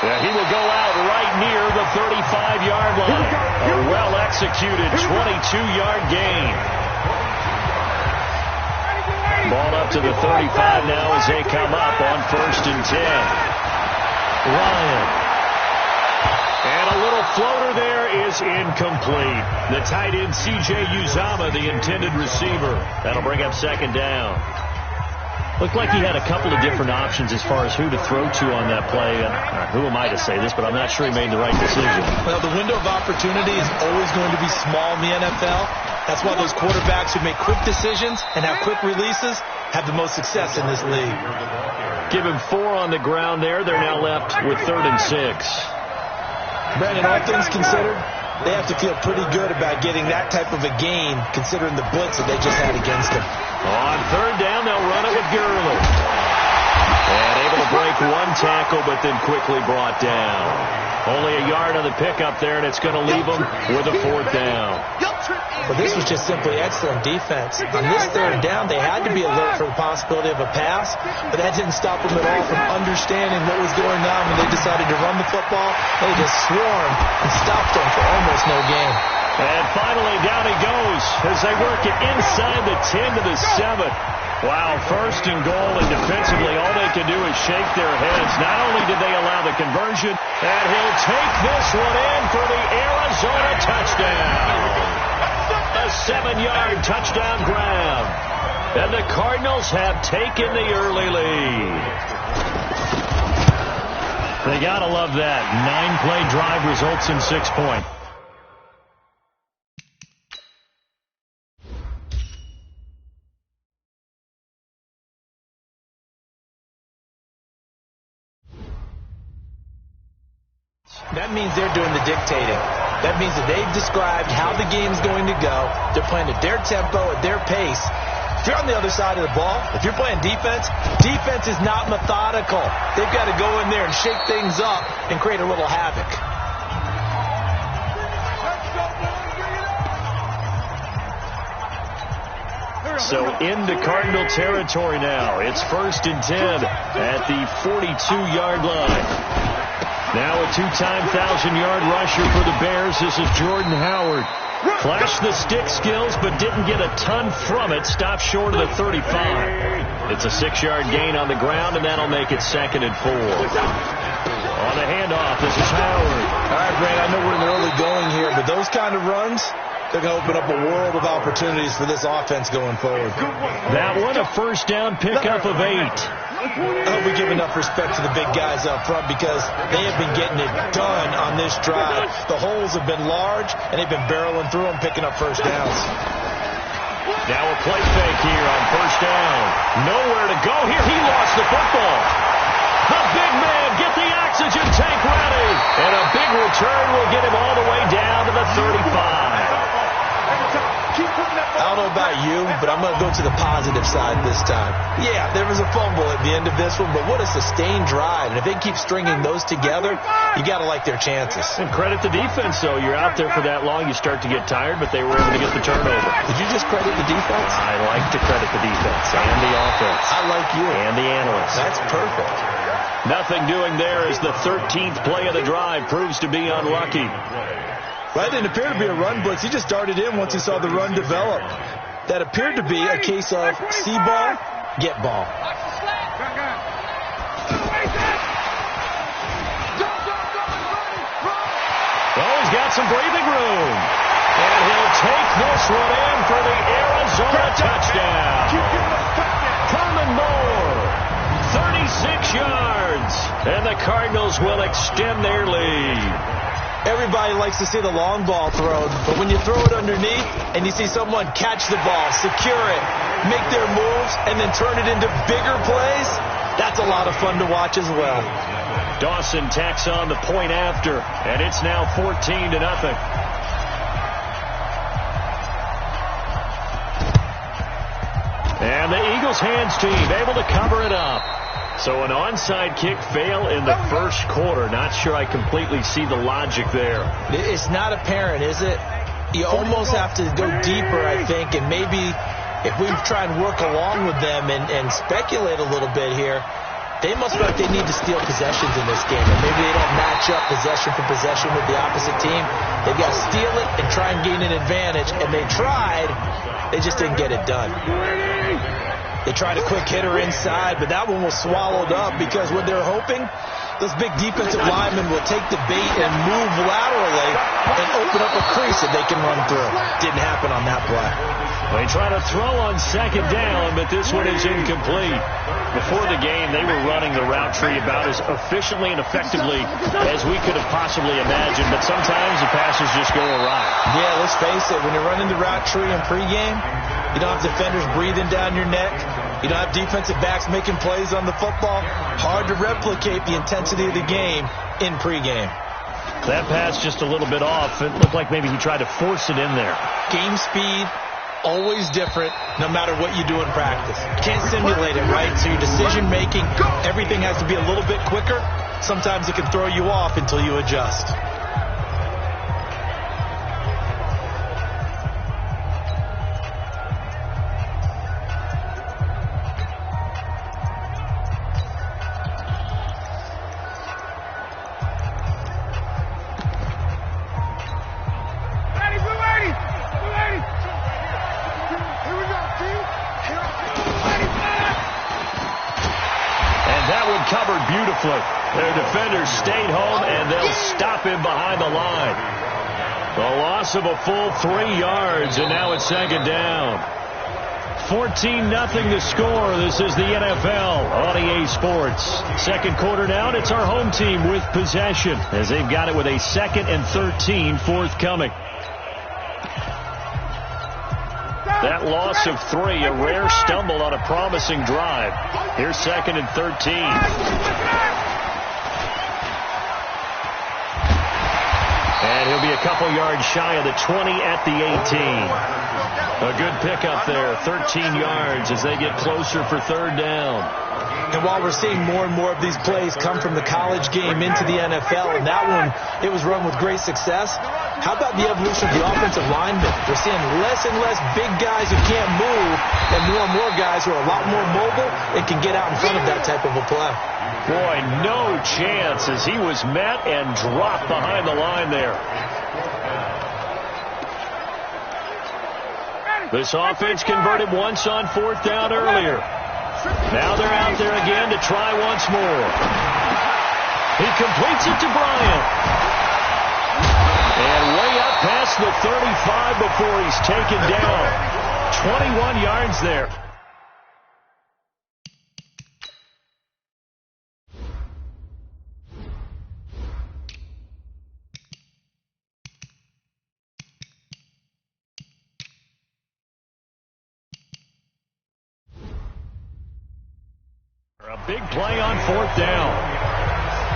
Yeah, he will go out right near the 35-yard line. A well-executed 22-yard gain. Ball up to the 35 now as they come up on 1st and 10. Ryan. And a little floater there is incomplete. The tight end, C.J. Uzomah, the intended receiver. That'll bring up 2nd down. Looked like he had a couple of different options as far as who to throw to on that play. Who am I to say this, but I'm not sure he made the right decision. Well, the window of opportunity is always going to be small in the NFL. That's why those quarterbacks who make quick decisions and have quick releases have the most success in this league. Give him 4 on the ground there. They're now left with 3rd and 6. Brandon, all things considered, they have to feel pretty good about getting that type of a gain considering the blitz that they just had against them. On 3rd down, they'll run it with Gurley. And able to break 1 tackle, but then quickly brought down. Only a yard on the pickup there, and it's going to leave them with a 4th down. Well, this was just simply excellent defense. On this 3rd down, they had to be alert for the possibility of a pass, but that didn't stop them at all from understanding what was going on when they decided to run the football. They just swarmed and stopped them for almost no gain. And finally, down he goes as they work it inside the 10 to the 7. Wow, 1st and goal, and defensively all they can do is shake their heads. Not only did they allow the conversion, and he'll take this one in for the Arizona touchdown. A 7-yard touchdown grab. And the Cardinals have taken the early lead. They got to love that. 9-play drive results in 6 points. That means they're doing the dictating. That means that they've described how the game's going to go. They're playing at their tempo, at their pace. If you're on the other side of the ball, if you're playing defense, defense is not methodical. They've got to go in there and shake things up and create a little havoc. So into Cardinal territory now. It's 1st and 10 at the 42-yard line. Now a 2-time 1,000-yard rusher for the Bears. This is Jordan Howard. Flashed the stick skills, but didn't get a ton from it. Stopped short of the 35. It's a 6-yard gain on the ground, and that'll make it 2nd and 4. On the handoff, this is Howard. All right, Brad, I know we're in the early going here, but those kind of runs, they're going to open up a world of opportunities for this offense going forward. That one, a 1st down pickup of 8. I hope we give enough respect to the big guys up front because they have been getting it done on this drive. The holes have been large, and they've been barreling through them, picking up 1st downs. Now a play fake here on 1st down. Nowhere to go here. He lost the football. The big man, get the oxygen tank ready. And a big return will get him all the way down to the 35. I don't know about you, but I'm going to go to the positive side this time. Yeah, there was a fumble at the end of this one, but what a sustained drive. And if they keep stringing those together, you got to like their chances. And credit the defense, though. You're out there for that long, you start to get tired, but they were able to get the turnover. Did you just credit the defense? I like to credit the defense and the offense. I like you. And the analysts. That's perfect. Nothing doing there as the 13th play of the drive proves to be unlucky. Well, that didn't appear to be a run blitz. He just darted in once he saw the run develop. That appeared to be a case of see ball, get ball. Oh, he's got some breathing room. And he'll take this one in for the Arizona touchdown. Herman Moore, 36 yards. And the Cardinals will extend their lead. Everybody likes to see the long ball thrown, but when you throw it underneath and you see someone catch the ball, secure it, make their moves, and then turn it into bigger plays, that's a lot of fun to watch as well. Dawson tacks on the point after, and it's now 14-0. And the Eagles hands team able to cover it up. So an onside kick fail in the 1st quarter. Not sure I completely see the logic there. It's not apparent, is it? You almost have to go deeper, I think, and maybe if we try and work along with them and speculate a little bit here, they must feel like they need to steal possessions in this game, and maybe they don't match up possession for possession with the opposite team. They've got to steal it and try and gain an advantage, and they tried. They just didn't get it done. They tried a quick hitter inside, but that one was swallowed up because what they're hoping, those big defensive linemen will take the bait and move laterally and open up a crease that they can run through. Didn't happen on that play. They try to throw on 2nd down, but this one is incomplete. Before the game, they were running the route tree about as efficiently and effectively as we could have possibly imagined, but sometimes the passes just go awry. Yeah, let's face it, when you're running the route tree in pregame, you don't have defenders breathing down your neck. You don't have defensive backs making plays on the football. Hard to replicate the intensity of the game in pregame. That pass just a little bit off. It looked like maybe he tried to force it in there. Game speed, always different, no matter what you do in practice. You can't simulate it, right? So your decision-making, everything has to be a little bit quicker. sometimes it can throw you off until you adjust. Covered beautifully. Their defenders stayed home, and they'll stop him behind the line. A loss of a full 3 yards, and now it's second down. 14-0 the score. This is the NFL on EA Sports. Second quarter now, it's our home team with possession as they've got it with a 2nd and 13 forthcoming. That loss of 3, a rare stumble on a promising drive. Here's 2nd and 13. And he'll be a couple yards shy of the 20 at the 18. A good pickup there, 13 yards as they get closer for 3rd down. And while we're seeing more and more of these plays come from the college game into the NFL, and that one, it was run with great success, how about the evolution of the offensive linemen? We're seeing less and less big guys who can't move and more guys who are a lot more mobile and can get out in front of that type of a play. Boy, no chance as he was met and dropped behind the line there. This offense converted once on 4th down earlier. Now they're out there again to try once more. He completes it to Bryant. And way up past the 35 before he's taken down. 21 yards there. A big play on 4th down.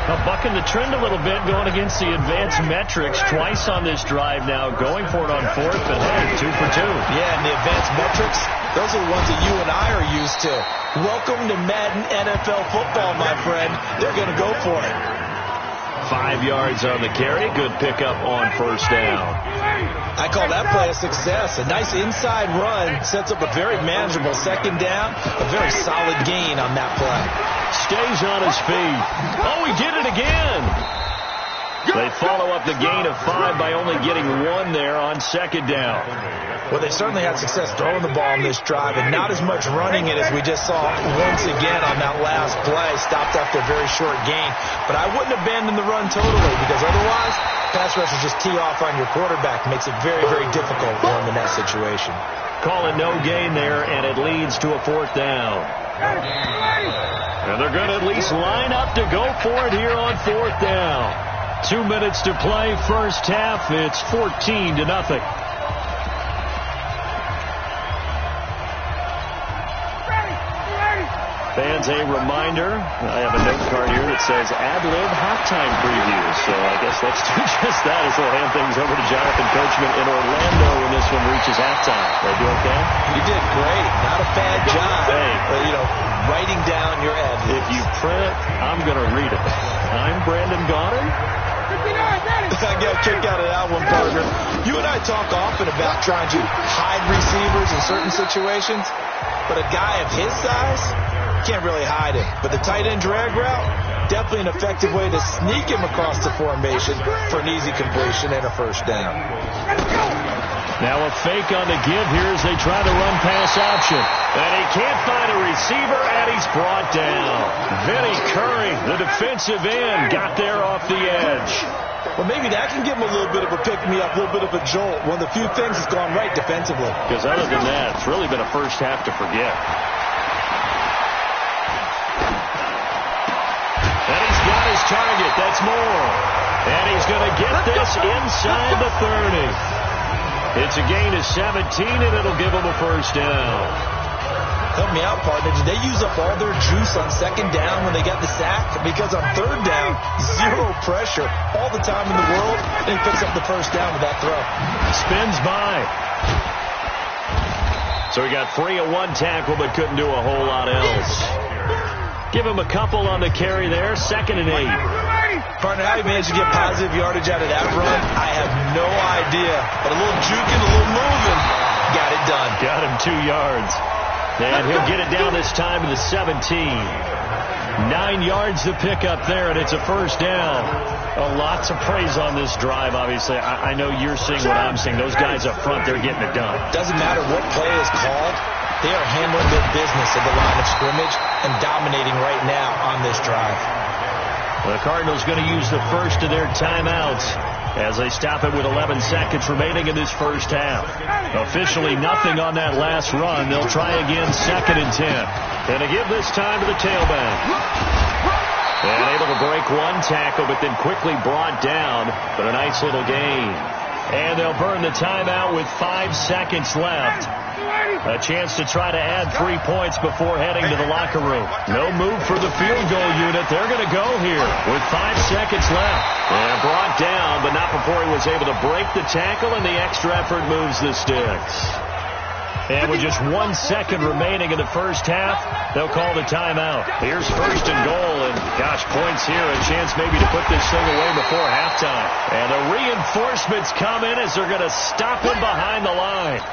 Now bucking the trend a little bit, going against the advanced metrics twice on this drive now, going for it on 4th, but hey, 2 for 2. Yeah, and the advanced metrics, those are the ones that you and I are used to. Welcome to Madden NFL football, my friend. They're going to go for it. 5 yards on the carry. Good pickup on 1st down. I call that play a success. A nice inside run sets up a very manageable 2nd down. A very solid gain on that play. Stays on his feet. Oh, he did it again. They follow up the gain of 5 by only getting 1 there on 2nd down. Well, they certainly had success throwing the ball on this drive, and not as much running it as we just saw once again on that last play. Stopped after a very short gain. But I wouldn't abandon the run totally, because otherwise, pass rushers just tee off on your quarterback. Makes it very, very difficult for him in that situation. Calling no gain there, and it leads to a 4th down. And they're going to at least line up to go for it here on 4th down. 2 minutes to play, first half. It's 14-0. Fans, a reminder, I have a note card here that says ad-lib halftime preview. So I guess let's do just that as we'll hand things over to Jonathan Coachman in Orlando when this one reaches halftime. Did I do okay? You did great. Not a bad job. Hey. But, writing down your ad. If you print it, I'm going to read it. I'm Brandon Goddard. I get a kick out of that one, partner. You and I talk often about trying to hide receivers in certain situations, but a guy of his size can't really hide him. But the tight end drag route, definitely an effective way to sneak him across the formation for an easy completion and a 1st down. Now a fake on the give here as they try to run pass option. And he can't find a receiver, and he's brought down. Vinny Curry, the defensive end, got there off the edge. Well, maybe that can give him a little bit of a pick-me-up, a little bit of a jolt. One of the few things that's gone right defensively. Because other than that, it's really been a first half to forget. And he's got his target. That's more. And he's going to get this inside the 30. It's a gain of 17, and it'll give him a 1st down. Help me out, partner. Did they use up all their juice on 2nd down when they got the sack? Because on 3rd down, 0 pressure all the time in the world, and he picks up the 1st down with that throw. Spins by. So he got 3 of 1 tackle, but couldn't do a whole lot else. Give him a couple on the carry there. 2nd and 8. Partner, how he managed to get positive yardage out of that run, I have no idea. But a little juking, a little moving, got it done. Got him 2 yards. And he'll get it down this time to the 17. 9 yards to pick up there, and it's a first down. Lots of praise on this drive, obviously. I know you're seeing what I'm seeing. Those guys up front, they're getting it done. Doesn't matter what play is called. They are handling their business at the line of scrimmage and dominating right now on this drive. The Cardinals going to use the first of their timeouts as they stop it with 11 seconds remaining in this first half. Officially nothing on that last run. They'll try again, 2nd and 10. And to give this time to the tailback. And able to break one tackle, but then quickly brought down. But a nice little gain. And they'll burn the timeout with 5 seconds left. A chance to try to add 3 points before heading to the locker room. No move for the field goal unit. They're going to go here with 5 seconds left. And brought down, but not before he was able to break the tackle, and the extra effort moves the sticks. And with just 1 second remaining in the first half, they'll call the timeout. Here's 1st and goal, and gosh, points here. A chance maybe to put this thing away before halftime. And the reinforcements come in as they're going to stop him behind the line.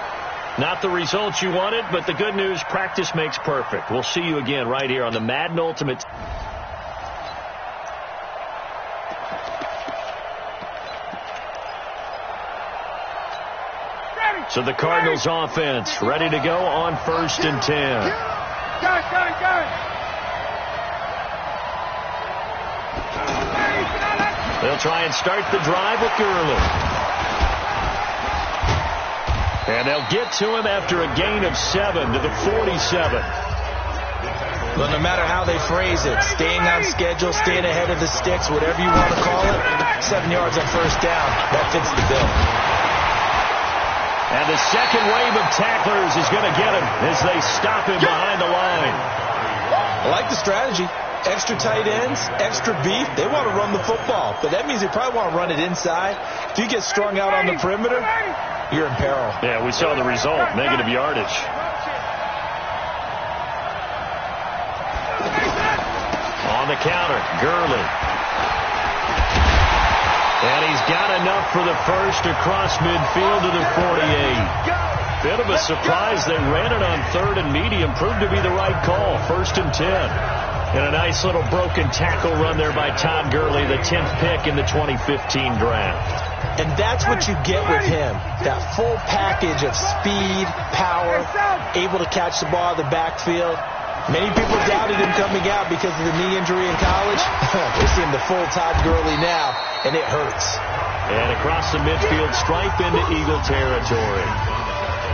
Not the result you wanted, but the good news, practice makes perfect. We'll see you again right here on the Madden Ultimate. So the Cardinals offense ready to go on 1st and 10. They'll try and start the drive with Gurley. And they'll get to him after a gain of 7 to the 47. Well, no matter how they phrase it, staying on schedule, staying ahead of the sticks, whatever you want to call it, 7 yards on first down, that fits the bill. And the second wave of tacklers is going to get him as they stop him behind the line. I like the strategy. Extra tight ends, extra beef. They want to run the football, but that means they probably want to run it inside. If you get strung out on the perimeter, you're in peril. Yeah, we saw the result, negative yardage. On the counter, Gurley. And he's got enough for the first across midfield to the 48. Bit of a surprise. They ran it on 3rd and medium. Proved to be the right call. 1st and 10. And a nice little broken tackle run there by Todd Gurley, the 10th pick in the 2015 draft. And that's what you get with him. That full package of speed, power, able to catch the ball in the backfield. Many people doubted him coming out because of the knee injury in college. We're seeing the full Todd Gurley now, and it hurts. And across the midfield stripe into Eagle territory.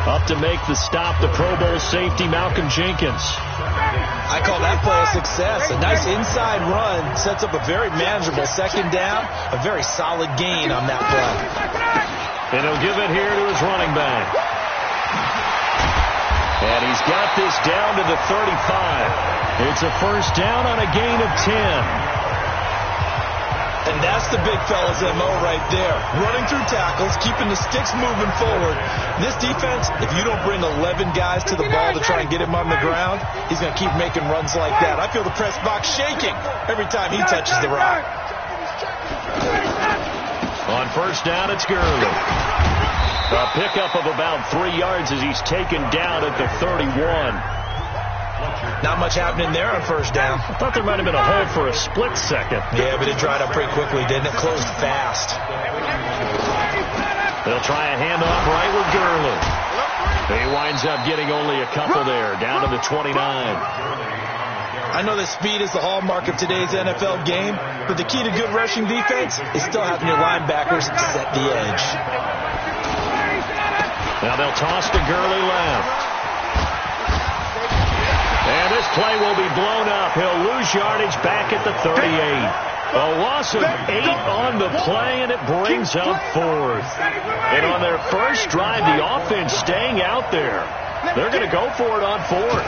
Up to make the stop, the Pro Bowl safety, Malcolm Jenkins. I call that play a success. A nice inside run sets up a very manageable 2nd down. A very solid gain on that play. And he'll give it here to his running back. And he's got this down to the 35. It's a first down on a gain of 10. And that's the big fella's MO right there. Running through tackles, keeping the sticks moving forward. This defense, if you don't bring 11 guys to the ball to try and get him on the ground, he's going to keep making runs like that. I feel the press box shaking every time he touches the rock. On first down, it's Gurley. A pickup of about 3 yards as he's taken down at the 31. Not much happening there on first down. I thought there might have been a hole for a split second. Yeah, but it dried up pretty quickly, didn't it? Closed fast. They'll try a handoff right with Gurley. He winds up getting only a couple there, down to the 29. I know that speed is the hallmark of today's NFL game, but the key to good rushing defense is still having your linebackers set the edge. Now they'll toss to Gurley left. And this play will be blown up. He'll lose yardage back at the 38. A loss of 8 on the play, and it brings up 4th. And on their first drive, the offense staying out there. They're going to go for it on 4th.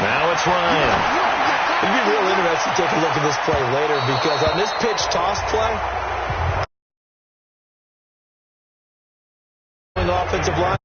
Now it's Ryan. It'd be real interesting to take a look at this play later, because on this pitch toss play, offensive line.